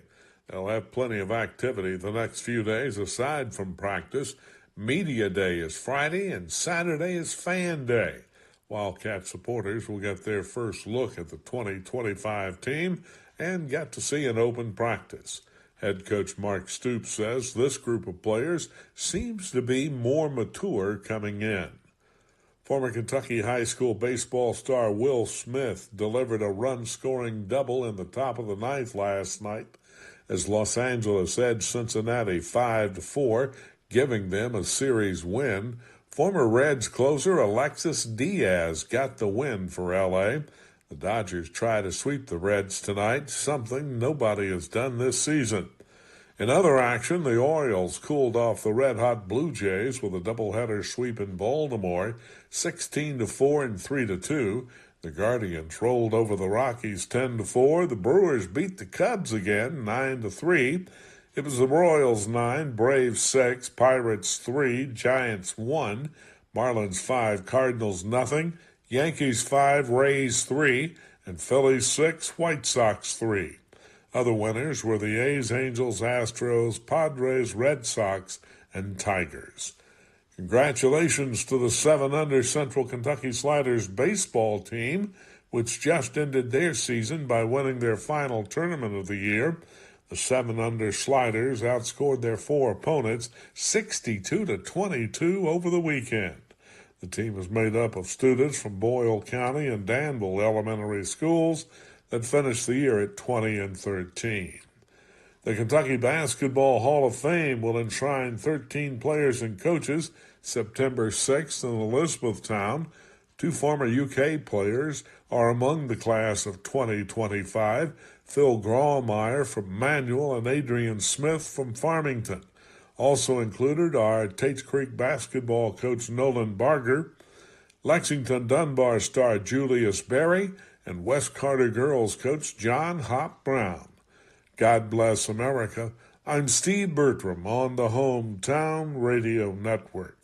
Speaker 1: They'll have plenty of activity the next few days aside from practice. Media Day is Friday, and Saturday is Fan Day. Wildcat supporters will get their first look at the 2025 team and get to see an open practice. Head coach Mark Stoops says this group of players seems to be more mature coming in. Former Kentucky high school baseball star Will Smith delivered a run-scoring double in the top of the ninth last night as Los Angeles edged Cincinnati 5-4, giving them a series win. Former Reds closer Alexis Diaz got the win for L.A. The Dodgers try to sweep the Reds tonight, something nobody has done this season. In other action, the Orioles cooled off the red-hot Blue Jays with a doubleheader sweep in Baltimore, 16-4 and 3-2. The Guardians rolled over the Rockies 10-4. The Brewers beat the Cubs again, 9-3. It was the Royals 9, Braves 6, Pirates 3, Giants 1, Marlins 5, Cardinals nothing, Yankees 5, Rays 3, and Phillies 6, White Sox 3. Other winners were the A's, Angels, Astros, Padres, Red Sox, and Tigers. Congratulations to the 7-under Central Kentucky Sliders baseball team, which just ended their season by winning their final tournament of the year. The 7-under Sliders outscored their four opponents 62-22 over the weekend. The team is made up of students from Boyle County and Danville elementary schools that finished the year at 20-13. The Kentucky Basketball Hall of Fame will enshrine 13 players and coaches September 6th in Elizabethtown. Two former UK players are among the class of 2025, Phil Grawemeyer from Manual and Adrian Smith from Farmington. Also included are Tates Creek basketball coach Nolan Barger, Lexington Dunbar star Julius Berry, and West Carter girls coach John Hop Brown. God bless America. I'm Steve Bertram on the Hometown Radio Network.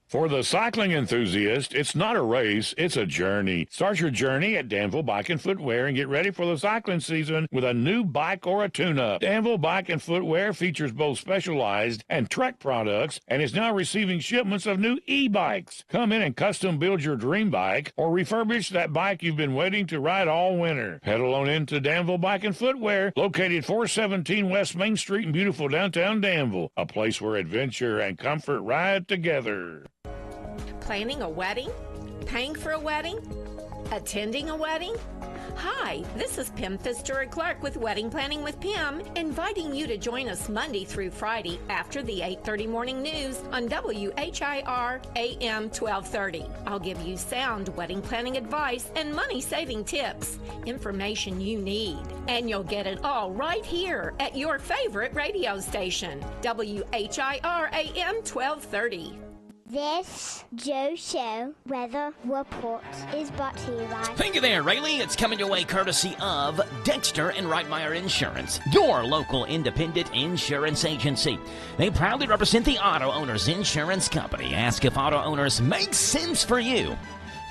Speaker 6: For the cycling enthusiast, it's not a race, it's a journey. Start your journey at Danville Bike and Footwear and get ready for the cycling season with a new bike or a tune-up. Danville Bike and Footwear features both specialized and Trek products and is now receiving shipments of new e-bikes. Come in and custom build your dream bike or refurbish that bike you've been waiting to ride all winter. Pedal on into Danville Bike and Footwear, located 417 West Main Street in beautiful downtown Danville, a place where adventure and comfort ride together.
Speaker 5: Planning a wedding? Paying for a wedding? Attending a wedding? Hi, this is Pam Fitzgerald-Clark with Wedding Planning with Pam, inviting you to join us Monday through Friday after the 8:30 morning news on WHIR AM 1230. I'll give you sound wedding planning advice and money-saving tips, information you need, and you'll get it all right here at your favorite radio station, WHIR AM 1230.
Speaker 3: This Joe Show weather report is brought to you by...
Speaker 4: Thank you there, Rayleigh. It's coming your way courtesy of Dexter and Reitmeyer Insurance, your local independent insurance agency. They proudly represent the Auto Owners Insurance Company. Ask if auto owners make sense for you.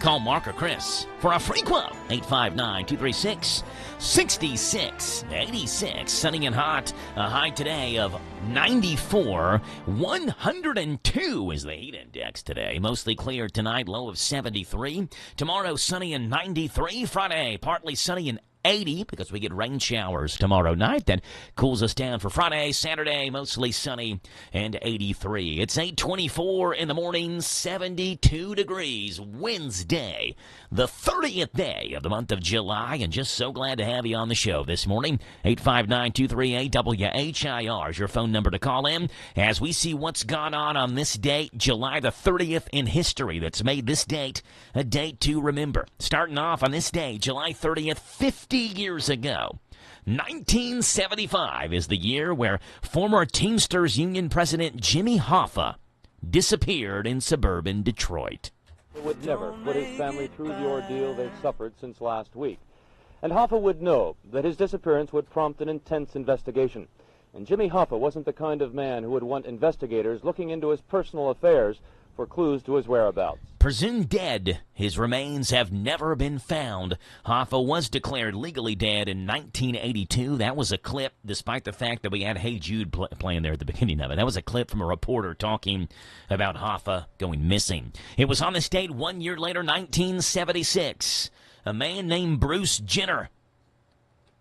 Speaker 4: Call Mark or Chris for a free quote. 859-236-6686. Sunny and hot. A high today of 94. 102 is the heat index today. Mostly clear tonight. Low of 73. Tomorrow sunny and 93. Friday partly sunny and 80 because we get rain showers tomorrow night. That cools us down for Friday. Saturday, mostly sunny and 83. It's 8:24 in the morning, 72 degrees. Wednesday, the 30th day of the month of July, and just so glad to have you on the show this morning. 859-238-WHIR is your phone number to call in as we see what's gone on this date, July the 30th in history that's made this date a date to remember. Starting off on this day, July 30th, 50 years ago, 1975 is the year where former Teamsters Union President Jimmy Hoffa disappeared in suburban Detroit.
Speaker 10: He would never put his family through the ordeal they've suffered since last week. And Hoffa would know that his disappearance would prompt an intense investigation. And Jimmy Hoffa wasn't the kind of man who would want investigators looking into his personal affairs for clues to his whereabouts.
Speaker 4: Presumed dead, his remains have never been found. Hoffa was declared legally dead in 1982. That was a clip, despite the fact that we had Hey Jude playing there at the beginning of it. That was a clip from a reporter talking about Hoffa going missing. It was on this date 1 year later, 1976. A man named Bruce Jenner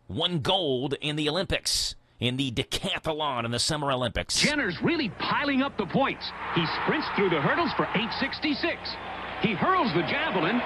Speaker 4: won gold in the Olympics, in the decathlon in the Summer Olympics.
Speaker 11: Jenner's really piling up the points. He sprints through the hurdles for 8:66. He hurls the javelin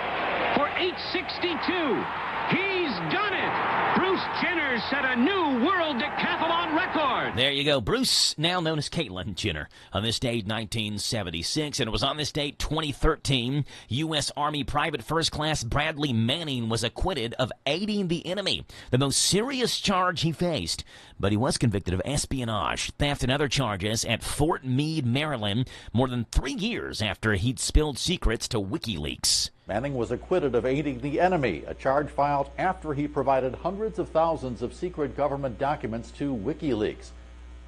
Speaker 11: for 8:62. He's done it! Bruce Jenner set a new world decathlon record.
Speaker 4: There you go. Bruce, now known as Caitlyn Jenner, on this date, 1976. And it was on this date, 2013, U.S. Army Private First Class Bradley Manning was acquitted of aiding the enemy, the most serious charge he faced. But he was convicted of espionage, theft, and other charges at Fort Meade, Maryland, more than 3 years after he'd spilled secrets to WikiLeaks.
Speaker 12: Manning was acquitted of aiding the enemy, a charge filed after he provided hundreds of thousands of secret government documents to WikiLeaks.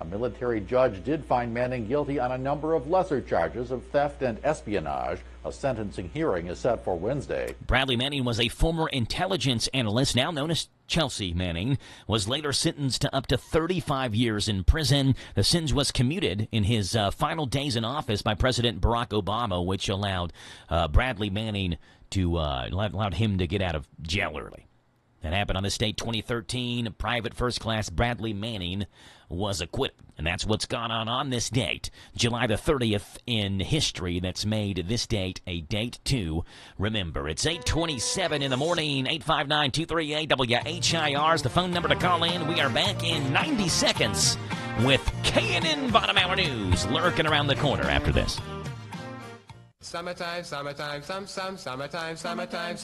Speaker 12: A military judge did find Manning guilty on a number of lesser charges of theft and espionage. A sentencing hearing is set for Wednesday.
Speaker 4: Bradley Manning was a former intelligence analyst, now known as Chelsea Manning, was later sentenced to up to 35 years in prison. The sentence was commuted in his final days in office by President Barack Obama, which allowed Bradley Manning to allowed him to get out of jail early. That happened on this date, 2013. Private First Class Bradley Manning was acquitted. And that's what's gone on this date, July the 30th in history. That's made this date a date to remember. It's 8:27 in the morning, 859-238-WHIR is the phone number to call in. We are back in 90 seconds with K&N Bottom Hour News lurking around the corner after this.
Speaker 13: Summertime, summertime, summertime, summertime,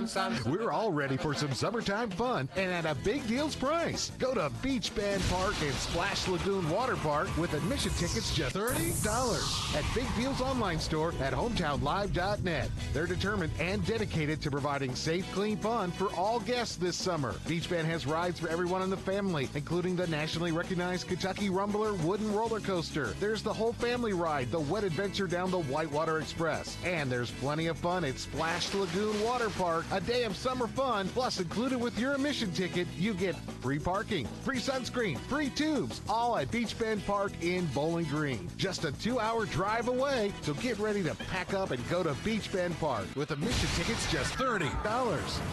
Speaker 13: some.
Speaker 14: We're all ready for some summertime fun and at a big deals price. Go to Beach Band Park and Splash Lagoon Water Park with admission tickets just $30 at Big Deals online store at hometownlive.net. They're determined and dedicated to providing safe, clean fun for all guests this summer. Beach Band has rides for everyone in the family, including the nationally recognized Kentucky Rumbler wooden roller coaster. There's the whole family ride, the Wet Adventure down the Whitewater Express. And there's plenty of fun at Splash Lagoon Water Park. A day of summer fun, plus included with your admission ticket, you get free parking, free sunscreen, free tubes, all at Beach Bend Park in Bowling Green. Just a 2-hour drive away, so get ready to pack up and go to Beach Bend Park with admission tickets just $30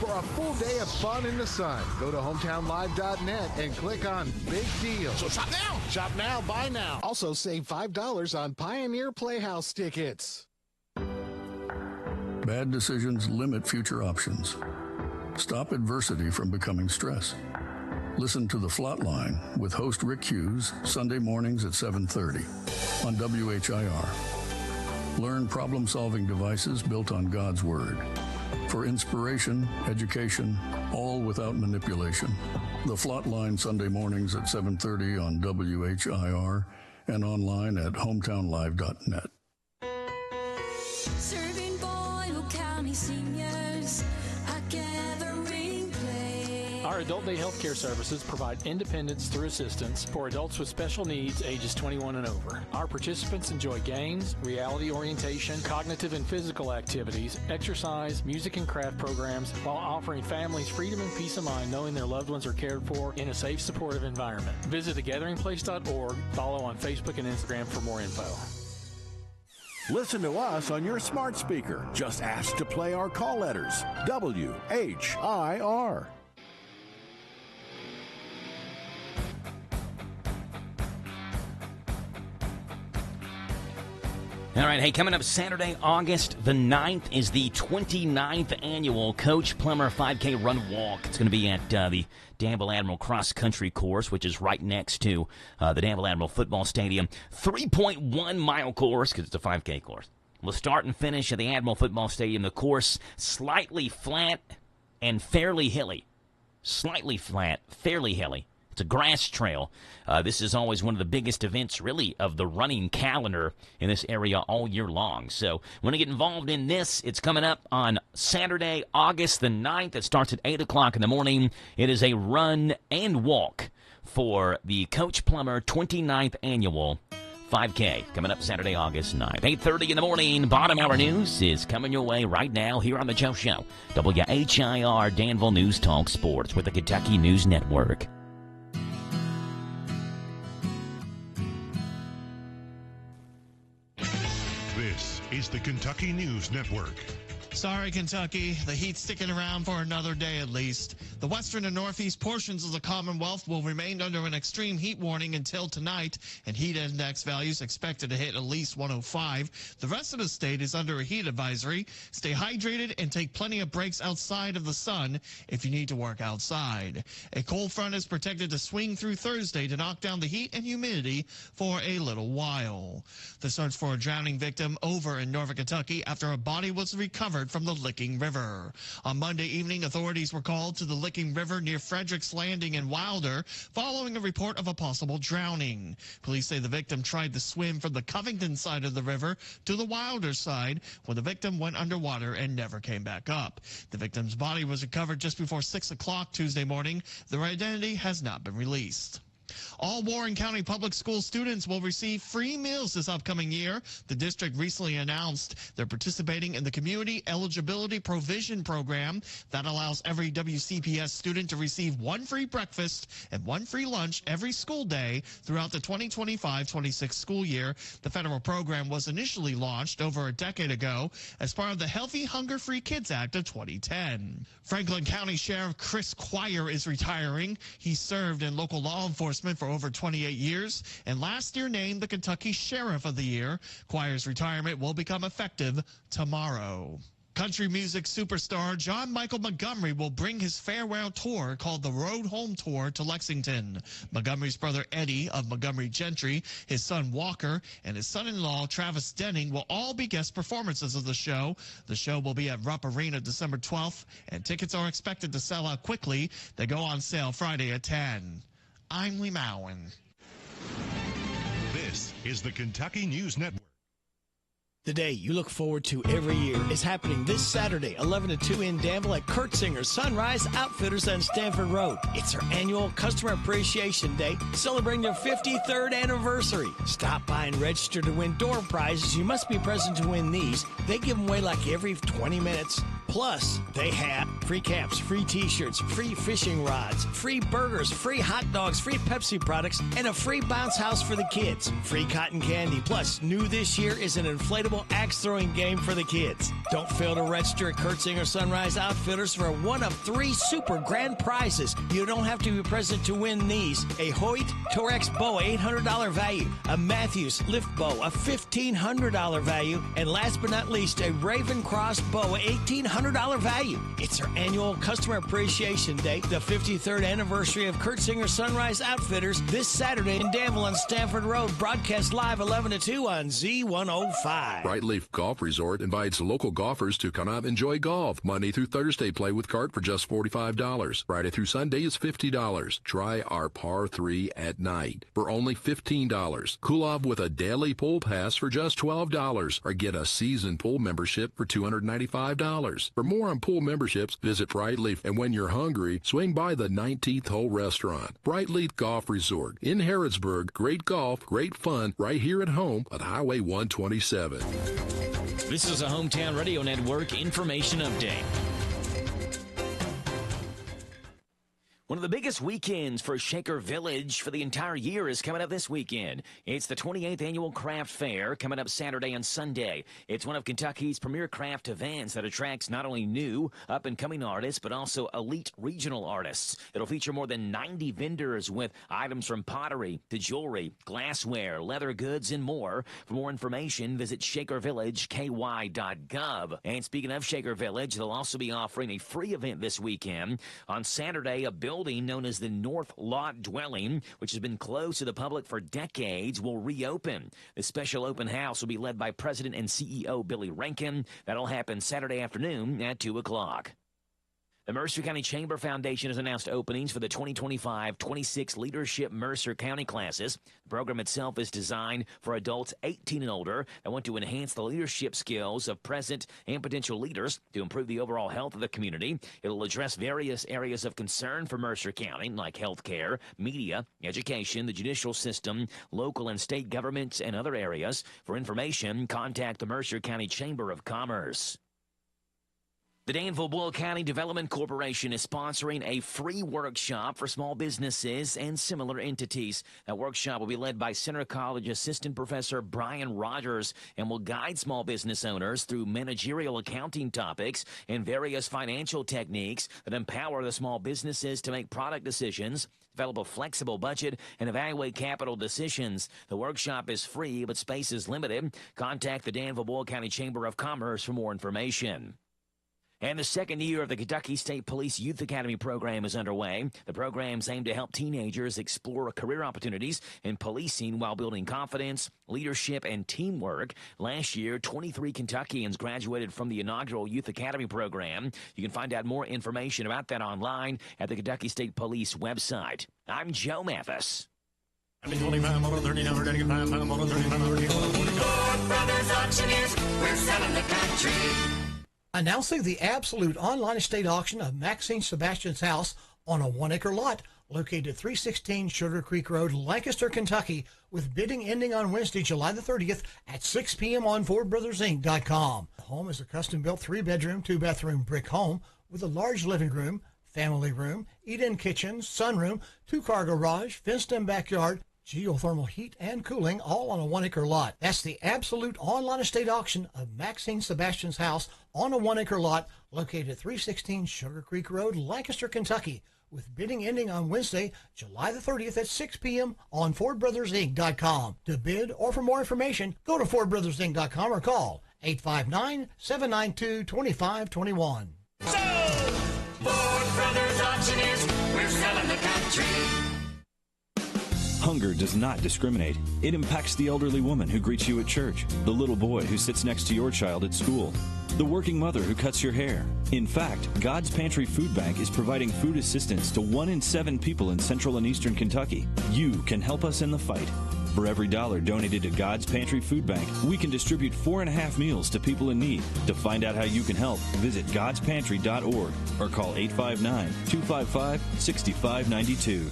Speaker 14: for a full day of fun in the sun. Go to hometownlive.net and click on Big Deals. So shop now! Shop now, buy now. Also save $5 on Pioneer Playhouse tickets.
Speaker 15: Bad decisions limit future options. Stop adversity from becoming stress. Listen to The Flatline with host Rick Hughes, Sunday mornings at 7:30 on WHIR. Learn problem-solving devices built on God's Word. For inspiration, education, all without manipulation. The Flatline Sunday mornings at 7:30 on WHIR and online at hometownlive.net.
Speaker 16: Serving Boyle County seniors a gathering place.
Speaker 17: Our Adult Day Healthcare Services provide independence through assistance for adults with special needs ages 21 and over. Our participants enjoy games, reality orientation, cognitive and physical activities, exercise, music and craft programs, while offering families freedom and peace of mind knowing their loved ones are cared for in a safe, supportive environment. Visit thegatheringplace.org. Follow on Facebook and Instagram for more info.
Speaker 21: Listen to us on your smart speaker. Just ask to play our call letters. WHIR.
Speaker 4: All right, hey, coming up Saturday, August the 9th is the 29th annual Coach Plummer 5K Run Walk. It's going to be at the Danville Admiral Cross Country Course, which is right next to the Danville Admiral Football Stadium. 3.1-mile course, because it's a 5K course. We'll start and finish at the Admiral Football Stadium. The course slightly flat and fairly hilly. Slightly flat, fairly hilly. It's a grass trail. This is always one of the biggest events, really, of the running calendar in this area all year long. So want to get involved in this? It's coming up on Saturday, August the 9th. It starts at 8 o'clock in the morning. It is a run and walk for the Coach Plummer 29th Annual 5K coming up Saturday, August 9th. 8:30 in the morning. Bottom hour news is coming your way right now here on the Joe Show. WHIR Danville News Talk Sports with the Kentucky News Network.
Speaker 18: This is the Kentucky News Network.
Speaker 19: Sorry, Kentucky. The heat's sticking around for another day at least. The western and northeast portions of the Commonwealth will remain under an extreme heat warning until tonight, and heat index values expected to hit at least 105. The rest of the state is under a heat advisory. Stay hydrated and take plenty of breaks outside of the sun if you need to work outside. A cold front is projected to swing through Thursday to knock down the heat and humidity for a little while. The search for a drowning victim over in Norfolk, Kentucky after a body was recovered from the Licking River. On Monday evening, authorities were called to the Licking River near Frederick's Landing in Wilder following a report of a possible drowning. Police say the victim tried to swim from the Covington side of the river to the Wilder side when the victim went underwater and never came back up. The victim's body was recovered just before 6 o'clock Tuesday morning. Their identity has not been released. All Warren County Public School students will receive free meals this upcoming year. The district recently announced they're participating in the Community Eligibility Provision Program that allows every WCPS student to receive one free breakfast and one free lunch every school day throughout the 2025-26 school year. The federal program was initially launched over a decade ago as part of the Healthy Hunger-Free Kids Act of 2010. Franklin County Sheriff Chris Quire is retiring. He served in local law enforcement for over 28 years and last year named the Kentucky Sheriff of the Year. Quire's retirement will become effective tomorrow. Country music superstar John Michael Montgomery will bring his farewell tour called the Road Home Tour to Lexington. Montgomery's brother Eddie of Montgomery Gentry, his son Walker, and his son-in-law Travis Denning will all be guest performances of the show. The show will be at Rupp Arena December 12th, and tickets are expected to sell out quickly. They go on sale Friday at 10. I'm Lee Mowen.
Speaker 18: This is the Kentucky News Network.
Speaker 20: The day you look forward to every year is happening this Saturday, 11 to 2 in Danville at Kurtzinger's Sunrise Outfitters on Stanford Road. It's our annual Customer Appreciation Day, celebrating their 53rd anniversary. Stop by and register to win door prizes. You must be present to win these. They give them away like every 20 minutes. Plus, they have free caps, free t-shirts, free fishing rods, free burgers, free hot dogs, free Pepsi products, and a free bounce house for the kids. Free cotton candy. Plus, new this year is an inflatable axe throwing game for the kids. Don't fail to register at Kurtzinger Sunrise Outfitters for one of 3 super grand prizes. You don't have to be present to win these. A Hoyt Torex bow, $800 value. A Matthews lift bow, a $1,500 value. And last but not least, a Raven Cross bow, $1,800 $100 value. It's our annual Customer Appreciation Day, the 53rd anniversary of Kurt Singer's Sunrise Outfitters, this Saturday in Danville on Stanford Road. Broadcast live 11 to 2 on Z105.
Speaker 2: Bright Leaf Golf Resort invites local golfers to come out and enjoy golf. Monday through Thursday, play with cart for just $45. Friday through Sunday is $50. Try our par 3 at night for only $15. Cool off with a daily pool pass for just $12, or get a season pool membership for $295. For more on pool memberships, visit Bright Leaf, and when you're hungry, swing by the 19th Hole Restaurant. Bright Leaf Golf Resort in Harrodsburg. Great golf, great fun, right here at home on Highway 127.
Speaker 4: This is a Hometown Radio Network information update. One of the biggest weekends for Shaker Village for the entire year is coming up this weekend. It's the 28th Annual Craft Fair coming up Saturday and Sunday. It's one of Kentucky's premier craft events that attracts not only new, up-and-coming artists, but also elite regional artists. It'll feature more than 90 vendors with items from pottery to jewelry, glassware, leather goods, and more. For more information, visit shakervillageky.gov. And speaking of Shaker Village, they'll also be offering a free event this weekend. On Saturday, a building known as the North Lot Dwelling, which has been closed to the public for decades, will reopen. The special open house will be led by President and CEO Billy Rankin. That'll happen Saturday afternoon at 2 o'clock. The Mercer County Chamber Foundation has announced openings for the 2025-26 Leadership Mercer County classes. The program itself is designed for adults 18 and older that want to enhance the leadership skills of present and potential leaders to improve the overall health of the community. It will address various areas of concern for Mercer County, like health care, media, education, the judicial system, local and state governments, and other areas. For information, contact the Mercer County Chamber of Commerce. The Danville-Boyle County Development Corporation is sponsoring a free workshop for small businesses and similar entities. That workshop will be led by Center College Assistant Professor Brian Rogers and will guide small business owners through managerial accounting topics and various financial techniques that empower the small businesses to make product decisions, develop a flexible budget, and evaluate capital decisions. The workshop is free, but space is limited. Contact the Danville-Boyle County Chamber of Commerce for more information. And the second year of the Kentucky State Police Youth Academy program is underway. The programs aim to help teenagers explore career opportunities in policing while building confidence, leadership, and teamwork. Last year, 23 Kentuckians graduated from the inaugural Youth Academy program. You can find out more information about that online at the Kentucky State Police website. I'm Joe Mathis.
Speaker 16: Brothers Auctioneers, we're selling the country.
Speaker 22: Announcing the absolute online estate auction of Maxine Sebastian's house on a 1-acre lot located at 316 Sugar Creek Road, Lancaster, Kentucky, with bidding ending on Wednesday, July the 30th at 6 p.m. on FordBrothersInc.com. The home is a custom-built 3-bedroom, 2-bathroom brick home with a large living room, family room, eat-in kitchen, sunroom, 2-car garage, fenced-in backyard, geothermal heat and cooling, all on a 1-acre lot. That's the absolute online estate auction of Maxine Sebastian's house on a 1-acre lot located at 316 Sugar Creek Road, Lancaster, Kentucky, with bidding ending on Wednesday, July the 30th at 6 p.m. on FordBrothersInc.com. To bid or for more information, go to FordBrothersInc.com or call 859-792-2521.
Speaker 16: So, Ford Brothers Auctioneers, we're selling the country.
Speaker 23: Hunger does not discriminate. It impacts the elderly woman who greets you at church, the little boy who sits next to your child at school, the working mother who cuts your hair. In fact, God's Pantry Food Bank is providing food assistance to 1 in 7 people in central and eastern Kentucky. You can help us in the fight. For every $1 donated to God's Pantry Food Bank, we can distribute 4.5 meals to people in need. To find out how you can help, visit godspantry.org or call 859-255-6592.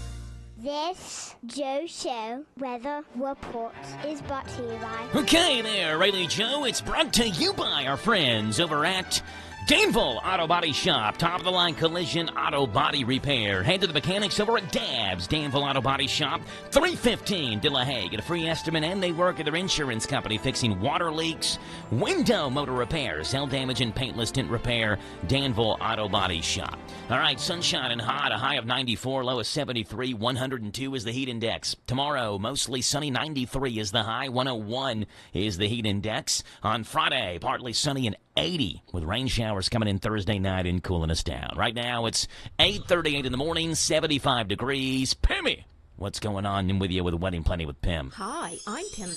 Speaker 3: This Joe Show Weather Report is brought to you by...
Speaker 4: Okay there, Rayleigh Joe. It's brought to you by our friends over at Danville Auto Body Shop, top-of-the-line collision auto body repair. Head to the mechanics over at Dabbs Danville Auto Body Shop, 315 De La Haye. Get a free estimate, and they work at their insurance company fixing water leaks, window motor repairs, cell damage, and paintless tint repair. Danville Auto Body Shop. All right, sunshine and hot, a high of 94, low of 73, 102 is the heat index. Tomorrow, mostly sunny, 93 is the high, 101 is the heat index. On Friday, partly sunny and 80 with rain showers coming in Thursday night and cooling us down. Right now it's 8:38 in the morning, 75 degrees. Pimmy, what's going on with you with Wedding Planning with Pim?
Speaker 5: Hi, I'm Pim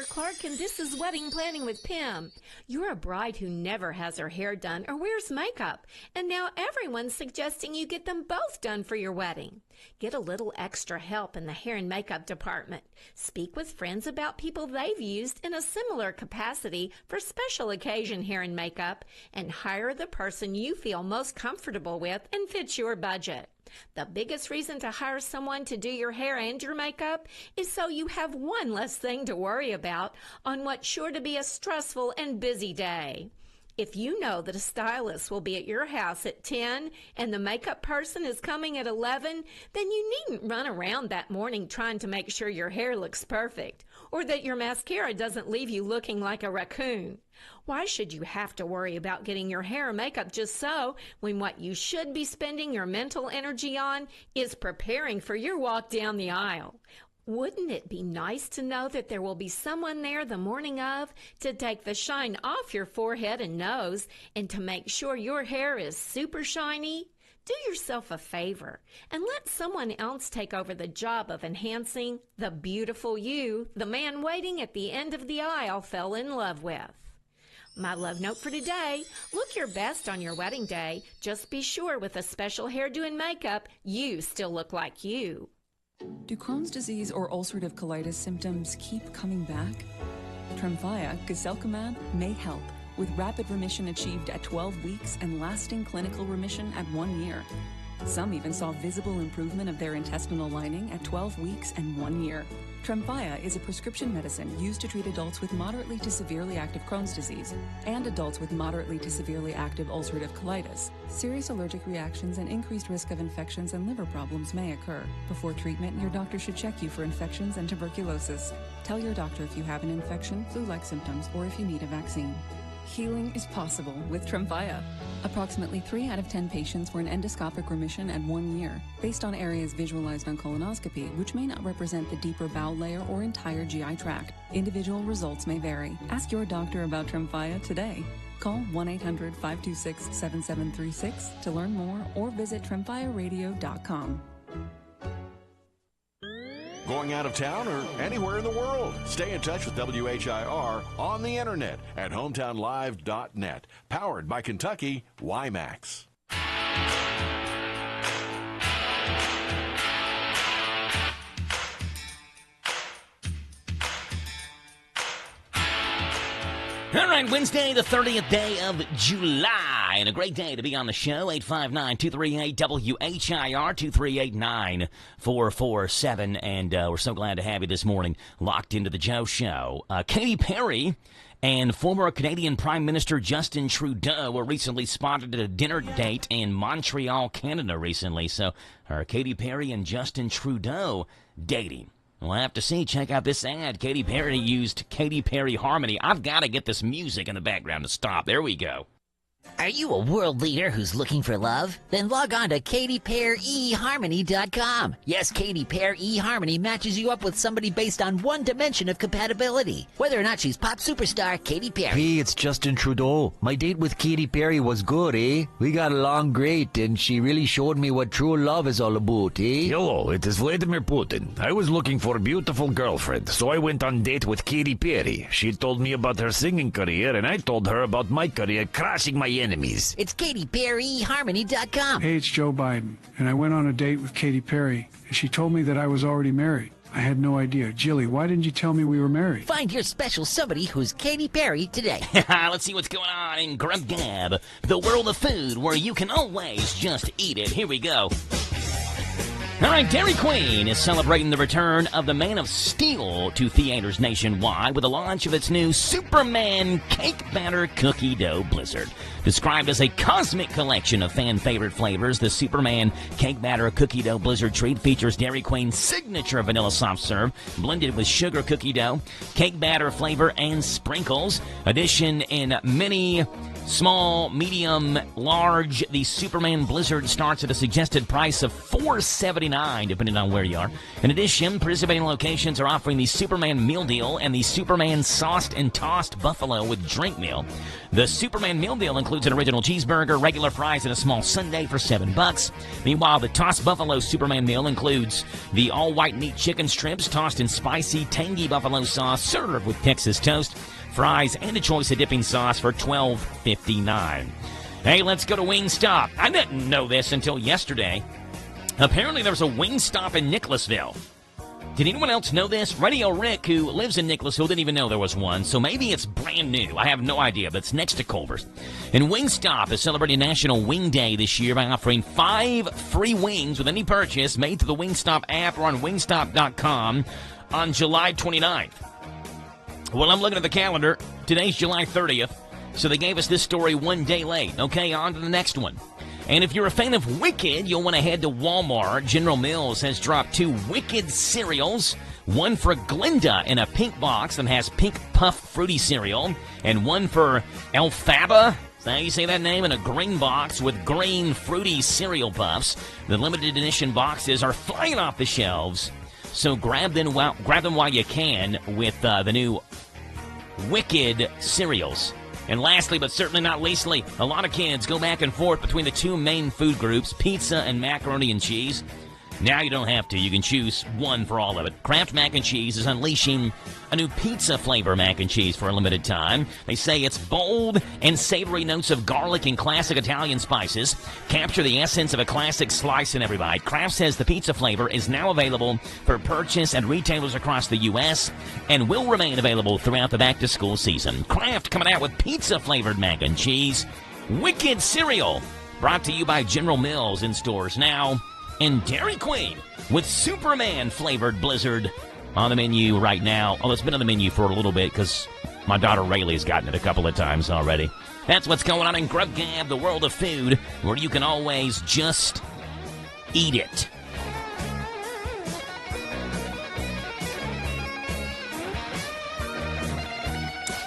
Speaker 5: Clark, and this is Wedding Planning with Pim. You're a bride who never has her hair done or wears makeup, and now everyone's suggesting you get them both done for your wedding. Get a little extra help in the hair and makeup department. Speak with friends about people they've used in a similar capacity for special occasion hair and makeup, and hire the person you feel most comfortable with and fits your budget. The biggest reason to hire someone to do your hair and your makeup is so you have one less thing to worry about on what's sure to be a stressful and busy day. If you know that a stylist will be at your house at 10 and the makeup person is coming at 11, then you needn't run around that morning trying to make sure your hair looks perfect or that your mascara doesn't leave you looking like a raccoon. Why should you have to worry about getting your hair or makeup just so when what you should be spending your mental energy on is preparing for your walk down the aisle? Wouldn't it be nice to know that there will be someone there the morning of to take the shine off your forehead and nose and to make sure your hair is super shiny? Do yourself a favor and let someone else take over the job of enhancing the beautiful you the man waiting at the end of the aisle fell in love with. My love note for today, look your best on your wedding day. Just be sure with a special hairdo and makeup, you still look like you.
Speaker 7: Do Crohn's disease or ulcerative colitis symptoms keep coming back? Tremfya, guselkumab, may help, with rapid remission achieved at 12 weeks and lasting clinical remission at 1 year. Some even saw visible improvement of their intestinal lining at 12 weeks and 1 year. Tremfya is a prescription medicine used to treat adults with moderately to severely active Crohn's disease and adults with moderately to severely active ulcerative colitis. Serious allergic reactions and increased risk of infections and liver problems may occur. Before treatment, your doctor should check you for infections and tuberculosis. Tell your doctor if you have an infection, flu-like symptoms, or if you need a vaccine. Healing is possible with Tremfya. Approximately 3 out of 10 patients were in endoscopic remission at 1 year, based on areas visualized on colonoscopy, which may not represent the deeper bowel layer or entire GI tract. Individual results may vary. Ask your doctor about Tremfya today. Call 1-800-526-7736 to learn more or visit tremfyaradio.com.
Speaker 21: Going out of town or anywhere in the world? Stay in touch with WHIR on the internet at hometownlive.net. Powered by Kentucky WiMAX.
Speaker 4: All right, Wednesday, the 30th day of July, and a great day to be on the show. 859-238-WHIR, 238-9447, and we're so glad to have you this morning locked into the Joe Show. Katy Perry and former Canadian Prime Minister Justin Trudeau were recently spotted at a dinner date in Montreal, Canada recently. So are Katy Perry and Justin Trudeau dating? We'll have to see. Check out this ad. Katy Perry used Katy Perry Harmony. I've got to get this music in the background to stop. There we go.
Speaker 8: Are you a world leader who's looking for love? Then log on to KatyPerryHarmony.com. Yes, Katy Perry eHarmony matches you up with somebody based on one dimension of compatibility. Whether or not she's pop superstar Katy Perry.
Speaker 9: Hey, it's Justin Trudeau. My date with Katy Perry was good, eh? We got along great, and she really showed me what true love is all about, eh?
Speaker 24: Hello, it is Vladimir Putin. I was looking for a beautiful girlfriend, so I went on date with Katy Perry. She told me about her singing career, and I told her about my career crushing my enemies.
Speaker 8: It's KatyPerryHarmony.com.
Speaker 25: Hey, it's Joe Biden, and I went on a date with Katy Perry, and she told me that I was already married. I had no idea. Jilly, why didn't you tell me we were married?
Speaker 8: Find your special somebody who's Katy Perry today.
Speaker 4: Let's see what's going on in Grub Gab, the world of food where you can always just eat it. Here we go. All right, Dairy Queen is celebrating the return of the Man of Steel to theaters nationwide with the launch of its new Superman Cake Batter Cookie Dough Blizzard. Described as a cosmic collection of fan-favorite flavors, the Superman Cake Batter Cookie Dough Blizzard treat features Dairy Queen's signature vanilla soft serve blended with sugar cookie dough, cake batter flavor, and sprinkles. Addition in many Small, medium, large, the Superman Blizzard starts at a suggested price of $4.79, depending on where you are. In addition, participating locations are offering the Superman Meal Deal and the Superman Sauced and Tossed Buffalo with Drink Meal. The Superman Meal Deal includes an original cheeseburger, regular fries, and a small sundae for $7. Meanwhile, the Tossed Buffalo Superman Meal includes the all-white meat chicken strips tossed in spicy, tangy buffalo sauce, served with Texas toast, fries, and a choice of dipping sauce for $12.59. Hey, let's go to Wingstop. I didn't know this until yesterday. Apparently, there's a Wingstop in Nicholasville. Did anyone else know this? Radio Rick, who lives in Nicholasville, didn't even know there was one, so maybe it's brand new. I have no idea, but it's next to Culver's. And Wingstop is celebrating National Wing Day this year by offering 5 free wings with any purchase made through the Wingstop app or on wingstop.com on July 29th. Well, I'm looking at the calendar. Today's July 30th, so they gave us this story one day late. Okay, on to the next one. And if you're a fan of Wicked, you'll want to head to Walmart. General Mills has dropped 2 Wicked cereals, one for Glinda in a pink box that has pink puff fruity cereal, and one for Elphaba, is that how you say that name, in a green box with green fruity cereal puffs. The limited edition boxes are flying off the shelves, so grab them while you can with the new Wicked cereals. And lastly, but certainly not leastly, a lot of kids go back and forth between the 2 main food groups, pizza and macaroni and cheese. Now you don't have to. You can choose one for all of it. Kraft Mac and Cheese is unleashing a new pizza flavor mac and cheese for a limited time. They say it's bold and savory notes of garlic and classic Italian spices capture the essence of a classic slice in every bite. Kraft says the pizza flavor is now available for purchase at retailers across the U.S. and will remain available throughout the back-to-school season. Kraft coming out with pizza-flavored mac and cheese. Wicked cereal, brought to you by General Mills in stores now. And Dairy Queen with Superman flavored Blizzard on the menu right now. Oh, it's been on the menu for a little bit because my daughter Rayleigh's gotten it a couple of times already. That's what's going on in Grub Gab, the world of food, where you can always just eat it.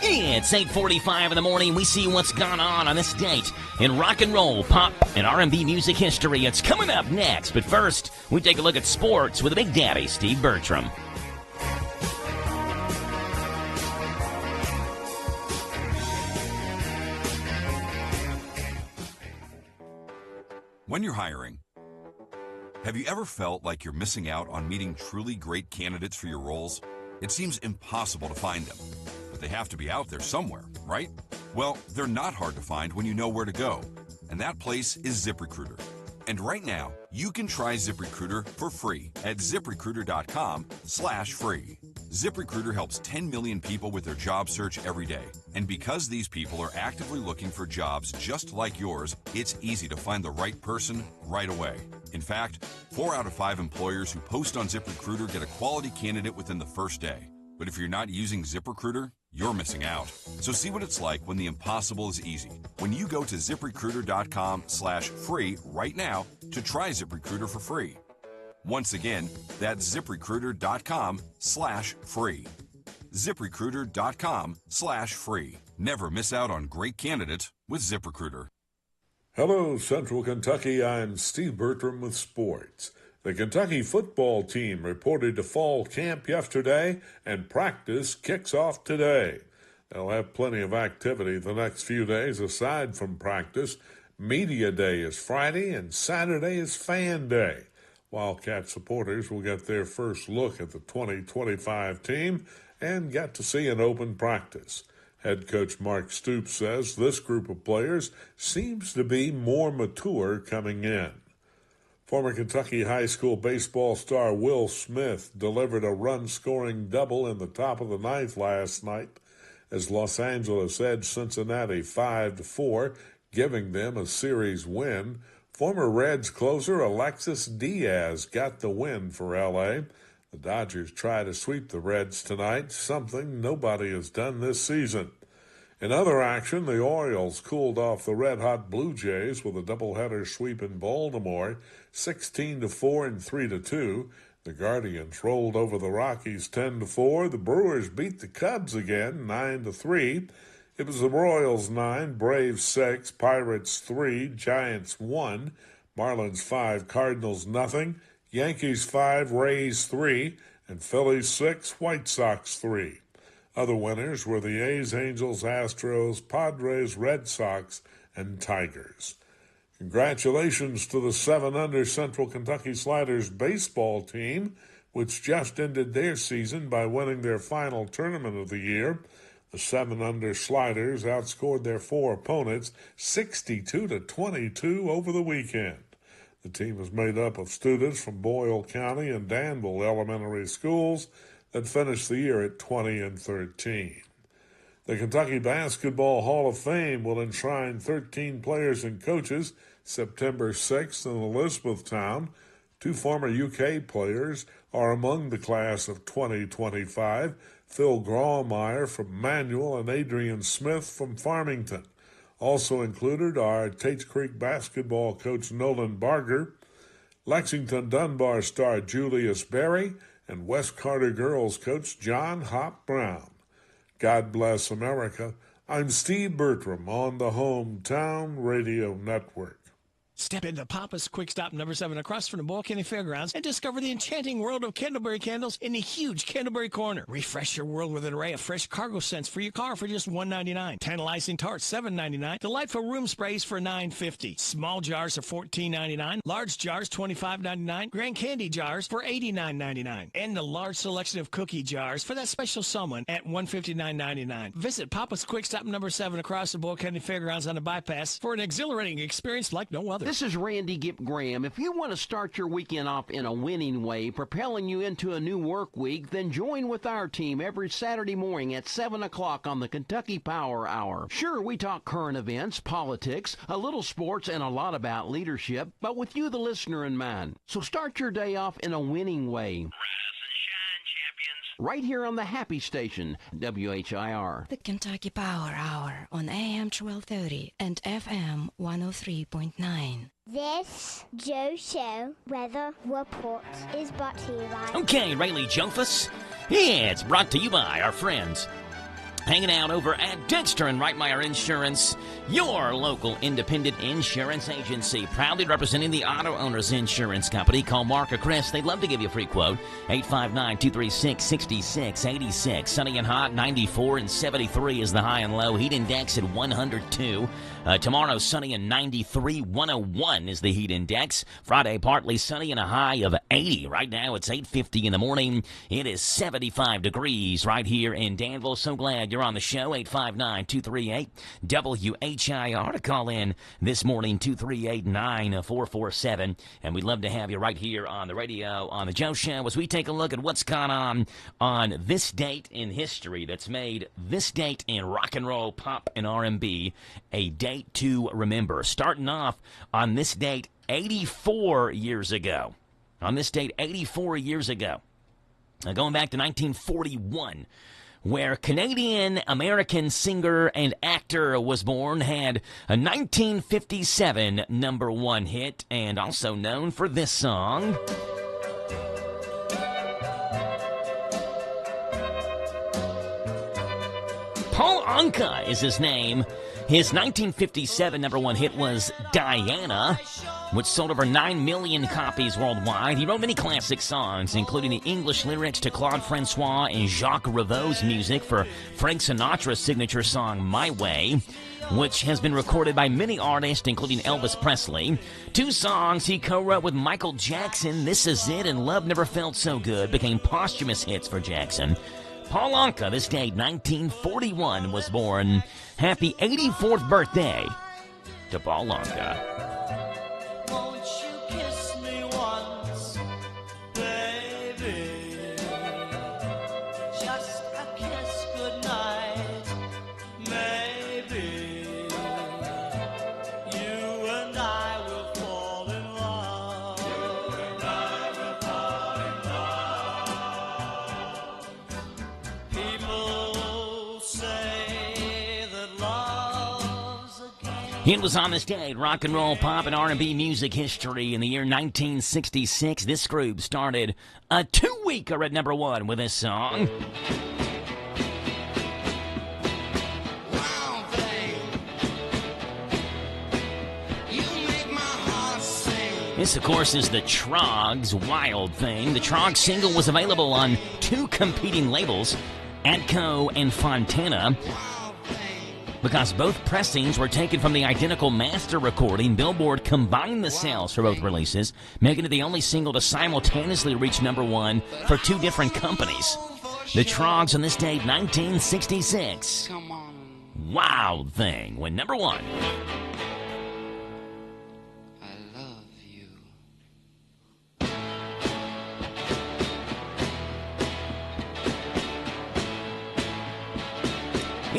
Speaker 4: It's 8:45 in the morning. We see what's gone on this date in rock and roll, pop, and R&B music history. It's coming up next. But first, we take a look at sports with the Big Daddy, Steve Bertram.
Speaker 1: When you're hiring, have you ever felt like you're missing out on meeting truly great candidates for your roles? It seems impossible to find them. But they have to be out there somewhere, right? Well, they're not hard to find when you know where to go. And that place is ZipRecruiter. And right now, you can try ZipRecruiter for free at ZipRecruiter.com/free. ZipRecruiter helps 10 million people with their job search every day. And because these people are actively looking for jobs just like yours, it's easy to find the right person right away. In fact, 4 out of 5 employers who post on ZipRecruiter get a quality candidate within the first day. But if you're not using ZipRecruiter, you're missing out. So see what it's like when the impossible is easy. When you go to ZipRecruiter.com/free right now to try ZipRecruiter for free. Once again, that's ZipRecruiter.com/free. ZipRecruiter.com/free. Never miss out on great candidates with ZipRecruiter.
Speaker 6: Hello, Central Kentucky. I'm Steve Bertram with sports. The Kentucky football team reported to fall camp yesterday, and practice kicks off today. They'll have plenty of activity the next few days aside from practice. Media Day is Friday, and Saturday is Fan Day. Wildcat supporters will get their first look at the 2025 team and get to see an open practice. Head coach Mark Stoops says this group of players seems to be more mature coming in. Former Kentucky high school baseball star Will Smith delivered a run-scoring double in the top of the ninth last night as Los Angeles edged Cincinnati 5-4, giving them a series win. Former Reds closer Alexis Diaz got the win for L.A. The Dodgers try to sweep the Reds tonight, something nobody has done this season. In other action, the Orioles cooled off the red-hot Blue Jays with a doubleheader sweep in Baltimore, 16-4 and 3-2. The Guardians rolled over the Rockies 10-4. The Brewers beat the Cubs again, 9-3. It was the Royals 9, Braves 6, Pirates 3, Giants 1, Marlins 5, Cardinals nothing, Yankees 5, Rays 3, and Phillies 6, White Sox 3. Other winners were the A's, Angels, Astros, Padres, Red Sox, and Tigers. Congratulations to the 7-under Central Kentucky Sliders baseball team, which just ended their season by winning their final tournament of the year. The 7-under Sliders outscored their 4 opponents 62-22 over the weekend. The team is made up of students from Boyle County and Danville elementary schools that finished the year at 20-13. The Kentucky Basketball Hall of Fame will enshrine 13 players and coaches September 6th in Elizabethtown. 2 former UK players are among the class of 2025, Phil Grawemeyer from Manual and Adrian Smith from Farmington. Also included are Tates Creek basketball coach Nolan Barger, Lexington Dunbar star Julius Berry, and West Carter girls coach John Hop Brown. God bless America. I'm Steve Bertram on the Hometown Radio Network.
Speaker 20: Step into Papa's Quick Stop number 7 across from the Boyle County Fairgrounds and discover the enchanting world of Candleberry candles in the huge Candleberry Corner. Refresh your world with an array of fresh cargo scents for your car for just $1.99. Tantalizing tarts, $7.99. Delightful room sprays for $9.50. Small jars are $14.99. Large jars, $25.99. Grand candy jars for $89.99. And the large selection of cookie jars for that special someone at $159.99. Visit Papa's Quick Stop number 7 across the Boyle County Fairgrounds on the bypass for an exhilarating experience like no other.
Speaker 10: This is Randy Gipp Graham. If you want to start your weekend off in a winning way, propelling you into a new work week, then join with our team every Saturday morning at 7 o'clock on the Kentucky Power Hour. Sure, we talk current events, politics, a little sports, and a lot about leadership, but with you, the listener, in mind. So start your day off in a winning way. Right here on the Happy Station, WHIR.
Speaker 11: The Kentucky Power Hour on AM 1230 and FM 103.9.
Speaker 3: This Joe Show weather report is brought to you by...
Speaker 4: Okay, Rayleigh Jofus. Yeah, it's brought to you by our friends hanging out over at Dexter and Reitmeyer Insurance, your local independent insurance agency, proudly representing the Auto Owners Insurance Company. Call Mark or Chris. They'd love to give you a free quote. 859-236-6686. Sunny and hot, 94 and 73 is the high and low. Heat index at 102. Tomorrow, sunny and 93. 101 is the heat index. Friday, partly sunny and a high of 80. Right now, it's 8:50 in the morning. It is 75 degrees right here in Danville. So glad you're on the show. 859-238-WHIR to call in this morning, 238-9447. And we'd love to have you right here on the radio on the Joe Show as we take a look at what's gone on this date in history that's made this date in rock and roll, pop, and R&B a date to remember. Starting off on this date 84 years ago. On this date 84 years ago. Going back to 1941. Where Canadian-American singer and actor was born, had a 1957 #1 hit, and also known for this song. Paul Anka is his name. His 1957 #1 hit was Diana, which sold over 9 million copies worldwide. He wrote many classic songs, including the English lyrics to Claude Francois and Jacques Revaux's music for Frank Sinatra's signature song, My Way, which has been recorded by many artists, including Elvis Presley. 2 songs he co-wrote with Michael Jackson, This Is It and Love Never Felt So Good, became posthumous hits for Jackson. Paul Anka, this date, 1941, was born. Happy 84th birthday to Paul Anka.
Speaker 16: Won't you kiss me once, baby? Just a kiss goodnight, maybe. You and I will fall in love. You and I will fall in love. People say that love's a game.
Speaker 4: It was on this day, rock and roll, pop, and R&B music history in the year 1966. This group started a 2-weeker at #1 with this song.
Speaker 16: Wow.
Speaker 4: This, of course, is the Troggs' Wild Thing. The Troggs single was available on 2 competing labels, Atco and Fontana. Because both pressings were taken from the identical master recording, Billboard combined the sales for both releases, making it the only single to simultaneously reach #1 for 2 different companies. The Troggs on this date, 1966. Wild Thing went #1.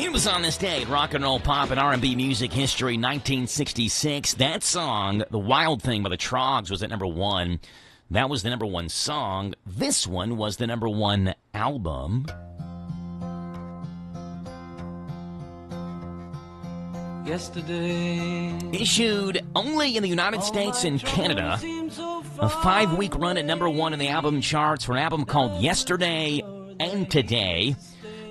Speaker 4: It was on this day, rock and roll, pop, and R&B music history, 1966. That song, The Wild Thing by the Troggs, was at #1. That was the #1 song. This one was the #1 album.
Speaker 16: Yesterday,
Speaker 4: issued only in the United States and Canada. A 5-week run at #1 in the album charts for an album called Yesterday and Today.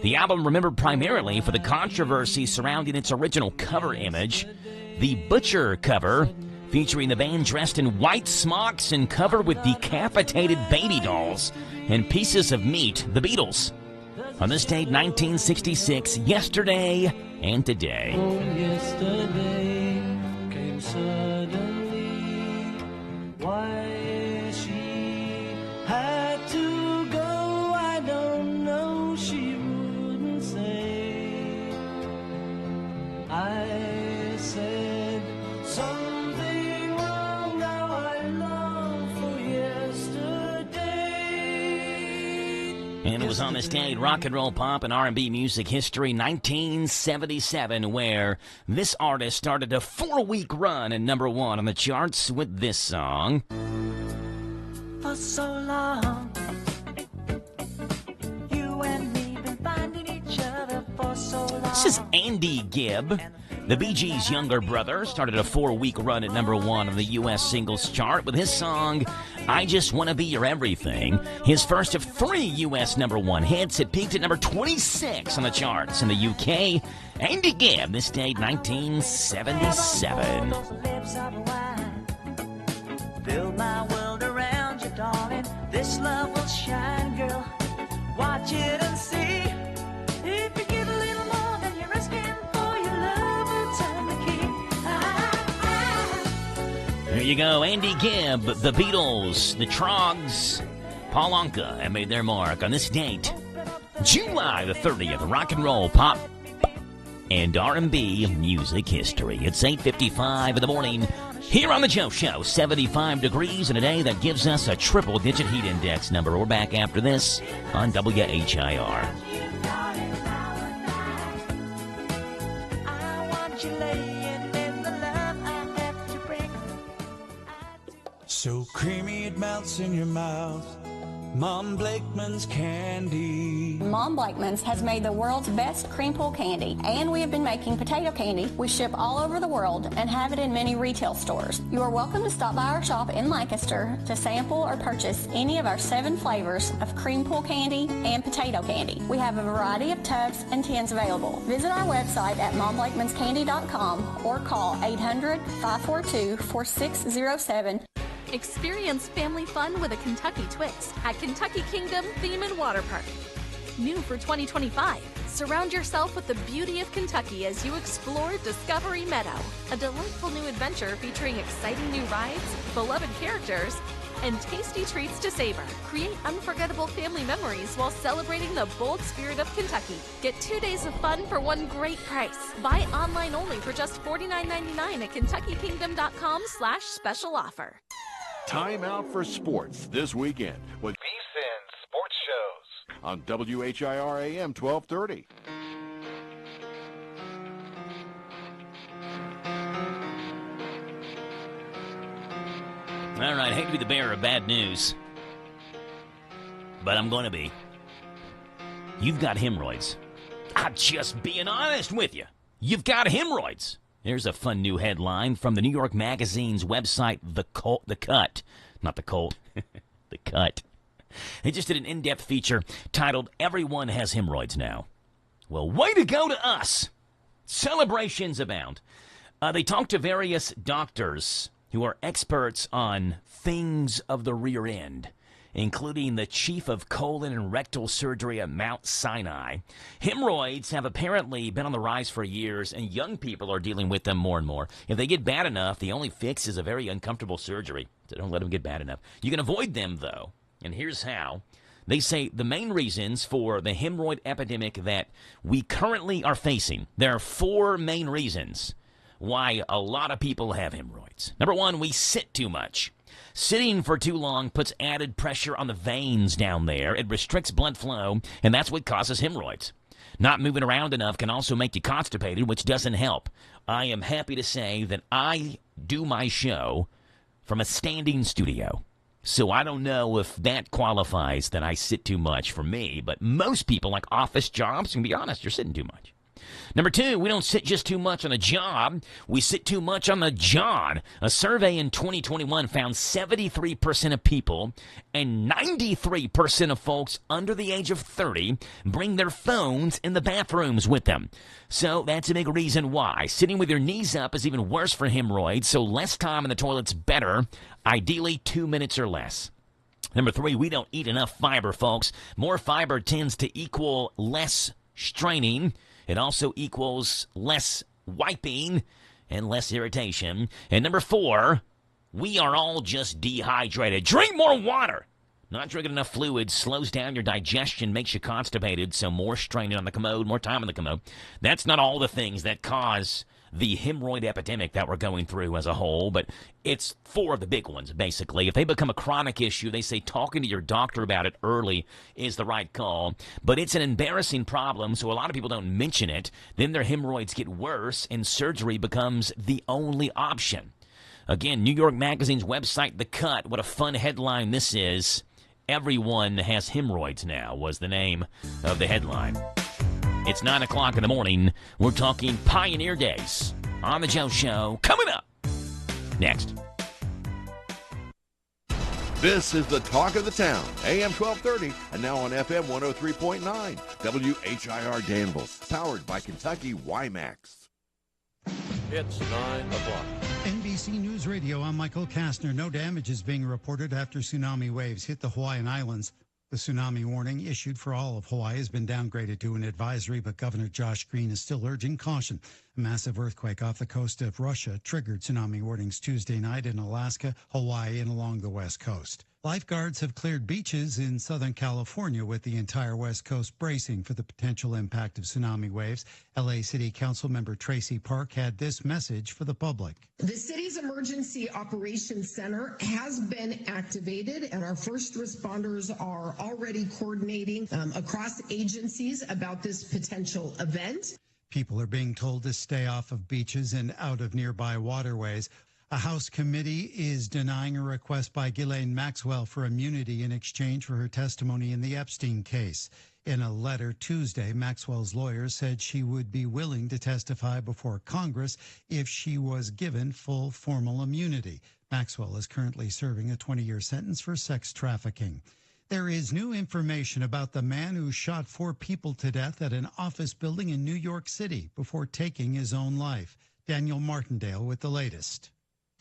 Speaker 4: The album remembered primarily for the controversy surrounding its original cover image, the Butcher cover, featuring the band dressed in white smocks and covered with decapitated baby dolls and pieces of meat, the Beatles. On this date, 1966, Yesterday and Today.
Speaker 16: oh, yesterday came suddenly. Why she had to go, I don't know. She wouldn't say. I said something wrong. Now I long for yesterday.
Speaker 4: And it was on this day, rock and roll, pop, and R&B music history, 1977, where this artist started a 4-week run at #1 on the charts with this song.
Speaker 16: For so long, you and me been finding each other for so long.
Speaker 4: This is Andy Gibb. The Bee Gees' younger brother started a 4-week run at #1 on the U.S. singles chart with his song, I Just Wanna Be Your Everything. His first of 3 U.S. #1 hits. It peaked at number 26 on the charts in the UK. Andy Gibb, this date, 1977.
Speaker 16: Build my world around you, darling. This love will shine, girl. Watch it and see. If you give a little more than you're asking for, your love will turn the key.
Speaker 4: There you go, Andy Gibb, the Beatles, the Troggs, Paul Anka, and made their mark on this date, July the 30th, rock and roll, pop, and R&B music history. It's 8:55 in the morning here on the Joe Show. 75 degrees in a day that gives us a triple-digit heat index number. We're back after this on WHIR.
Speaker 16: So creamy it melts in your mouth. Mom Blakeman's candy.
Speaker 12: Mom Blakeman's has made the world's best cream pull candy, and we have been making potato candy. We ship all over the world and have it in many retail stores. You are welcome to stop by our shop in Lancaster to sample or purchase any of our 7 flavors of cream pull candy and potato candy. We have a variety of tubs and tins available. Visit our website at momblakeman'scandy.com or call 800-542-4607.
Speaker 13: Experience family fun with a Kentucky twist at Kentucky Kingdom Theme and Water Park. New for 2025, surround yourself with the beauty of Kentucky as you explore Discovery Meadow, a delightful new adventure featuring exciting new rides, beloved characters, and tasty treats to savor. Create unforgettable family memories while celebrating the bold spirit of Kentucky. Get 2 days of fun for one great price. Buy online only for just $49.99 at KentuckyKingdom.com/special offer.
Speaker 21: Time out for sports this weekend with
Speaker 14: VSiN Sports Shows
Speaker 21: on WHIR AM 1230.
Speaker 4: All right, I hate to be the bearer of bad news, but I'm going to be. You've got hemorrhoids. I'm just being honest with you. You've got hemorrhoids. Here's a fun new headline from the New York Magazine's website, The Cut. Not The Colt, The Cut. They just did an in-depth feature titled, Everyone Has Hemorrhoids Now. Well, way to go to us. Celebrations abound. They talked to various doctors who are experts on things of the rear end, including the chief of colon and rectal surgery at Mount Sinai. Hemorrhoids have apparently been on the rise for years, and young people are dealing with them more and more. If they get bad enough, the only fix is a very uncomfortable surgery. So don't let them get bad enough. You can avoid them, though, and here's how. They say the main reasons for the hemorrhoid epidemic that we currently are facing, there are 4 main reasons why a lot of people have hemorrhoids. Number 1, we sit too much. Sitting for too long puts added pressure on the veins down there. It restricts blood flow, and that's what causes hemorrhoids. Not moving around enough can also make you constipated, which doesn't help. I am happy to say that I do my show from a standing studio. So I don't know if that qualifies that I sit too much for me, but most people like office jobs, can be honest, you're sitting too much. Number 2, we don't sit just too much on a job. We sit too much on the john. A survey in 2021 found 73% of people and 93% of folks under the age of 30 bring their phones in the bathrooms with them. So that's a big reason why. Sitting with your knees up is even worse for hemorrhoids, so less time in the toilet's better, ideally 2 minutes or less. Number 3, we don't eat enough fiber, folks. More fiber tends to equal less straining. It also equals less wiping and less irritation. And number 4, we are all just dehydrated. Drink more water. Not drinking enough fluid slows down your digestion, makes you constipated, so more straining on the commode, more time on the commode. That's not all the things that cause the hemorrhoid epidemic that we're going through as a whole, but it's 4 of the big ones, basically. If they become a chronic issue, they say talking to your doctor about it early is the right call, but it's an embarrassing problem, so a lot of people don't mention it. Then their hemorrhoids get worse, and surgery becomes the only option. Again, New York Magazine's website, The Cut, what a fun headline this is. Everyone has hemorrhoids now was the name of the headline. It's 9 o'clock in the morning. We're talking Pioneer Days on the Joe Show. Coming up next.
Speaker 21: This is the talk of the town, AM 1230, and now on FM 103.9, WHIR Danville, powered by Kentucky WIMAX.
Speaker 2: It's 9 o'clock.
Speaker 15: NBC News Radio, I'm Michael Kastner. No damage is being reported after tsunami waves hit the Hawaiian Islands. The tsunami warning issued for all of Hawaii has been downgraded to an advisory, but Governor Josh Green is still urging caution. A massive earthquake off the coast of Russia triggered tsunami warnings Tuesday night in Alaska, Hawaii, and along the West Coast. Lifeguards have cleared beaches in Southern California with the entire West Coast bracing for the potential impact of tsunami waves. LA City Council member Tracy Park had this message for the public.
Speaker 17: The city's Emergency Operations Center has been activated, and our first responders are already coordinating across agencies about this potential event.
Speaker 15: People are being told to stay off of beaches and out of nearby waterways. A House committee is denying a request by Ghislaine Maxwell for immunity in exchange for her testimony in the Epstein case. In a letter Tuesday, Maxwell's lawyers said she would be willing to testify before Congress if she was given full formal immunity. Maxwell is currently serving a 20-year sentence for sex trafficking. There is new information about the man who shot 4 people to death at an office building in New York City before taking his own life. Daniel Martindale with the latest.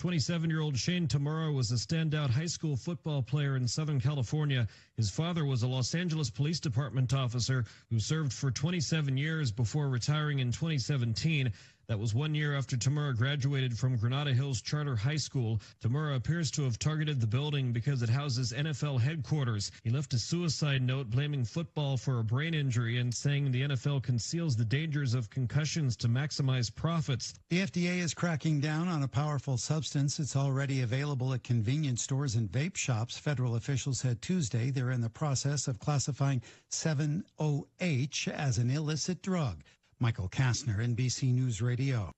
Speaker 18: 27-year-old Shane Tamura was a standout high school football player in Southern California. His father was a Los Angeles Police Department officer who served for 27 years before retiring in 2017. That was 1 year after Tamura graduated from Granada Hills Charter High School. Tamura appears to have targeted the building because it houses NFL headquarters. He left a suicide note blaming football for a brain injury and saying the NFL conceals the dangers of concussions to maximize profits.
Speaker 15: The FDA is cracking down on a powerful substance. It's already available at convenience stores and vape shops. Federal officials said Tuesday they're in the process of classifying 7-OH as an illicit drug. Michael Kastner, NBC News Radio.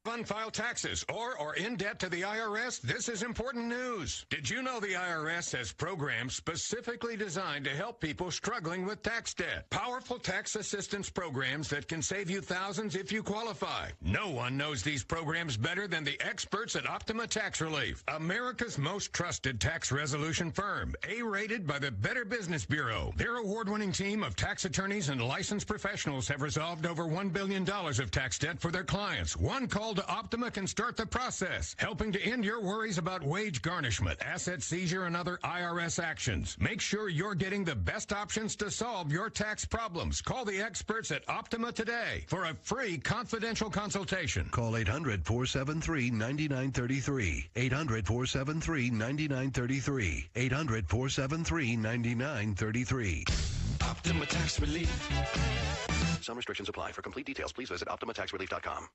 Speaker 19: Unfiled taxes or are in debt to the IRS? This is important news. Did you know the IRS has programs specifically designed to help people struggling with tax debt? Powerful tax assistance programs that can save you thousands if you qualify. No one knows these programs better than the experts at Optima Tax Relief, America's most trusted tax resolution firm, A-rated by the Better Business Bureau. Their award-winning team of tax attorneys and licensed professionals have resolved over $1 billion of tax debt for their clients. One call call to Optima can start the process, helping to end your worries about wage garnishment, asset seizure, and other IRS actions. Make sure you're getting the best options to solve your tax problems. Call the experts at Optima today for a free confidential consultation.
Speaker 5: Call 800-473-9933. 800-473-9933. 800-473-9933.
Speaker 7: Optima Tax Relief.
Speaker 5: Some restrictions apply. For complete details, please visit OptimaTaxRelief.com.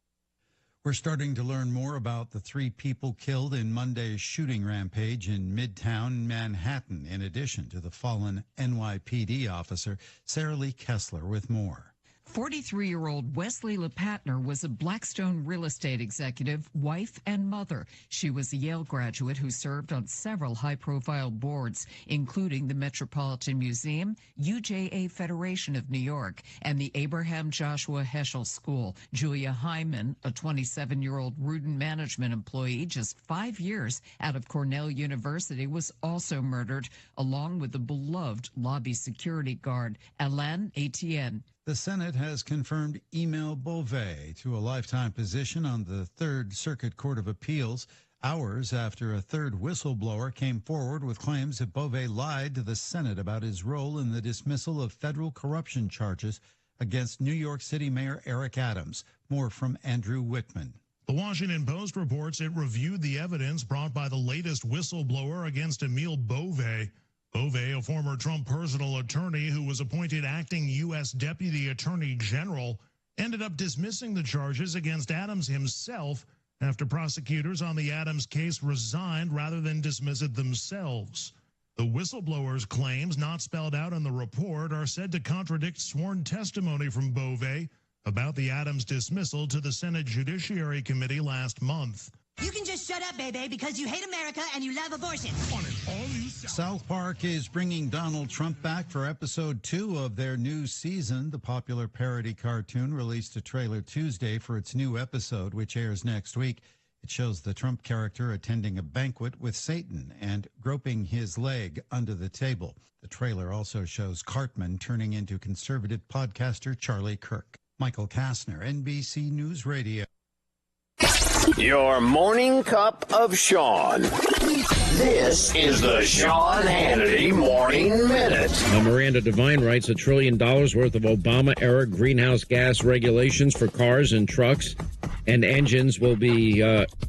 Speaker 15: We're starting to learn more about the 3 people killed in Monday's shooting rampage in Midtown Manhattan, in addition to the fallen NYPD officer. Sarah Lee Kessler with more.
Speaker 9: 43-year-old Wesley LePatner was a Blackstone real estate executive, wife, and mother. She was a Yale graduate who served on several high-profile boards, including the Metropolitan Museum, UJA Federation of New York, and the Abraham Joshua Heschel School. Julia Hyman, a 27-year-old Rudin management employee just 5 years out of Cornell University, was also murdered, along with the beloved lobby security guard, Alain Etienne.
Speaker 15: The Senate has confirmed Emile Beauvais to a lifetime position on the Third Circuit Court of Appeals, hours after a third whistleblower came forward with claims that Beauvais lied to the Senate about his role in the dismissal of federal corruption charges against New York City Mayor Eric Adams. More from Andrew Wickman.
Speaker 22: The Washington Post reports it reviewed the evidence brought by the latest whistleblower against Emile Beauvais. Beauvais, a former Trump personal attorney who was appointed acting U.S. Deputy Attorney General, ended up dismissing the charges against Adams himself after prosecutors on the Adams case resigned rather than dismiss it themselves. The whistleblower's claims, not spelled out in the report, are said to contradict sworn testimony from Beauvais about the Adams dismissal to the Senate Judiciary Committee last month.
Speaker 23: You can just shut up, baby, because you hate America and you love abortion.
Speaker 15: South Park is bringing Donald Trump back for episode 2 of their new season. The popular parody cartoon released a trailer Tuesday for its new episode, which airs next week. It shows the Trump character attending a banquet with Satan and groping his leg under the table. The trailer also shows Cartman turning into conservative podcaster Charlie Kirk. Michael Kastner, NBC News Radio.
Speaker 26: Your morning cup of Sean. This is the Sean Hannity Morning Minute.
Speaker 24: Miranda Devine writes $1 trillion worth of Obama-era greenhouse gas regulations for cars and trucks and engines will be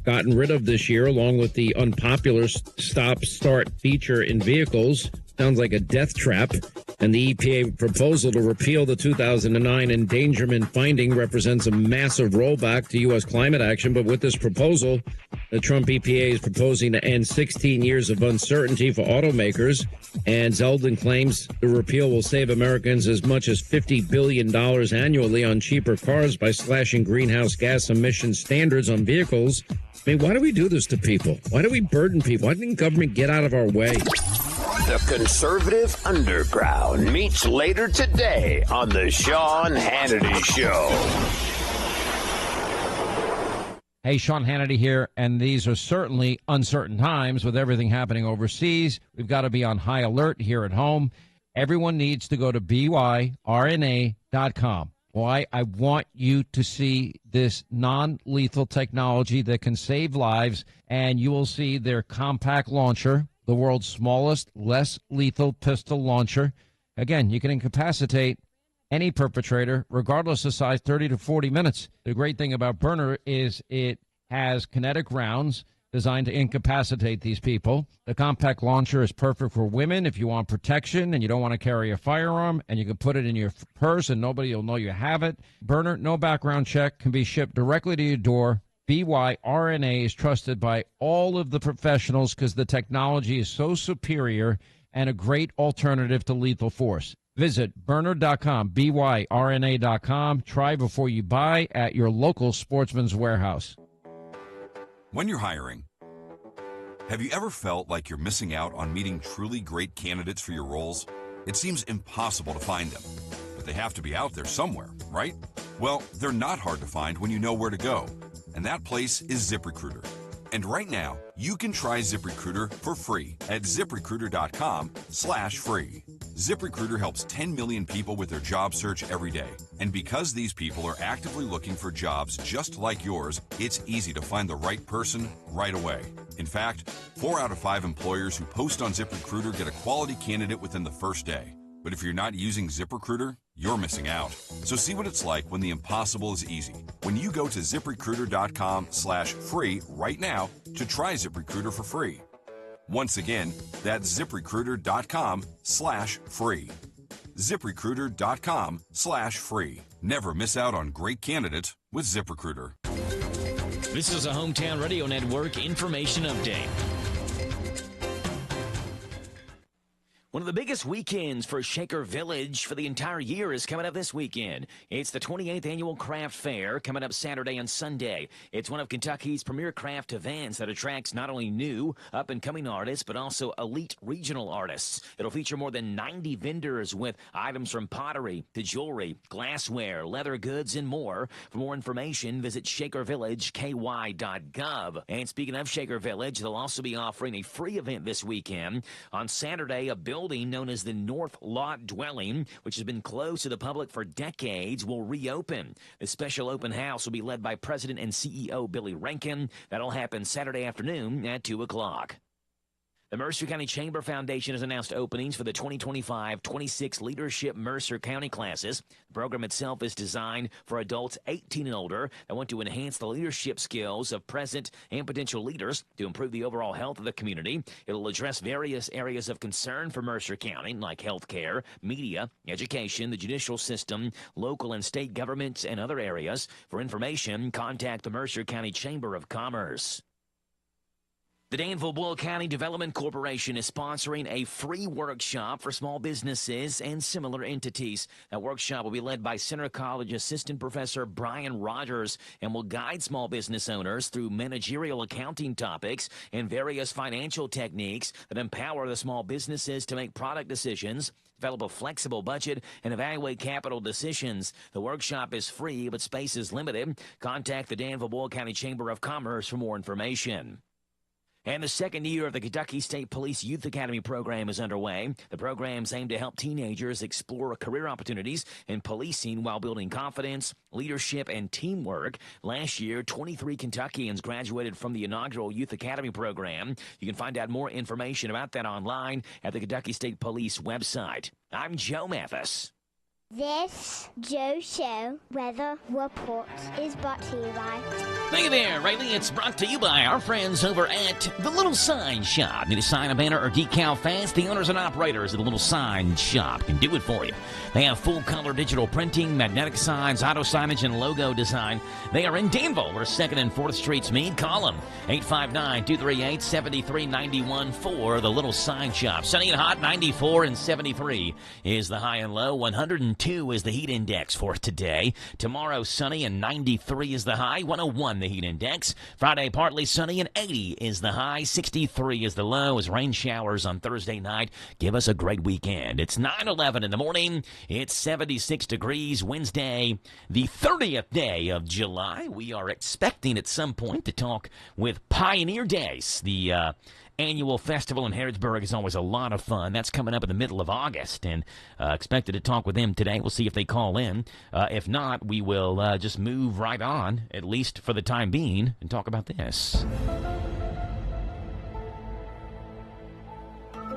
Speaker 24: gotten rid of this year, along with the unpopular stop-start feature in vehicles. Sounds like a death trap. And the EPA proposal to repeal the 2009 endangerment finding represents a massive rollback to U.S. climate action. But with this proposal, the Trump EPA is proposing to end 16 years of uncertainty for automakers. And Zeldin claims the repeal will save Americans as much as $50 billion annually on cheaper cars by slashing greenhouse gas emission standards on vehicles. I mean, why do we do this to people? Why do we burden people? Why didn't government get out of our way?
Speaker 26: The Conservative Underground meets later today on the Sean Hannity Show.
Speaker 27: Hey, Sean Hannity here, and these are certainly uncertain times with everything happening overseas. We've got to be on high alert here at home. Everyone needs to go to WHIR.com. Why? I want you to see this non-lethal technology that can save lives, and you will see their compact launcher, the world's smallest, less lethal pistol launcher. Again, you can incapacitate any perpetrator, regardless of size, 30 to 40 minutes. The great thing about Burner is it has kinetic rounds designed to incapacitate these people. The compact launcher is perfect for women if you want protection and you don't want to carry a firearm, and you can put it in your purse and nobody will know you have it. Burner, no background check, can be shipped directly to your door. BYRNA is trusted by all of the professionals because the technology is so superior and a great alternative to lethal force. Visit Burner.com, BYRNA.com. Try before you buy at your local Sportsman's Warehouse.
Speaker 1: When you're hiring, have you ever felt like you're missing out on meeting truly great candidates for your roles? It seems impossible to find them, but they have to be out there somewhere, right? Well, they're not hard to find when you know where to go. And that place is ZipRecruiter. And right now, you can try ZipRecruiter for free at ZipRecruiter.com/free. ZipRecruiter helps 10 million people with their job search every day. And because these people are actively looking for jobs just like yours, it's easy to find the right person right away. In fact, 4 out of 5 employers who post on ZipRecruiter get a quality candidate within the first day. But if you're not using ZipRecruiter, you're missing out. So see what it's like when the impossible is easy. When you go to ZipRecruiter.com/free right now to try ZipRecruiter for free. Once again, that's ZipRecruiter.com/free. ZipRecruiter.com/free. Never miss out on great candidates with ZipRecruiter.
Speaker 4: This is a Hometown Radio Network information update. One of the biggest weekends for Shaker Village for the entire year is coming up this weekend. It's the 28th Annual Craft Fair coming up Saturday and Sunday. It's one of Kentucky's premier craft events that attracts not only new, up-and-coming artists, but also elite regional artists. It'll feature more than 90 vendors with items from pottery to jewelry, glassware, leather goods, and more. For more information, visit shakervillageky.gov. And speaking of Shaker Village, they'll also be offering a free event this weekend. On Saturday, a building known as the North Lot Dwelling, which has been closed to the public for decades, will reopen. The special open house will be led by President and CEO Billy Rankin. That'll happen Saturday afternoon at 2 o'clock. The Mercer County Chamber Foundation has announced openings for the 2025-26 Leadership Mercer County classes. The program itself is designed for adults 18 and older that want to enhance the leadership skills of present and potential leaders to improve the overall health of the community. It'll address various areas of concern for Mercer County, like healthcare, media, education, the judicial system, local and state governments, and other areas. For information, contact the Mercer County Chamber of Commerce. The Danville-Boyle County Development Corporation is sponsoring a free workshop for small businesses and similar entities. That workshop will be led by Center College Assistant Professor Brian Rogers and will guide small business owners through managerial accounting topics and various financial techniques that empower the small businesses to make product decisions, develop a flexible budget, and evaluate capital decisions. The workshop is free, but space is limited. Contact the Danville-Boyle County Chamber of Commerce for more information. And the second year of the Kentucky State Police Youth Academy program is underway. The programs aim to help teenagers explore career opportunities in policing while building confidence, leadership, and teamwork. Last year, 23 Kentuckians graduated from the inaugural Youth Academy program. You can find out more information about that online at the Kentucky State Police website. I'm Joe Mathis.
Speaker 3: This Joe Show Weather Report is brought to you by...
Speaker 4: Thank you there, Riley. It's brought to you by our friends over at The Little Sign Shop. Need a sign, a banner, or decal fast? The owners and operators of The Little Sign Shop can do it for you. They have full-color digital printing, magnetic signs, auto signage, and logo design. They are in Danville, where 2nd and 4th Streets meet. Call them, 859-238-7391 for The Little Sign Shop. Sunny and hot, 94 and 73 is the high and low. 102 is the heat index for today. Tomorrow, sunny and 93 is the high. 101 the heat index. Friday, partly sunny and 80 is the high. 63 is the low as rain showers on Thursday night. Give us a great weekend. It's 9/11 in the morning. It's 76 degrees. Wednesday, the 30th day of July. We are expecting at some point to talk with Pioneer Days. The annual festival in Harrodsburg is always a lot of fun. That's coming up in the middle of August, and expected to talk with them today. We'll see if they call in. If not, we will just move right on, at least for the time being, and talk about this.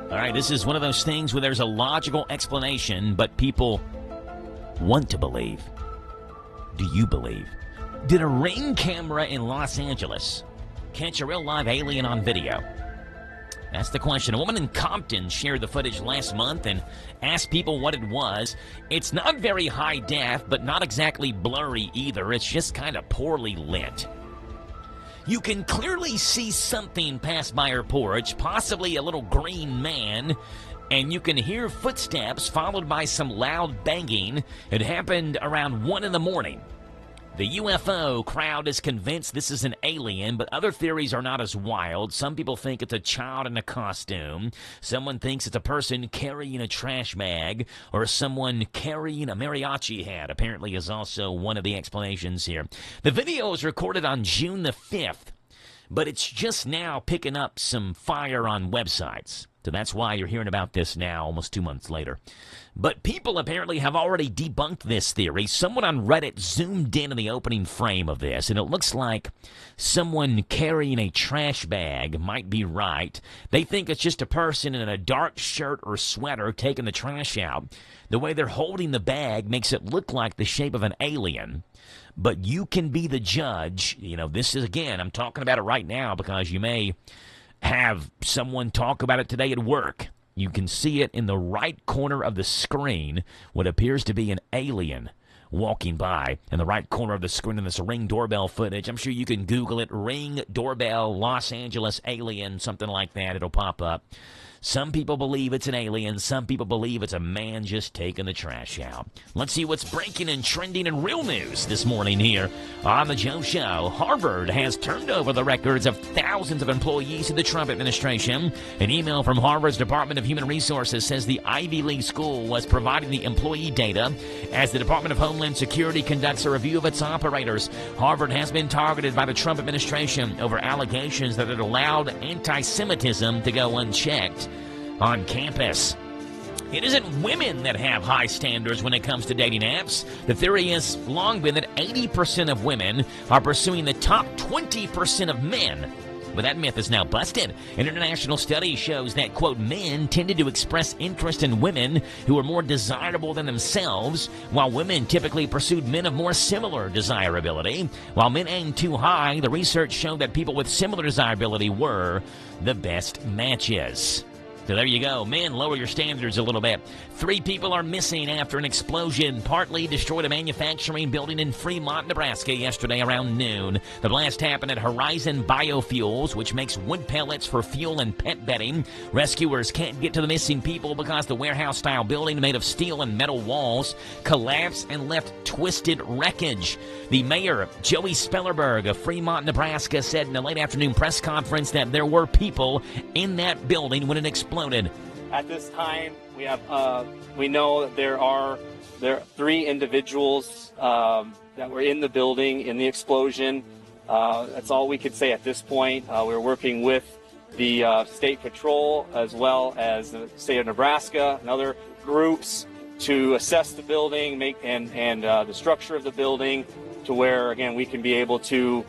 Speaker 4: All right, this is one of those things where there's a logical explanation, but people want to believe. Do you believe? Did a Ring camera in Los Angeles catch a real live alien on video? That's the question. A woman in Compton shared the footage last month and asked people what it was. It's not very high def, but not exactly blurry either. It's just kind of poorly lit. You can clearly see something pass by her porch, possibly a little green man, and you can hear footsteps followed by some loud banging. It happened around 1 in the morning. The UFO crowd is convinced this is an alien, but other theories are not as wild. Some people think it's a child in a costume. Someone thinks it's a person carrying a trash bag, or someone carrying a mariachi hat, apparently is also one of the explanations here. The video was recorded on June the 5th, but it's just now picking up some fire on websites. So that's why you're hearing about this now, almost 2 months later. But people apparently have already debunked this theory. Someone on Reddit zoomed in on the opening frame of this, and it looks like someone carrying a trash bag might be right. They think it's just a person in a dark shirt or sweater taking the trash out. The way they're holding the bag makes it look like the shape of an alien. But you can be the judge. You know, this is, again, I'm talking about it right now because you may have someone talk about it today at work. You can see it in the right corner of the screen, what appears to be an alien walking by in the right corner of the screen in this Ring doorbell footage. I'm sure you can Google it, Ring doorbell, Los Angeles alien, something like that. It'll pop up. Some people believe it's an alien. Some people believe it's a man just taking the trash out. Let's see what's breaking and trending in real news this morning here on The Joe Show. Harvard has turned over the records of thousands of employees to the Trump administration. An email from Harvard's Department of Human Resources says the Ivy League school was providing the employee data as the Department of Homeland Security conducts a review of its operators. Harvard has been targeted by the Trump administration over allegations that it allowed anti-Semitism to go unchecked on campus. It isn't women that have high standards when it comes to dating apps. The theory has long been that 80% of women are pursuing the top 20% of men. But that myth is now busted. An international study shows that, quote, men tended to express interest in women who were more desirable than themselves, while women typically pursued men of more similar desirability. While men aimed too high, the research showed that people with similar desirability were the best matches. So there you go. Men, lower your standards a little bit. 3 people are missing after an explosion partly destroyed a manufacturing building in Fremont, Nebraska yesterday around noon. The blast happened at Horizon Biofuels, which makes wood pellets for fuel and pet bedding. Rescuers can't get to the missing people because the warehouse-style building made of steel and metal walls collapsed and left twisted wreckage. The mayor, Joey Spellerberg of Fremont, Nebraska, said in a late afternoon press conference that there were people in that building when it exploded.
Speaker 6: At this time, we know that there are 3 individuals that were in the building in the explosion. That's all we could say at this point. We're working with the state patrol as well as the state of Nebraska and other groups to assess the building, and the structure of the building, to where again we can be able to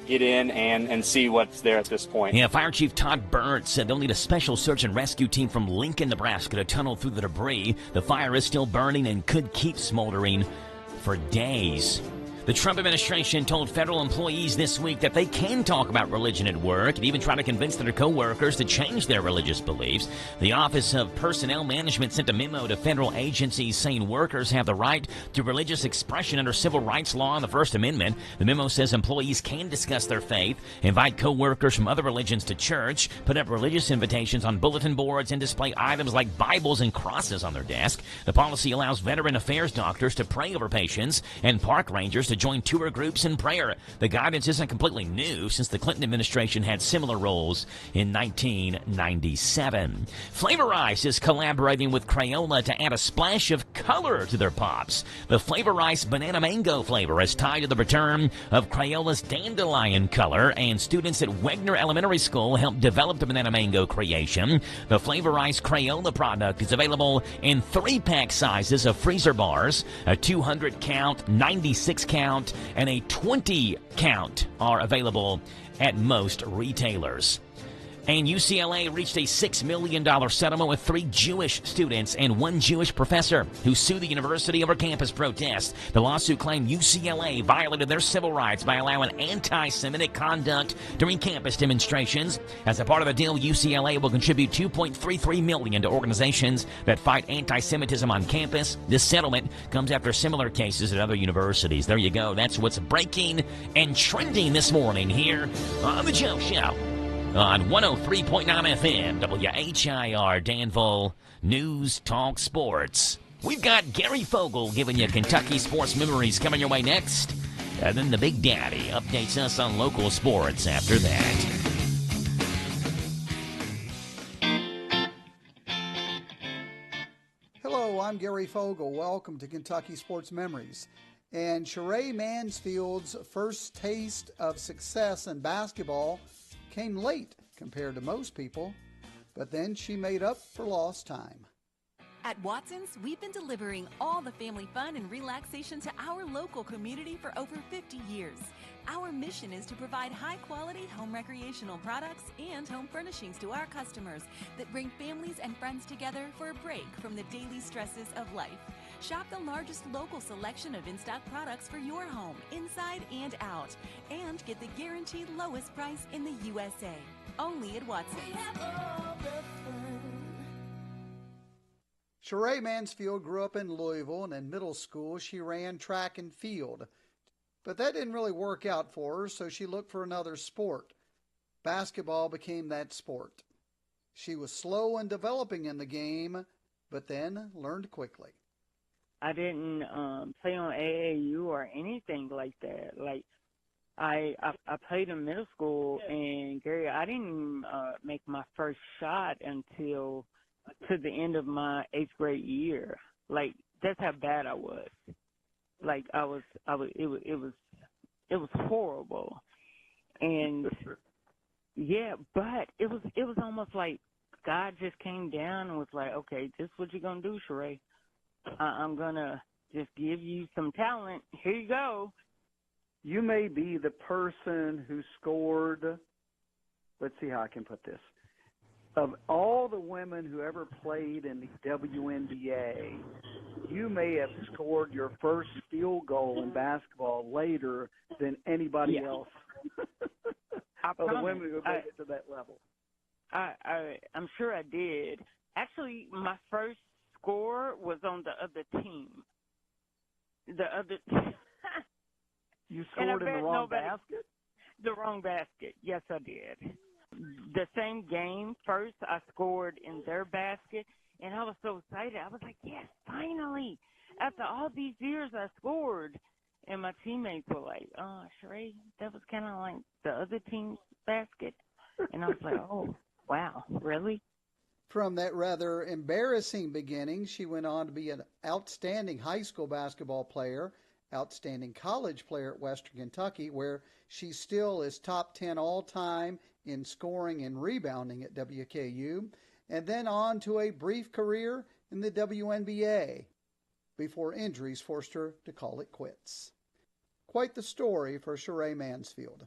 Speaker 6: get in and see what's there at this point.
Speaker 4: Yeah, Fire Chief Todd Burns said they'll need a special search and rescue team from Lincoln, Nebraska to tunnel through the debris. The fire is still burning and could keep smoldering for days. The Trump administration told federal employees this week that they can talk about religion at work and even try to convince their coworkers to change their religious beliefs. The Office of Personnel Management sent a memo to federal agencies saying workers have the right to religious expression under civil rights law and the First Amendment. The memo says employees can discuss their faith, invite coworkers from other religions to church, put up religious invitations on bulletin boards, and display items like Bibles and crosses on their desk. The policy allows veteran affairs doctors to pray over patients and park rangers to join tour groups in prayer. The guidance isn't completely new since the Clinton administration had similar roles in 1997. Flavor Ice is collaborating with Crayola to add a splash of color to their pops. The Flavor Ice Banana Mango flavor is tied to the return of Crayola's Dandelion color, and students at Wegner Elementary School helped develop the Banana Mango creation. The Flavor Ice Crayola product is available in 3-pack sizes of freezer bars. A 200 count, 96 count, and a 20 count are available at most retailers. And UCLA reached a $6 million settlement with 3 Jewish students and 1 Jewish professor who sued the university over campus protests. The lawsuit claimed UCLA violated their civil rights by allowing anti-Semitic conduct during campus demonstrations. As a part of the deal, UCLA will contribute $2.33 million to organizations that fight anti-Semitism on campus. This settlement comes after similar cases at other universities. There you go. That's what's breaking and trending this morning here on The Joe Show on 103.9 FM, WHIR Danville, News Talk Sports. We've got Gary Fogle giving you Kentucky sports memories coming your way next. And then the Big Daddy updates us on local sports after that.
Speaker 8: Hello, I'm Gary Fogle. Welcome to Kentucky Sports Memories. And Sheree Mansfield's first taste of success in basketball came late compared to most people. but then she made up for lost time.
Speaker 10: At Watson's, we've been delivering all the family fun and relaxation to our local community for over 50 years. Our mission is to provide high-quality home recreational products and home furnishings to our customers that bring families and friends together for a break from the daily stresses of life. Shop the largest local selection of in-stock products for your home, inside and out, and get the guaranteed lowest price in the USA. Only at Watson's.
Speaker 8: Sheree Mansfield grew up in Louisville, and in middle school she ran track and field. But that didn't really work out for her, so she looked for another sport. Basketball became that sport. She was slow in developing in the game, but then learned quickly.
Speaker 11: I didn't play on AAU or anything like that. Like, I played in middle school, and Gary, I didn't make my first shot until to the end of my 8th grade year. Like, that's how bad I was. Like, it was horrible. And yeah, but it was almost like God just came down and was like, okay, this is what you're going to do, Sheree. I'm going to just give you some talent. Here you go.
Speaker 12: You may be the person who scored, let's see how I can put this. Of all the women who ever played in the WNBA, you may have scored your first field goal in basketball later than anybody else. Of the women who made it to that level.
Speaker 11: I'm sure I did. Actually, my first score was on the other team.
Speaker 12: You scored in the wrong basket?
Speaker 11: The wrong basket. Yes, I did. The same game, first I scored in their basket, and I was so excited. I was like, yes, finally. After all these years, I scored. And my teammates were like, oh, Sheree, that was kind of like the other team's basket. And I was like, oh, wow, really?
Speaker 8: From that rather embarrassing beginning, she went on to be an outstanding high school basketball player, outstanding college player at Western Kentucky, where she still is top 10 all-time in scoring and rebounding at WKU, and then on to a brief career in the WNBA before injuries forced her to call it quits. Quite the story for Sheree Mansfield.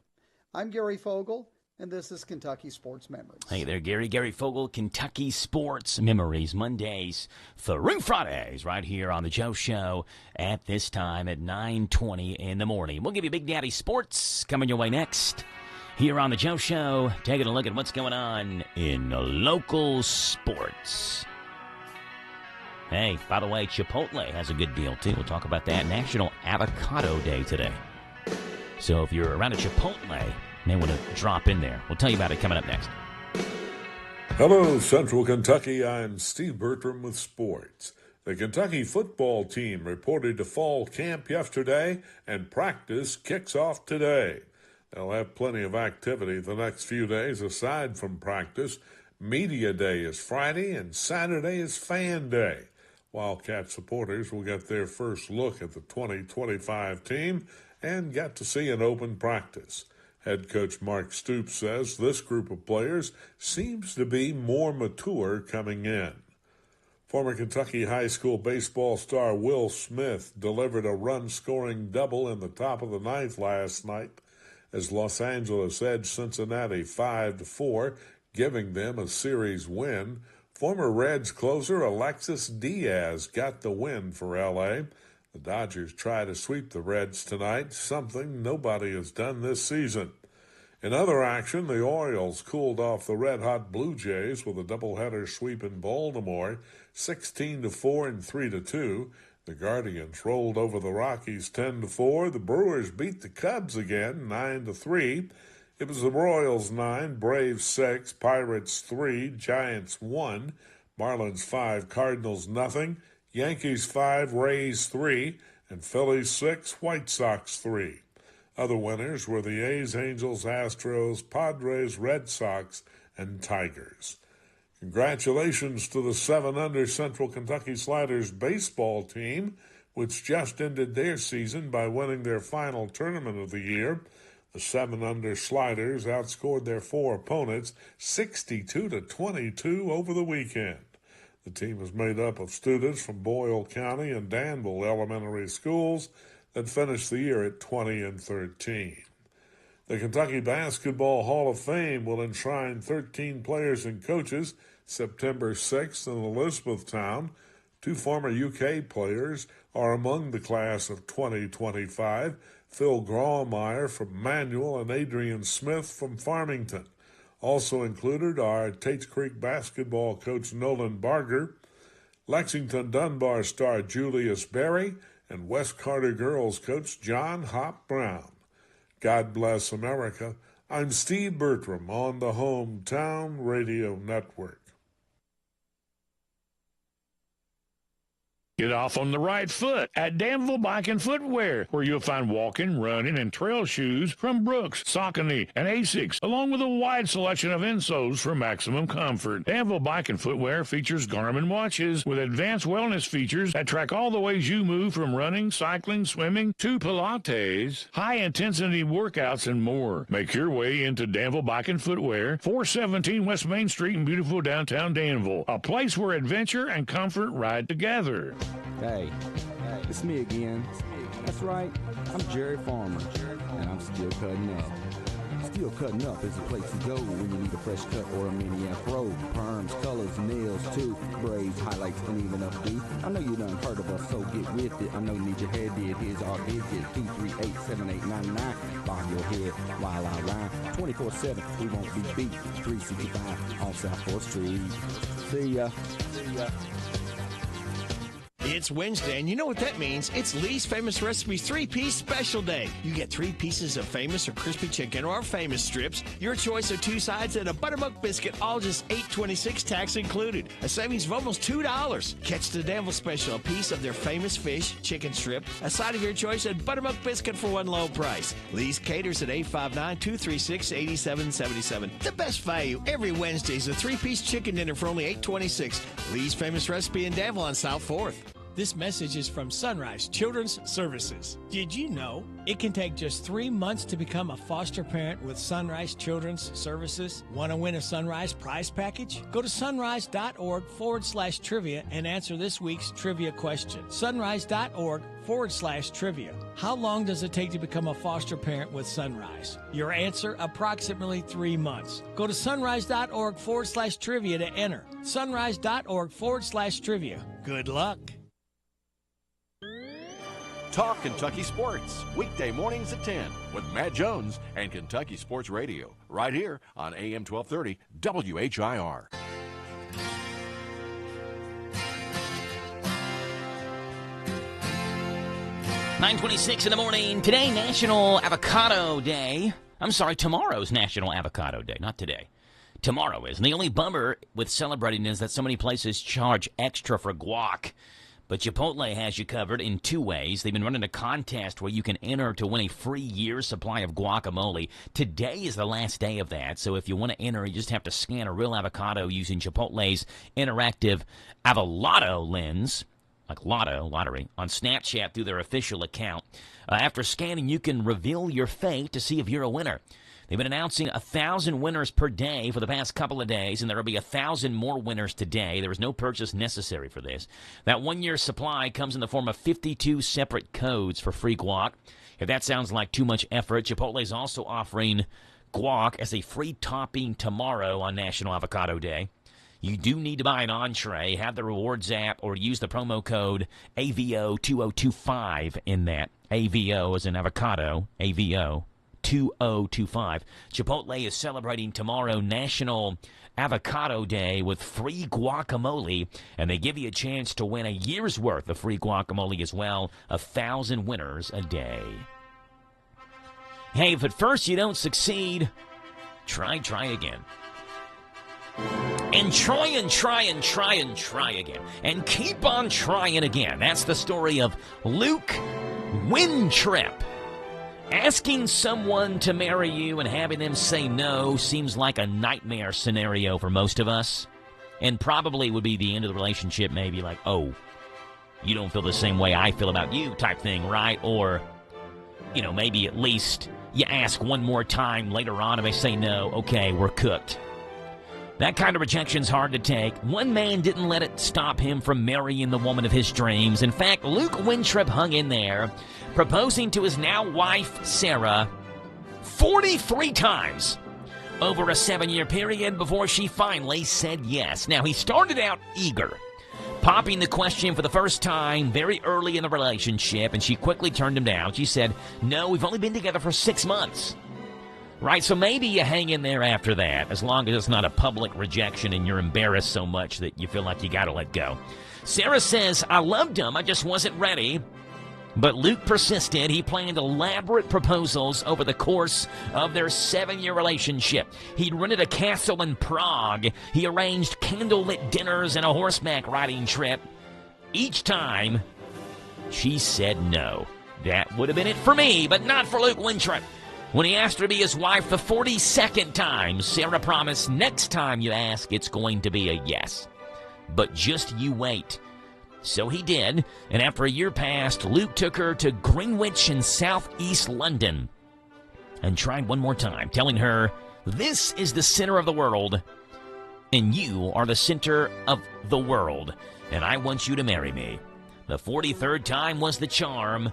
Speaker 8: I'm Gary Fogle, and this is Kentucky Sports Memories.
Speaker 4: Hey there, Gary. Gary Fogle, Kentucky Sports Memories, Mondays through Fridays, right here on the Joe Show at this time at 9:20 in the morning. We'll give you Big Daddy Sports coming your way next. Here on the Joe Show, taking a look at what's going on in local sports. Hey, by the way, Chipotle has a good deal, too. We'll talk about that. National Avocado Day today. So if you're around a Chipotle, you may want to drop in there. We'll tell you about it coming up next.
Speaker 13: Hello, Central Kentucky. I'm Steve Bertram with sports. The Kentucky football team reported to fall camp yesterday, and practice kicks off today. They'll have plenty of activity the next few days aside from practice. Media Day is Friday, and Saturday is Fan Day. Wildcat supporters will get their first look at the 2025 team and get to see an open practice. Head coach Mark Stoops says this group of players seems to be more mature coming in. Former Kentucky high school baseball star Will Smith delivered a run-scoring double in the top of the ninth last night as Los Angeles edged Cincinnati 5-4, giving them a series win. Former Reds closer Alexis Diaz got the win for L.A. The Dodgers try to sweep the Reds tonight, something nobody has done this season. In other action, the Orioles cooled off the red-hot Blue Jays with a doubleheader sweep in Baltimore, 16-4 and 3-2. The Guardians rolled over the Rockies 10-4. The Brewers beat the Cubs again 9-3. It was the Royals 9, Braves 6, Pirates 3, Giants 1, Marlins 5, Cardinals nothing, Yankees 5, Rays 3, and Phillies 6, White Sox 3. Other winners were the A's, Angels, Astros, Padres, Red Sox, and Tigers. Congratulations to the 7-under Central Kentucky Sliders baseball team, which just ended their season by winning their final tournament of the year. The 7-under Sliders outscored their 4 opponents 62-22 over the weekend. The team is made up of students from Boyle County and Danville elementary schools that finished the year at 20-13. The Kentucky Basketball Hall of Fame will enshrine 13 players and coaches September 6th in Elizabethtown. 2 former UK players are among the class of 2025, Phil Grawemeyer from Manual and Adrian Smith from Farmington. Also included are Tates Creek basketball coach Nolan Barger, Lexington Dunbar star Julius Berry, and West Carter girls coach John Hop Brown. God bless America. I'm Steve Bertram on the Hometown Radio Network.
Speaker 2: Get off on the right foot at Danville Bike and Footwear, where you'll find walking, running, and trail shoes from Brooks, Saucony, and Asics, along with a wide selection of insoles for maximum comfort. Danville Bike and Footwear features Garmin watches with advanced wellness features that track all the ways you move, from running, cycling, swimming, to Pilates, high-intensity workouts, and more. Make your way into Danville Bike and Footwear, 417 West Main Street in beautiful downtown Danville, a place where adventure and comfort ride together.
Speaker 14: Hey, it's me again. That's right, I'm Jerry Farmer, and I'm still cutting up. Still Cutting Up is a place to go when you need a fresh cut or a mini afro. Perms, colors, nails, too. Braids, highlights, and even updo. I know you done heard of us, so get with it. I know you need your hair did. Here's our digit, 238-7899. Bob your head while I rhyme. 24/7, we won't be beat. 365 on South 4th Street. See ya. See ya.
Speaker 16: It's Wednesday, and you know what that means. It's Lee's Famous Recipes 3-Piece Special Day. You get 3 pieces of famous or crispy chicken or famous strips, your choice of 2 sides, and a buttermilk biscuit, all just $8.26 tax included. A savings of almost $2. Catch the Danville Special, a piece of their famous fish, chicken strip, a side of your choice, and buttermilk biscuit for one low price. Lee's caters at 859-236-8777. The best value every Wednesday is a 3-piece chicken dinner for only $8.26. Lee's Famous Recipe in Danville on South 4th.
Speaker 17: This message is from Sunrise Children's Services. Did you know it can take just 3 months to become a foster parent with Sunrise Children's Services? Want to win a Sunrise prize package? Go to sunrise.org/trivia and answer this week's trivia question. Sunrise.org/trivia. How long does it take to become a foster parent with Sunrise? Your answer, approximately 3 months. Go to sunrise.org/trivia to enter. Sunrise.org/trivia. Good luck.
Speaker 20: Talk Kentucky Sports, weekday mornings at 10 with Matt Jones and Kentucky Sports Radio, right here on AM 1230 WHIR.
Speaker 4: $9:26 in the morning. Today, National Avocado Day. I'm sorry, tomorrow's National Avocado Day, not today. Tomorrow is. And the only bummer with celebrating is that so many places charge extra for guac. But Chipotle has you covered in 2 ways. They've been running a contest where you can enter to win a free year's supply of guacamole. Today is the last day of that, so if you want to enter, you just have to scan a real avocado using Chipotle's interactive Avolado lens, like lottery, on Snapchat through their official account. After scanning, you can reveal your fate to see if you're a winner. They've been announcing 1,000 winners per day for the past couple of days, and there will be 1,000 more winners today. There is no purchase necessary for this. That 1-year supply comes in the form of 52 separate codes for free guac. If that sounds like too much effort, Chipotle is also offering guac as a free topping tomorrow on National Avocado Day. You do need to buy an entree, have the rewards app, or use the promo code AVO2025 in that. AVO as in avocado, AVO. 2025. Chipotle is celebrating tomorrow National Avocado Day with free guacamole, and they give you a chance to win a year's worth of free guacamole as well. 1,000 winners a day. Hey, if at first you don't succeed, try again. And try again. And keep on trying again. That's the story of Luke Wintrip. Asking someone to marry you and having them say no seems like a nightmare scenario for most of us, and probably would be the end of the relationship, maybe like, oh, you don't feel the same way I feel about you type thing, right? Or, maybe at least you ask one more time later on and they say no, okay, we're cooked. That kind of rejection's hard to take. One man didn't let it stop him from marrying the woman of his dreams. In fact, Luke Wintrip hung in there, proposing to his now wife, Sarah, 43 times over a 7-year period before she finally said yes. Now, he started out eager, popping the question for the first time very early in the relationship, and she quickly turned him down. She said, no, we've only been together for 6 months. Right, so maybe you hang in there after that, as long as it's not a public rejection and you're embarrassed so much that you feel like you gotta let go. Sarah says, I loved him, I just wasn't ready. But Luke persisted. He planned elaborate proposals over the course of their 7-year relationship. He'd rented a castle in Prague. He arranged candlelit dinners and a horseback riding trip. Each time, she said no. That would have been it for me, but not for Luke Wintrip. When he asked her to be his wife the 42nd time, Sarah promised next time you ask, it's going to be a yes. But just you wait. So he did, and after a year passed, Luke took her to Greenwich in southeast London and tried one more time, telling her, this is the center of the world, and you are the center of the world, and I want you to marry me. The 43rd time was the charm,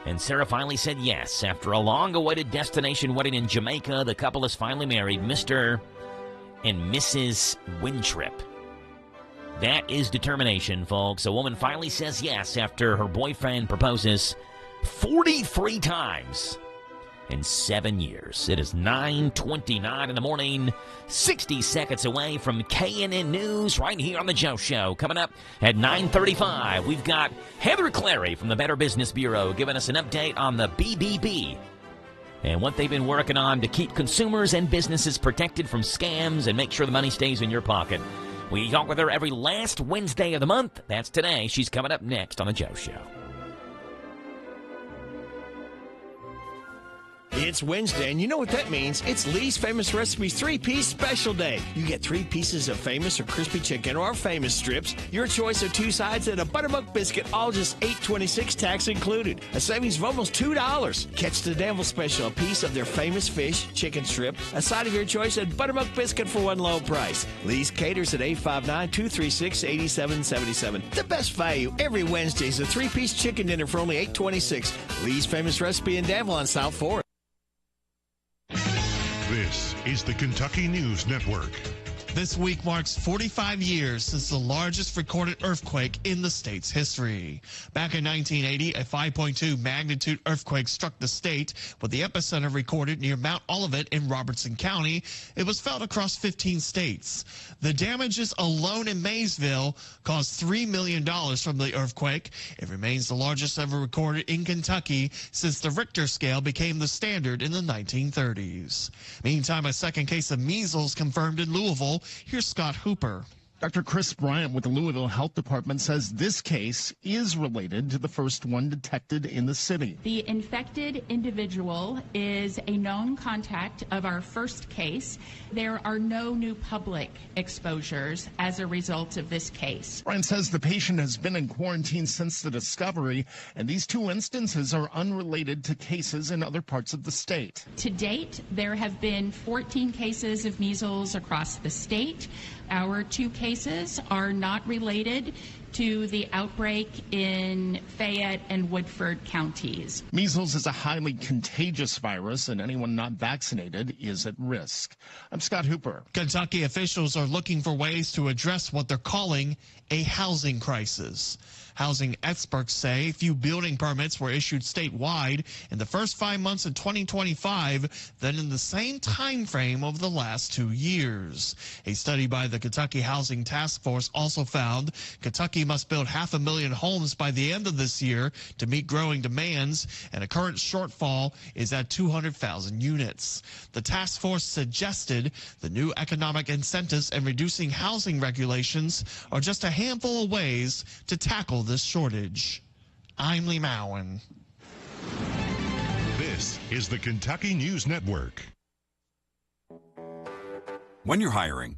Speaker 4: and Sarah finally said yes. After a long-awaited destination wedding in Jamaica, the couple is finally married, Mr. and Mrs. Wintrip. That is determination, folks. A woman finally says yes after her boyfriend proposes 43 times in 7 years. It is 9:29 in the morning, 60 seconds away from KNN News right here on The Joe Show. Coming up at 9:35, we've got Heather Clary from the Better Business Bureau giving us an update on the BBB and what they've been working on to keep consumers and businesses protected from scams and make sure the money stays in your pocket. We talk with her every last Wednesday of the month. That's today. She's coming up next on The Joe Show.
Speaker 16: It's Wednesday, and you know what that means. It's Lee's Famous Recipes 3-piece special day. You get 3 pieces of famous or crispy chicken or famous strips, your choice of 2 sides, and a buttermilk biscuit, all just $8.26 tax included. A savings of almost $2. Catch the Danville special, a piece of their famous fish, chicken strip, a side of your choice, and buttermilk biscuit for one low price. Lee's caters at 859-236-8777. The best value every Wednesday is a 3-piece chicken dinner for only $8.26. Lee's Famous Recipe in Danville on South Forest.
Speaker 22: This is the Kentucky News Network.
Speaker 5: This week marks 45 years since the largest recorded earthquake in the state's history. Back in 1980, a 5.2 magnitude earthquake struck the state, with the epicenter recorded near Mount Olivet in Robertson County. It was felt across 15 states. The damages alone in Maysville caused $3 million from the earthquake. It remains the largest ever recorded in Kentucky since the Richter scale became the standard in the 1930s. Meantime, a second case of measles confirmed in Louisville. Here's Scott Hooper.
Speaker 7: Dr. Chris Bryant with the Louisville Health Department says this case is related to the first one detected in the city.
Speaker 9: The infected individual is a known contact of our first case. There are no new public exposures as a result of this case.
Speaker 7: Bryant says the patient has been in quarantine since the discovery, and these 2 instances are unrelated to cases in other parts of the state.
Speaker 9: To date, there have been 14 cases of measles across the state. Our 2 cases are not related to the outbreak in Fayette and Woodford counties.
Speaker 7: Measles is a highly contagious virus, and anyone not vaccinated is at risk. I'm Scott Hooper.
Speaker 5: Kentucky officials are looking for ways to address what they're calling a housing crisis. Housing experts say few building permits were issued statewide in the first 5 months of 2025 than in the same time frame over the last 2 years. A study by the Kentucky Housing Task Force also found Kentucky must build 500,000 homes by the end of this year to meet growing demands, and a current shortfall is at 200,000 units. The task force suggested the new economic incentives and reducing housing regulations are just a handful of ways to tackle this shortage. I'm Lee Mowen.
Speaker 22: This is the Kentucky News Network.
Speaker 1: When you're hiring,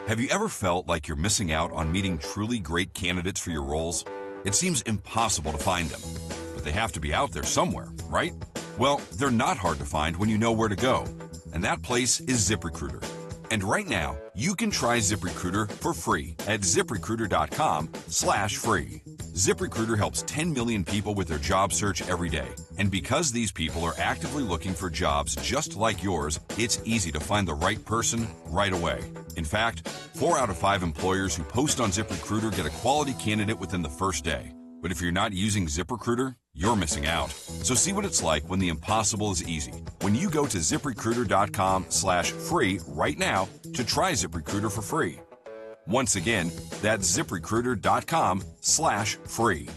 Speaker 1: have you ever felt like you're missing out on meeting truly great candidates for your roles? It seems impossible to find them, but they have to be out there somewhere, right? Well, they're not hard to find when you know where to go. And that place is ZipRecruiter. And right now, you can try ZipRecruiter for free at ZipRecruiter.com/free. ZipRecruiter helps 10 million people with their job search every day. And because these people are actively looking for jobs just like yours, it's easy to find the right person right away. In fact, 4 out of 5 employers who post on ZipRecruiter get a quality candidate within the first day. But if you're not using ZipRecruiter, you're missing out. So see what it's like when the impossible is easy. When you go to ZipRecruiter.com/free right now to try ZipRecruiter for free. Once again, that's ZipRecruiter.com/free.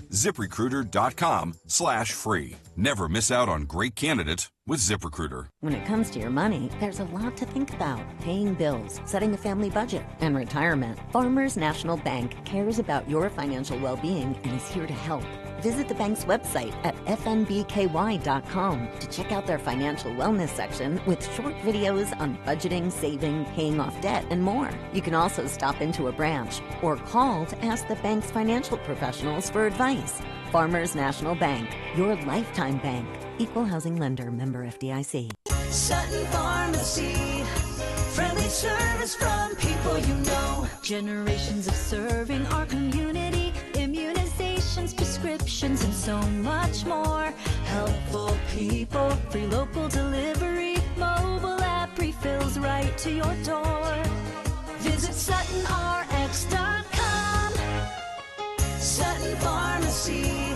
Speaker 1: ZipRecruiter.com/free. Never miss out on great candidates with ZipRecruiter.
Speaker 15: When it comes to your money, there's a lot to think about. Paying bills, setting a family budget, and retirement. Farmers National Bank cares about your financial well-being and is here to help. Visit the bank's website at fnbky.com to check out their financial wellness section with short videos on budgeting, saving, paying off debt, and more. You can also stop into a branch or call to ask the bank's financial professionals for advice. Farmers National Bank, your lifetime bank. Equal housing lender, member FDIC.
Speaker 18: Sutton Pharmacy, friendly service from people you know. Generations of serving our community, immunizations, prescriptions, and so much more. Helpful people, free local delivery, mobile app refills right to your door. Visit SuttonRx.com. Sutton Pharmacy,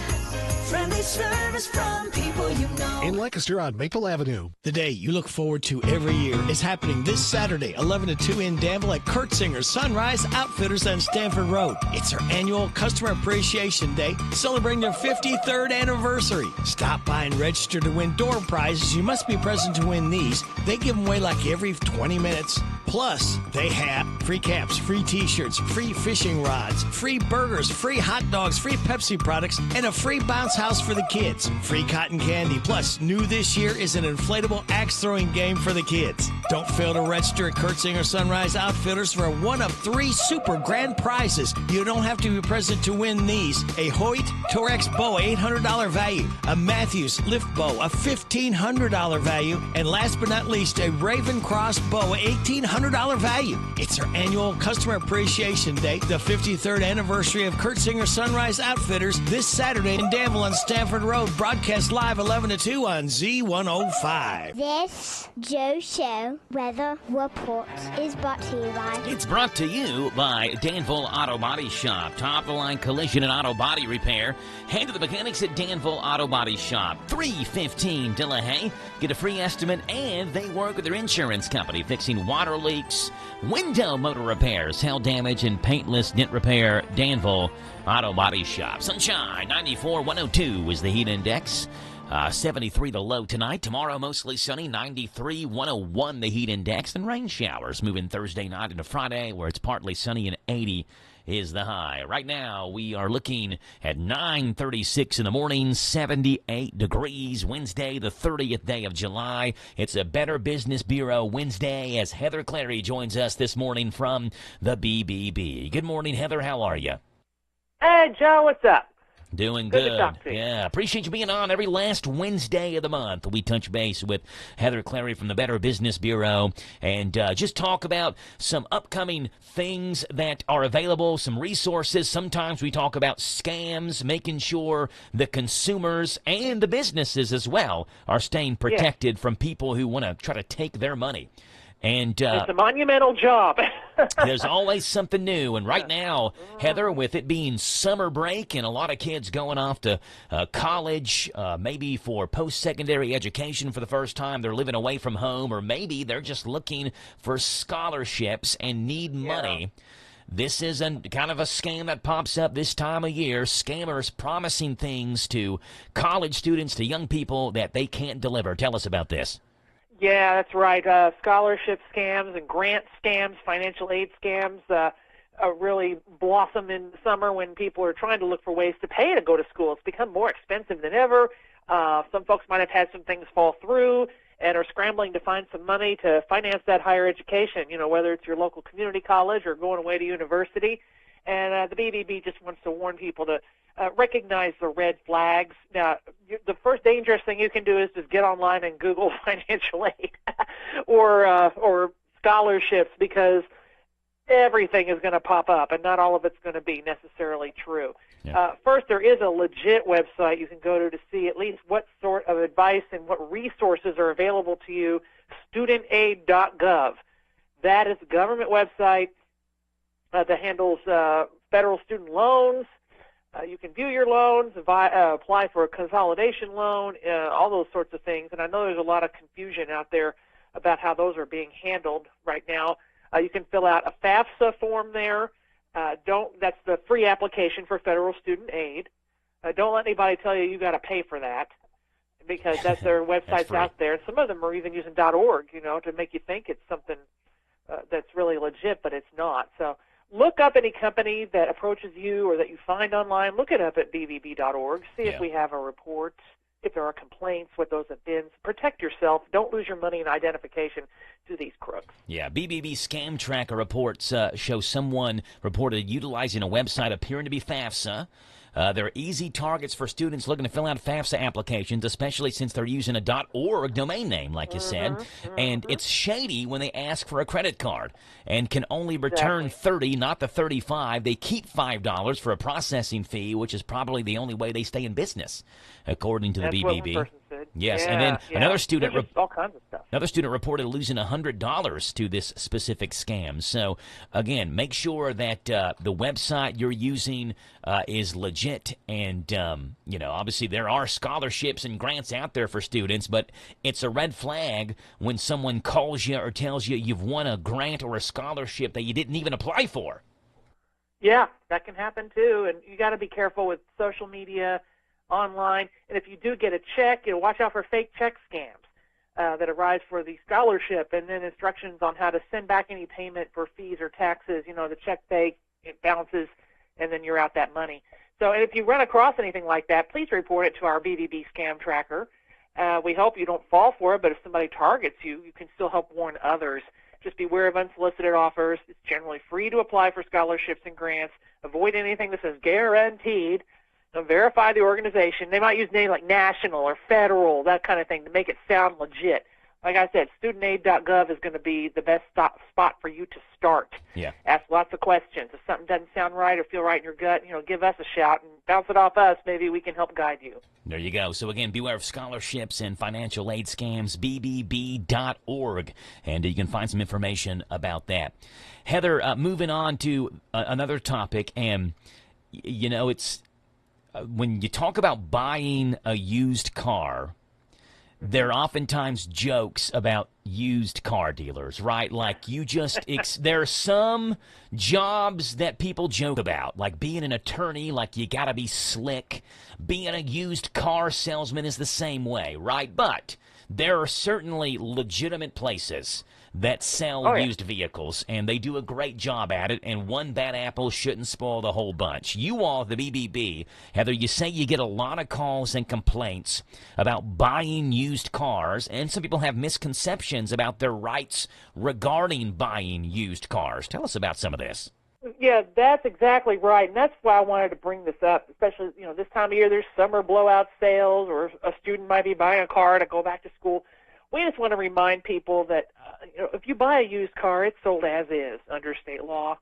Speaker 18: friendly service from people you know.
Speaker 16: In Lancaster on Maple Avenue. The day you look forward to every year is happening this Saturday, 11 to 2 in Danville at Kurtzinger's Sunrise Outfitters on Stanford Road. It's their annual Customer Appreciation Day, celebrating their 53rd anniversary. Stop by and register to win door prizes. You must be present to win these. They give them away like every 20 minutes. Plus, they have free caps, free t-shirts, free fishing rods, free burgers, free hot dogs, free Pepsi products, and a free bounce house for the kids. Free cotton candy. Plus, new this year is an inflatable axe-throwing game for the kids. Don't fail to register at Kurtzinger Sunrise Outfitters for one of 3 super grand prizes. You don't have to be present to win these. A Hoyt Torex bow, $800 value. A Matthews lift bow, a $1,500 value. And last but not least, a Raven Cross bow, $1,800 value. It's our annual Customer Appreciation Day, the 53rd anniversary of Kurtzinger Sunrise Outfitters, this Saturday in Danville on Stanford Road. Broadcast live 11 to 2 on Z105.
Speaker 3: This Joe Show weather report is brought to you by...
Speaker 4: It's brought to you by Danville Auto Body Shop. Top-of-the-line collision and auto body repair. Head to the mechanics at Danville Auto Body Shop. 315 Delahaye. Get a free estimate, and they work with their insurance company, fixing water leaks, window motor repairs, hail damage, and paintless dent repair. Danville Auto Body Shop. Sunshine, 94, 102 is the heat index. 73 the low tonight. Tomorrow, mostly sunny. 93, 101 the heat index. And rain showers moving Thursday night into Friday, where it's partly sunny, and 80 is the high. Right now, we are looking at 9:36 in the morning, 78 degrees. Wednesday, the 30th day of July. It's a Better Business Bureau Wednesday as Heather Clary joins us this morning from the BBB. Good morning, Heather. How are you?
Speaker 19: Hey, Joe, what's up?
Speaker 4: Doing
Speaker 19: Good
Speaker 4: good.
Speaker 19: to talk to you.
Speaker 4: Yeah, appreciate you being on every last Wednesday of the month. We touch base with Heather Clary from the Better Business Bureau and just talk about some upcoming things that are available, some resources. Sometimes we talk about scams, making sure the consumers and the businesses as well are staying protected from people who want to try to take their money. And
Speaker 19: it's a monumental job.
Speaker 4: there's always something new. And right now, Heather, with it being summer break and a lot of kids going off to college, maybe for post-secondary education for the first time, they're living away from home, or maybe they're just looking for scholarships and need money. This is kind of a scam that pops up this time of year. Scammers promising things to college students, to young people that they can't deliver. Tell us about this.
Speaker 19: Yeah, that's right. Scholarship scams and grant scams, financial aid scams really blossom in the summer when people are trying to look for ways to pay to go to school. It's become more expensive than ever. Some folks might have had some things fall through and are scrambling to find some money to finance that higher education, whether it's your local community college or going away to university. And the BBB just wants to warn people to recognize the red flags. Now, the first dangerous thing you can do is just get online and Google financial aid or scholarships, because everything is going to pop up, and not all of it's going to be necessarily true.
Speaker 4: Yeah.
Speaker 19: First, there is a legit website you can go to see at least what sort of advice and what resources are available to you, studentaid.gov. That is a government website that handles federal student loans. You can view your loans, apply for a consolidation loan, all those sorts of things. And I know there's a lot of confusion out there about how those are being handled right now. You can fill out a FAFSA form there. That's the free application for federal student aid. Don't let anybody tell you got to pay for that, because that's their websites out there. And some of them are even using .org, to make you think it's something that's really legit, but it's not. So look up any company that approaches you or that you find online. Look it up at bbb.org. See if we have a report, if there are complaints, what those have been. Protect yourself. Don't lose your money in identification to these crooks.
Speaker 4: Yeah, BBB Scam Tracker reports show someone reported utilizing a website appearing to be FAFSA. They're easy targets for students looking to fill out FAFSA applications, especially since they're using a .org domain name, like you said. And it's shady when they ask for a credit card and can only return $30, not the $35. They keep $5 for a processing fee, which is probably the only way they stay in business, according to the BBB.
Speaker 19: What one person said.
Speaker 4: Yes, and then another student
Speaker 19: all kinds of stuff.
Speaker 4: Another student reported losing $100 to this specific scam. So, again, make sure that the website you're using is legit. And, obviously there are scholarships and grants out there for students, but it's a red flag when someone calls you or tells you you've won a grant or a scholarship that you didn't even apply for.
Speaker 19: Yeah, that can happen too. And you got to be careful with social media, online. And if you do get a check, watch out for fake check scams that arise for the scholarship, and then instructions on how to send back any payment for fees or taxes. The check it bounces, and then you're out that money. So, and if you run across anything like that, please report it to our BBB Scam Tracker. We hope you don't fall for it, but if somebody targets you, you can still help warn others. Just beware of unsolicited offers. It's generally free to apply for scholarships and grants. Avoid anything that says guaranteed. Verify the organization. They might use names like national or federal, that kind of thing, to make it sound legit. Like I said, studentaid.gov is going to be the best spot for you to start.
Speaker 4: Yeah.
Speaker 19: Ask lots of questions. If something doesn't sound right or feel right in your gut, give us a shout and bounce it off us. Maybe we can help guide you.
Speaker 4: There you go. So, again, beware of scholarships and financial aid scams, bbb.org, and you can find some information about that. Heather, moving on to another topic, and, it's when you talk about buying a used car, there are oftentimes jokes about used car dealers, right? Like there are some jobs that people joke about, like being an attorney, like you got to be slick. Being a used car salesman is the same way, right? But there are certainly legitimate places that sell used vehicles, and they do a great job at it, and one bad apple shouldn't spoil the whole bunch. You all, the BBB, Heather, you say you get a lot of calls and complaints about buying used cars, and some people have misconceptions about their rights regarding buying used cars. Tell us about some of this.
Speaker 19: Yeah, that's exactly right, and that's why I wanted to bring this up, especially, this time of year. There's summer blowout sales, or a student might be buying a car to go back to school. We just want to remind people that if you buy a used car, it's sold as is under state law.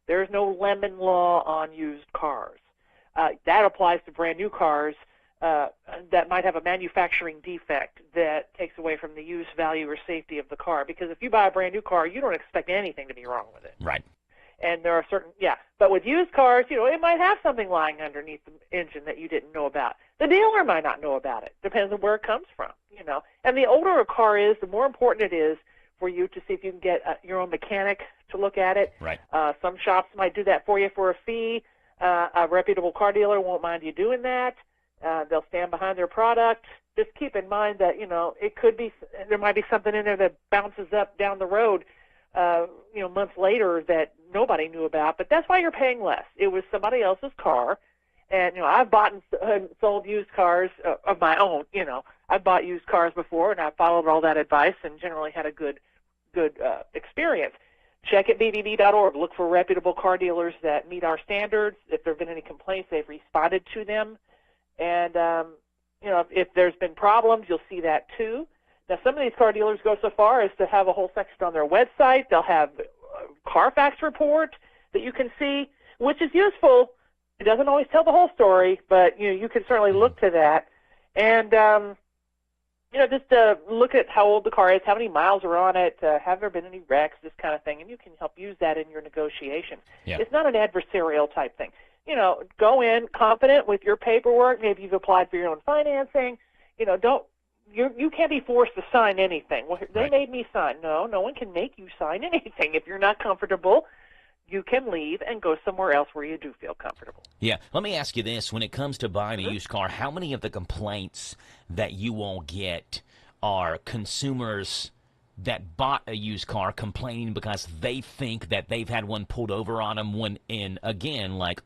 Speaker 19: There's no lemon law on used cars. That applies to brand new cars that might have a manufacturing defect that takes away from the use value or safety of the car. Because if you buy a brand new car, you don't expect anything to be wrong with it.
Speaker 4: Right.
Speaker 19: And there are certain, but with used cars, it might have something lying underneath the engine that you didn't know about. The dealer might not know about it. Depends on where it comes from, And the older a car is, the more important it is for you to see if you can get your own mechanic to look at it.
Speaker 4: Right.
Speaker 19: Some shops might do that for you for a fee. A reputable car dealer won't mind you doing that. They'll stand behind their product. Just keep in mind that, it could be, there might be something in there that bounces up down the road, months later that nobody knew about, but that's why you're paying less. It was somebody else's car, and, I've bought and sold used cars of my own, I've bought used cars before, and I've followed all that advice and generally had a good experience. Check at bbb.org. Look for reputable car dealers that meet our standards. If there have been any complaints, they've responded to them. And, if there's been problems, you'll see that too. Now, some of these car dealers go so far as to have a whole section on their website. They'll have a Carfax report that you can see, which is useful. It doesn't always tell the whole story, but you can certainly look to that. And just look at how old the car is, how many miles are on it, have there been any wrecks, this kind of thing, and you can help use that in your negotiation.
Speaker 4: Yeah.
Speaker 19: It's not an adversarial type thing. Go in confident with your paperwork. Maybe you've applied for your own financing. You can't be forced to sign anything. Well, they made me sign. No one can make you sign anything. If you're not comfortable, you can leave and go somewhere else where you do feel comfortable.
Speaker 4: Yeah. Let me ask you this. When it comes to buying a used car, how many of the complaints that you all get are consumers that bought a used car complaining because they think that they've had one pulled over on them when, again, like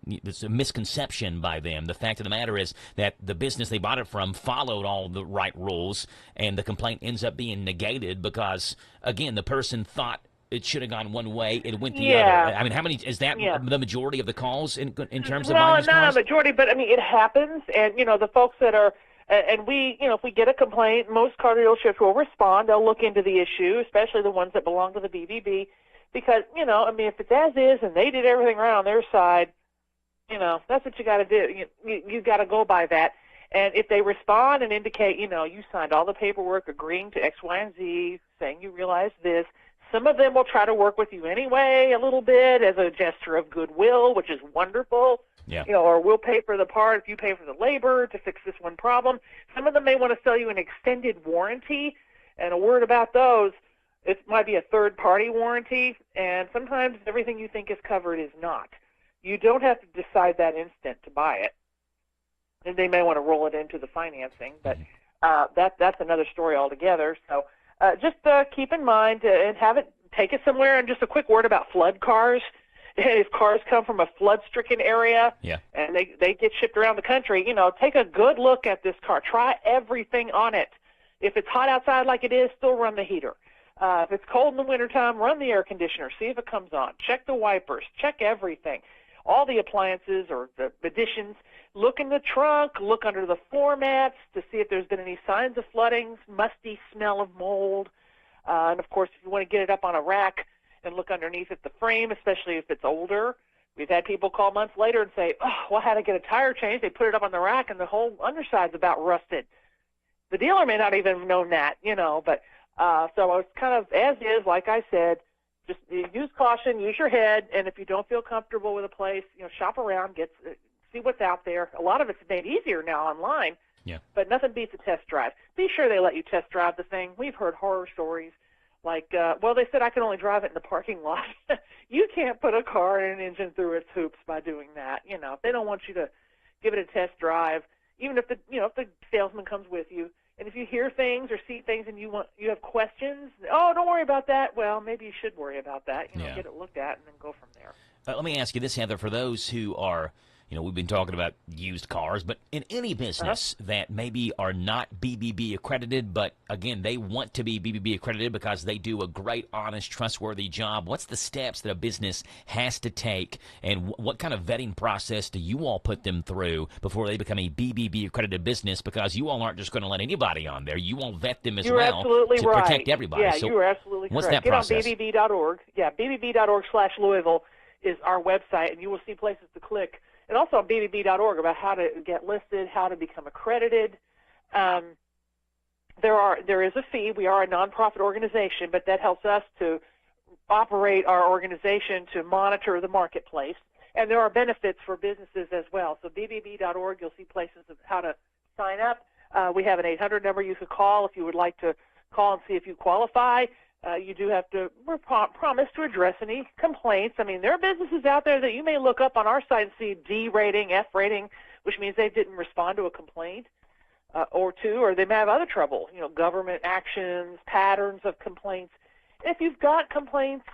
Speaker 4: it's a misconception by them. The fact of the matter is that the business they bought it from followed all the right rules, and the complaint ends up being negated because, again, the person thought it should have gone one way, it went the other. I mean, how many is that? The majority of the calls in terms of buying used cars?
Speaker 19: Not a majority, but I mean, it happens, and the folks that are. And we, if we get a complaint, most car dealerships will respond. They'll look into the issue, especially the ones that belong to the BBB, because, if it's as is and they did everything right on their side, that's what you got to do. You got to go by that. And if they respond and indicate, you signed all the paperwork agreeing to X, Y, and Z, saying you realize this, some of them will try to work with you anyway a little bit as a gesture of goodwill, which is wonderful.
Speaker 4: Yeah.
Speaker 19: Or we'll pay for the part if you pay for the labor to fix this one problem. Some of them may want to sell you an extended warranty, and a word about those, it might be a third-party warranty, and sometimes everything you think is covered is not. You don't have to decide that instant to buy it, and they may want to roll it into the financing, but that's another story altogether. So just keep in mind and have it take it somewhere. And just a quick word about flood cars. If cars come from a flood-stricken area and they get shipped around the country, take a good look at this car. Try everything on it. If it's hot outside like it is, still run the heater. If it's cold in the wintertime, run the air conditioner. See if it comes on. Check the wipers. Check everything. All the appliances or the additions. Look in the trunk. Look under the floor mats to see if there's been any signs of flooding, musty smell of mold. And, of course, if you want to get it up on a rack, and look underneath at the frame, especially if it's older. We've had people call months later and say, I had to get a tire change. They put it up on the rack, and the whole underside's about rusted. The dealer may not even have known that, but so it's kind of as is, like I said, just use caution, use your head, and if you don't feel comfortable with a place, shop around, see what's out there. A lot of it's made easier now online, but nothing beats a test drive. Be sure they let you test drive the thing. We've heard horror stories. Like, they said I can only drive it in the parking lot. You can't put a car and an engine through its hoops by doing that. If they don't want you to give it a test drive, even if the salesman comes with you, and if you hear things or see things and you have questions, don't worry about that. Well, maybe you should worry about that. Get it looked at and then go from there.
Speaker 4: Let me ask you this, Heather, for those who are, we've been talking about used cars, but in any business that maybe are not BBB accredited, but again, they want to be BBB accredited because they do a great, honest, trustworthy job. What's the steps that a business has to take, and what kind of vetting process do you all put them through before they become a BBB accredited business? Because you all aren't just going to let anybody on there. You all vet them as
Speaker 19: You're
Speaker 4: well
Speaker 19: absolutely
Speaker 4: to
Speaker 19: right.
Speaker 4: protect everybody.
Speaker 19: Yeah,
Speaker 4: so
Speaker 19: you are absolutely
Speaker 4: what's
Speaker 19: correct.
Speaker 4: That process?
Speaker 19: Get on BBB.org. Yeah, BBB.org/Louisville is our website, and you will see places to click. And also on BBB.org about how to get listed, how to become accredited. There is a fee. We are a nonprofit organization, but that helps us to operate our organization to monitor the marketplace. And there are benefits for businesses as well. So BBB.org, you'll see places of how to sign up. We have an 800 number you could call if you would like to call and see if you qualify. You do have to promise to address any complaints. I mean, there are businesses out there that you may look up on our site and see D rating, F rating, which means they didn't respond to a complaint or two, or they may have other trouble, government actions, patterns of complaints. And if you've got complaints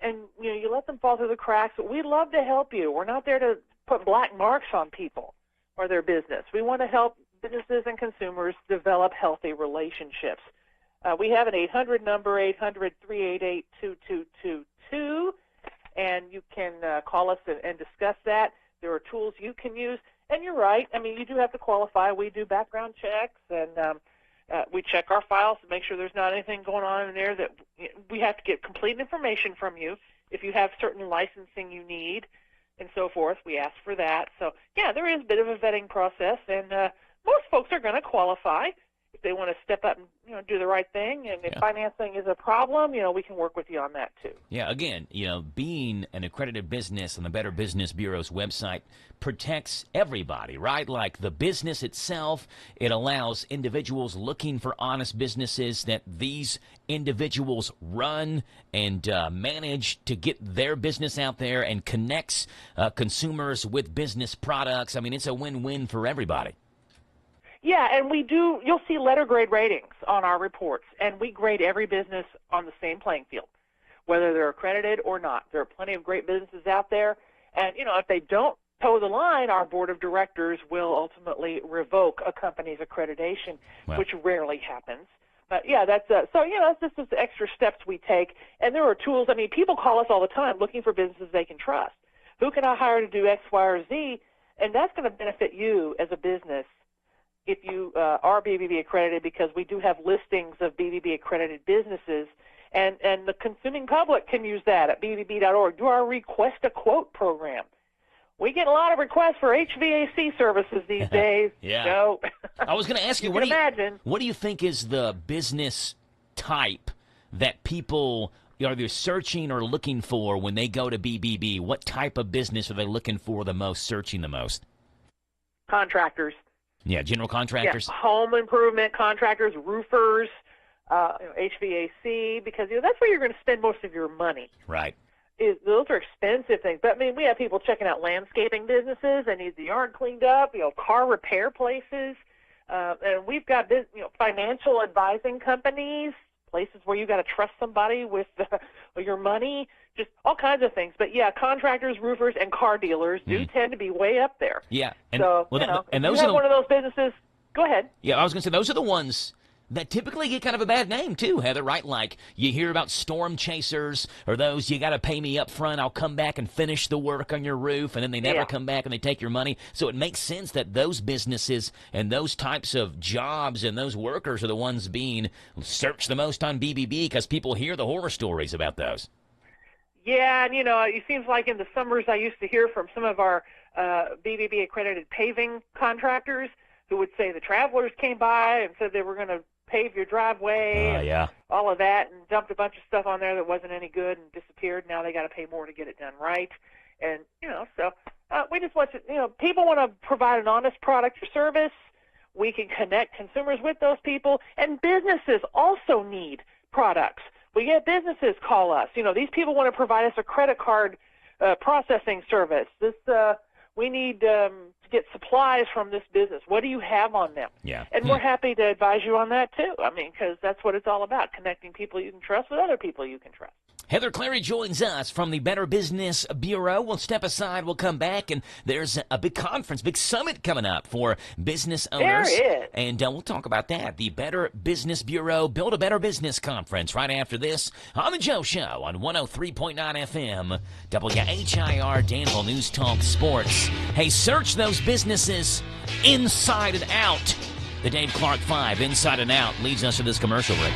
Speaker 19: and, you let them fall through the cracks, we'd love to help you. We're not there to put black marks on people or their business. We want to help businesses and consumers develop healthy relationships. We have an 800 number, 800-388-2222, and you can call us and discuss that. There are tools you can use. And you're right. I mean, you do have to qualify. We do background checks, and we check our files to make sure there's not anything going on in there that we have to get complete information from you. If you have certain licensing you need and so forth, we ask for that. So, yeah, there is a bit of a vetting process, and most folks are going to qualify if they want to step up and do the right thing. And if financing is a problem, we can work with you on that too.
Speaker 4: Yeah, again, being an accredited business on the Better Business Bureau's website protects everybody, right? Like the business itself, it allows individuals looking for honest businesses that these individuals run and manage to get their business out there and connects consumers with business products. I mean, it's a win-win for everybody.
Speaker 19: Yeah, and you'll see letter grade ratings on our reports, and we grade every business on the same playing field, whether they're accredited or not. There are plenty of great businesses out there, and, if they don't toe the line, our board of directors will ultimately revoke a company's accreditation, which rarely happens. But, yeah, that's that's just the extra steps we take, and there are tools. I mean, people call us all the time looking for businesses they can trust. Who can I hire to do X, Y, or Z? And that's going to benefit you as a business if you are BBB accredited, because we do have listings of BBB accredited businesses, and the consuming public can use that at bbb.org. Do our Request a Quote program. We get a lot of requests for HVAC services these days.
Speaker 4: Yeah.
Speaker 19: So,
Speaker 4: I was going to ask you, what do you think is the business type that people are either searching or looking for when they go to BBB? What type of business are they looking for the most, searching the most?
Speaker 19: Contractors.
Speaker 4: Yeah, general contractors.
Speaker 19: Yeah, home improvement contractors, roofers, HVAC, because that's where you're going to spend most of your money.
Speaker 4: Right.
Speaker 19: Those are expensive things. But, I mean, we have people checking out landscaping businesses that need the yard cleaned up, car repair places. And we've got financial advising companies, places where you got to trust somebody with your money, just all kinds of things. But, yeah, contractors, roofers, and car dealers do tend to be way up there.
Speaker 4: Yeah.
Speaker 19: And, so,
Speaker 4: and
Speaker 19: if
Speaker 4: those
Speaker 19: you have
Speaker 4: are
Speaker 19: one of those businesses, go ahead.
Speaker 4: Yeah, I was going to say, those are the ones that typically get kind of a bad name too, Heather, right? Like you hear about storm chasers or those, you got to pay me up front, I'll come back and finish the work on your roof, and then they never come back and they take your money. So it makes sense that those businesses and those types of jobs and those workers are the ones being searched the most on BBB because people hear the horror stories about those.
Speaker 19: Yeah, and it seems like in the summers I used to hear from some of our BBB accredited paving contractors who would say the travelers came by and said they were going to pave your driveway and all of that, and dumped a bunch of stuff on there that wasn't any good and disappeared. Now they got to pay more to get it done right. And, so we just want to, people want to provide an honest product or service. We can connect consumers with those people, and businesses also need products. We get businesses call us. These people want to provide us a credit card processing service. We need to get supplies from this business. What do you have on them?
Speaker 4: Yeah.
Speaker 19: And we're happy to advise you on that, too. I mean, because that's what it's all about, connecting people you can trust with other people you can trust.
Speaker 4: Heather Clary joins us from the Better Business Bureau. We'll step aside. We'll come back, and there's a big conference, big summit coming up for business owners.
Speaker 19: There is.
Speaker 4: And we'll talk about that. The Better Business Bureau Build a Better Business Conference right after this on The Joe Show on 103.9 FM, WHIR Danville News Talk Sports. Hey, search those businesses inside and out. The Dave Clark 5, Inside and Out, leads us to this commercial break.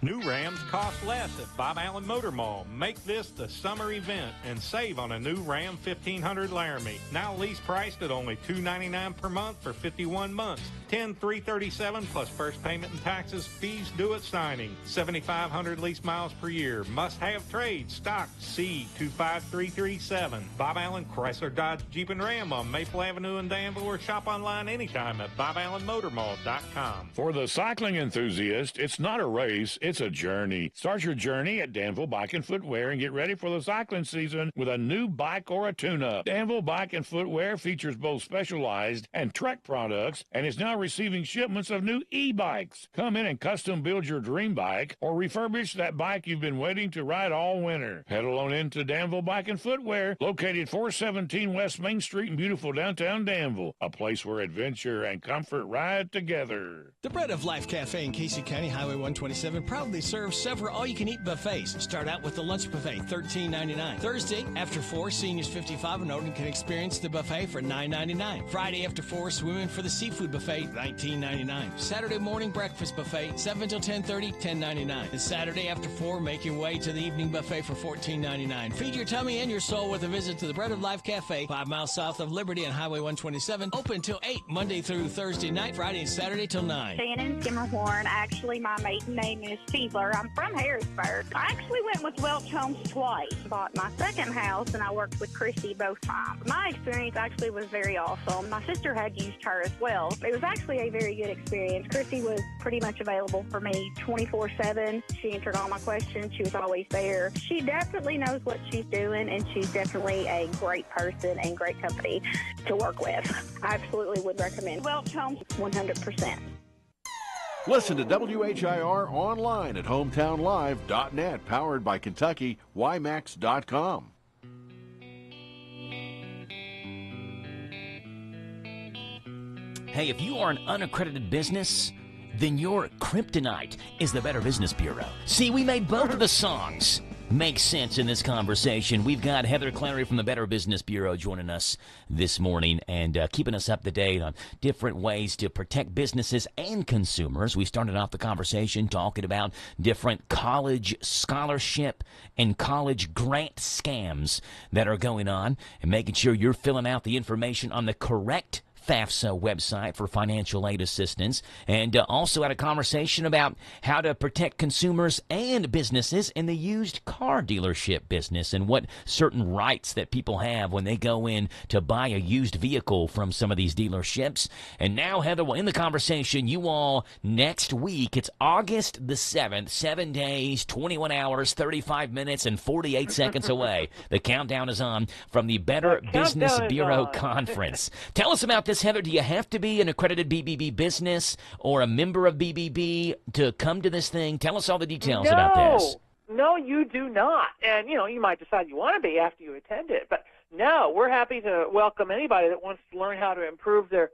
Speaker 6: New Rams cost less at Bob Allen Motor Mall. Make this the summer event and save on a new Ram 1500 Laramie. Now lease priced at only $299 per month for 51 months. $10,337 plus first payment and taxes. Fees due at signing. 7,500 lease miles per year. Must-have trade. Stock C25337. Bob Allen Chrysler Dodge Jeep and Ram on Maple Avenue in Danville, or shop online anytime at BobAllenMotorMall.com.
Speaker 2: For the cycling enthusiast, it's not a race, it's a journey. Start your journey journey at Danville Bike and Footwear and get ready for the cycling season with a new bike or a tune-up. Danville Bike and Footwear features both specialized and Trek products and is now receiving shipments of new e-bikes. Come in and custom build your dream bike or refurbish that bike you've been waiting to ride all winter. Pedal on into Danville Bike and Footwear, located 417 West Main Street in beautiful downtown Danville, a place where adventure and comfort ride together.
Speaker 17: The Bread of Life Cafe in Casey County, Highway 127, proudly serves several all-you-can-eat buffets. Start out with the lunch buffet, $13.99. Thursday, after 4, seniors 55 and older can experience the buffet for $9.99. Friday after 4, swimming for the seafood buffet, $19.99. Saturday morning breakfast buffet, 7 till 10:30, $10.99. And Saturday after 4, make your way to the evening buffet for $14.99. Feed your tummy and your soul with a visit to the Bread of Life Cafe, 5 miles south of Liberty on Highway 127. Open till 8, Monday through Thursday night, Friday and Saturday till 9.
Speaker 10: Shannon Skimmerhorn. Actually, my maiden name is Fiedler. I'm from Harrisburg. I actually went with Welch Homes twice. Bought my second house, and I worked with Christy both times. My experience actually was very awesome. My sister had used her as well. It was actually a very good experience. Christy was pretty much available for me 24/7. She answered all my questions. She was always there. She definitely knows what she's doing, and she's definitely a great person and great company to work with. I absolutely would recommend Welch Homes 100%.
Speaker 20: Listen to WHIR online at hometownlive.net, powered by Kentucky, YMAX.com.
Speaker 4: Hey, if you are an unaccredited business, then your kryptonite is the Better Business Bureau. See, we made both of the songs make sense in this conversation. We've got Heather Clary from the Better Business Bureau joining us this morning and keeping us up to date on different ways to protect businesses and consumers. We started off the conversation talking about different college scholarship and college grant scams that are going on and making sure you're filling out the information on the correct FAFSA website for financial aid assistance, and also had a conversation about how to protect consumers and businesses in the used car dealership business and what certain rights that people have when they go in to buy a used vehicle from some of these dealerships. And now, Heather, will end the conversation. You all, next week, it's August the 7th, 7 days, 21 hours, 35 minutes, and 48 seconds away. The countdown is on from the Better Business Bureau Conference. Tell us about this, Heather. Do you have to be an accredited BBB business or a member of BBB to come to this thing? Tell us all the details about this.
Speaker 19: No, you do not. And, you might decide you want to be after you attend it. But, no, we're happy to welcome anybody that wants to learn how to improve their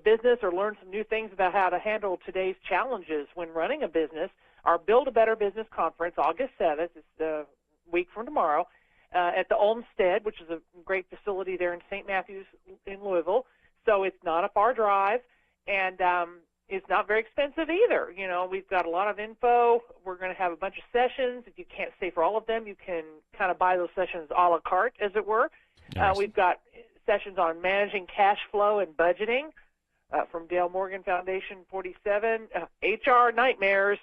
Speaker 19: business or learn some new things about how to handle today's challenges when running a business. Our Build a Better Business Conference, August 7th, is the week from tomorrow, at the Olmsted, which is a great facility there in St. Matthews in Louisville. So it's not a far drive, and it's not very expensive either. We've got a lot of info. We're going to have a bunch of sessions. If you can't stay for all of them, you can kind of buy those sessions a la carte, as it were. Nice. We've got sessions on managing cash flow and budgeting from Dale Morgan Foundation 47. HR nightmares.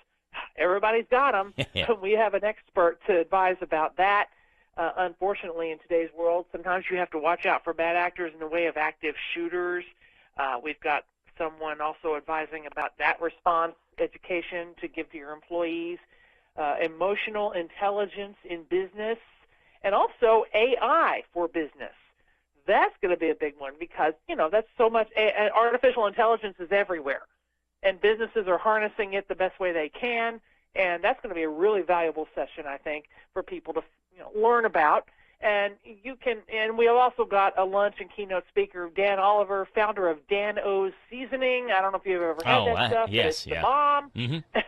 Speaker 19: Everybody's got them. We have an expert to advise about that. Unfortunately, in today's world, sometimes you have to watch out for bad actors in the way of active shooters. We've got someone also advising about that response education to give to your employees, emotional intelligence in business, and also AI for business. That's going to be a big one because, that's so much. Artificial intelligence is everywhere, and businesses are harnessing it the best way they can, and that's going to be a really valuable session, I think, for people to learn about. And we have also got a lunch and keynote speaker, Dan Oliver, founder of Dan O's Seasoning. I don't know if you've ever had that stuff.
Speaker 4: Yes,
Speaker 19: but it's the bomb.
Speaker 4: Mm-hmm.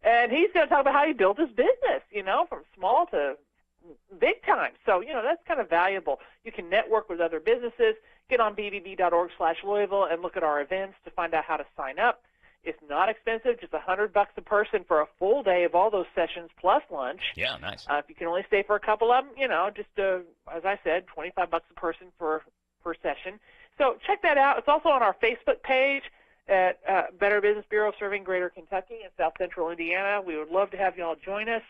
Speaker 19: And he's going to talk about how he built his business, from small to big time. So, that's kind of valuable. You can network with other businesses. Get on bbb.org/Louisville and look at our events to find out how to sign up. It's not expensive, just $100 a person for a full day of all those sessions plus lunch.
Speaker 4: Yeah, nice.
Speaker 19: If you can only stay for a couple of them, just as I said, $25 a person per session. So check that out. It's also on our Facebook page at Better Business Bureau, serving Greater Kentucky and South Central Indiana. We would love to have you all join us.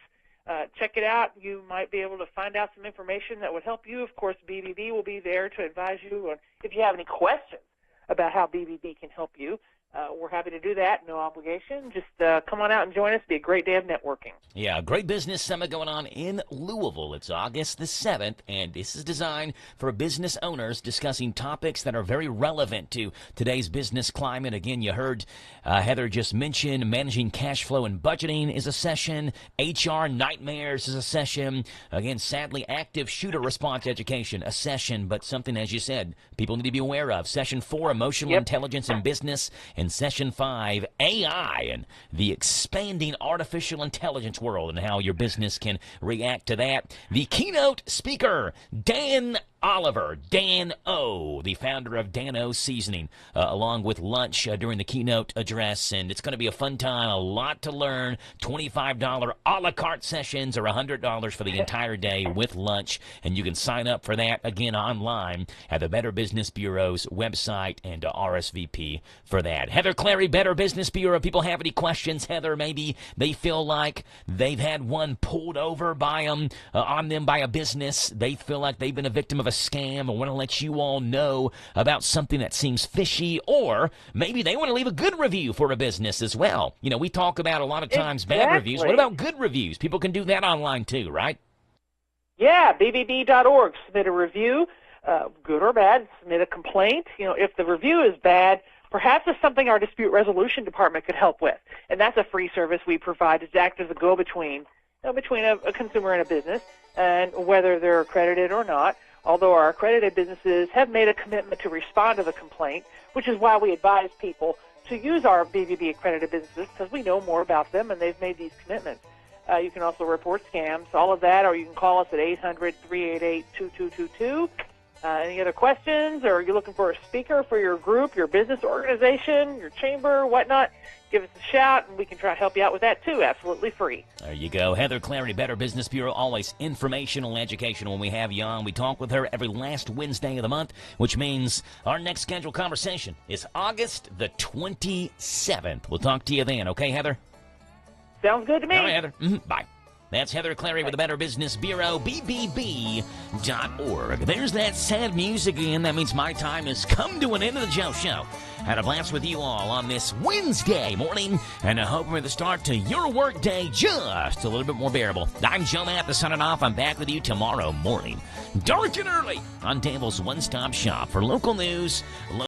Speaker 19: Check it out. You might be able to find out some information that would help you. Of course, BBB will be there to advise you. Or if you have any questions about how BBB can help you, we're happy to do that. No obligation. Just come on out and join us. Be a great day of networking.
Speaker 4: Yeah, great business summit going on in Louisville. It's August the 7th, and this is designed for business owners discussing topics that are very relevant to today's business climate. Again, you heard Heather just mention managing cash flow and budgeting is a session. HR nightmares is a session. Again, sadly, active shooter response education, a session, but something, as you said, people need to be aware of. Session 4, emotional intelligence in business, and Session 5, AI and the expanding artificial intelligence world and how your business can react to that. The keynote speaker, Dan Oliver, Dan O, the founder of Dan O Seasoning, along with lunch during the keynote address. And it's going to be a fun time, a lot to learn. $25 a la carte sessions or $100 for the entire day with lunch. And you can sign up for that, again, online at the Better Business Bureau's website and RSVP for that. Heather Clary, Better Business Bureau. People have any questions, Heather? Maybe they feel like they've had one pulled over by them, on them by a business. They feel like they've been a victim of a scam. I want to let you all know about something that seems fishy, or maybe they want to leave a good review for a business as well. You know, we talk about a lot of times bad reviews. What about good reviews? People can do that online too, right?
Speaker 19: Yeah, bbb.org. Submit a review, good or bad. Submit a complaint. You know, if the review is bad, perhaps it's something our dispute resolution department could help with. And that's a free service we provide to act as a go-between, between a consumer and a business, and whether they're accredited or not. Although our accredited businesses have made a commitment to respond to the complaint, which is why we advise people to use our BBB accredited businesses, because we know more about them and they've made these commitments. You can also report scams, all of that, or you can call us at 800-388-2222. Any other questions, or you're looking for a speaker for your group, your business organization, your chamber, whatnot, give us a shout, and we can try to help you out with that, too, absolutely free.
Speaker 4: There you go. Heather Clary, Better Business Bureau, always informational and educational when we have you on. We talk with her every last Wednesday of the month, which means our next scheduled conversation is August the 27th. We'll talk to you then, okay, Heather?
Speaker 19: Sounds good to me.
Speaker 4: All right, Heather. Bye. That's Heather Clary with the Better Business Bureau, BBB.org. There's that sad music again. That means my time has come to an end of the Joe Show. Had a blast with you all on this Wednesday morning, and I hope we're the start to your work day just a little bit more bearable. I'm Joe Mathis signing off. I'm back with you tomorrow morning, dark and early, on Danville's one-stop shop for local news,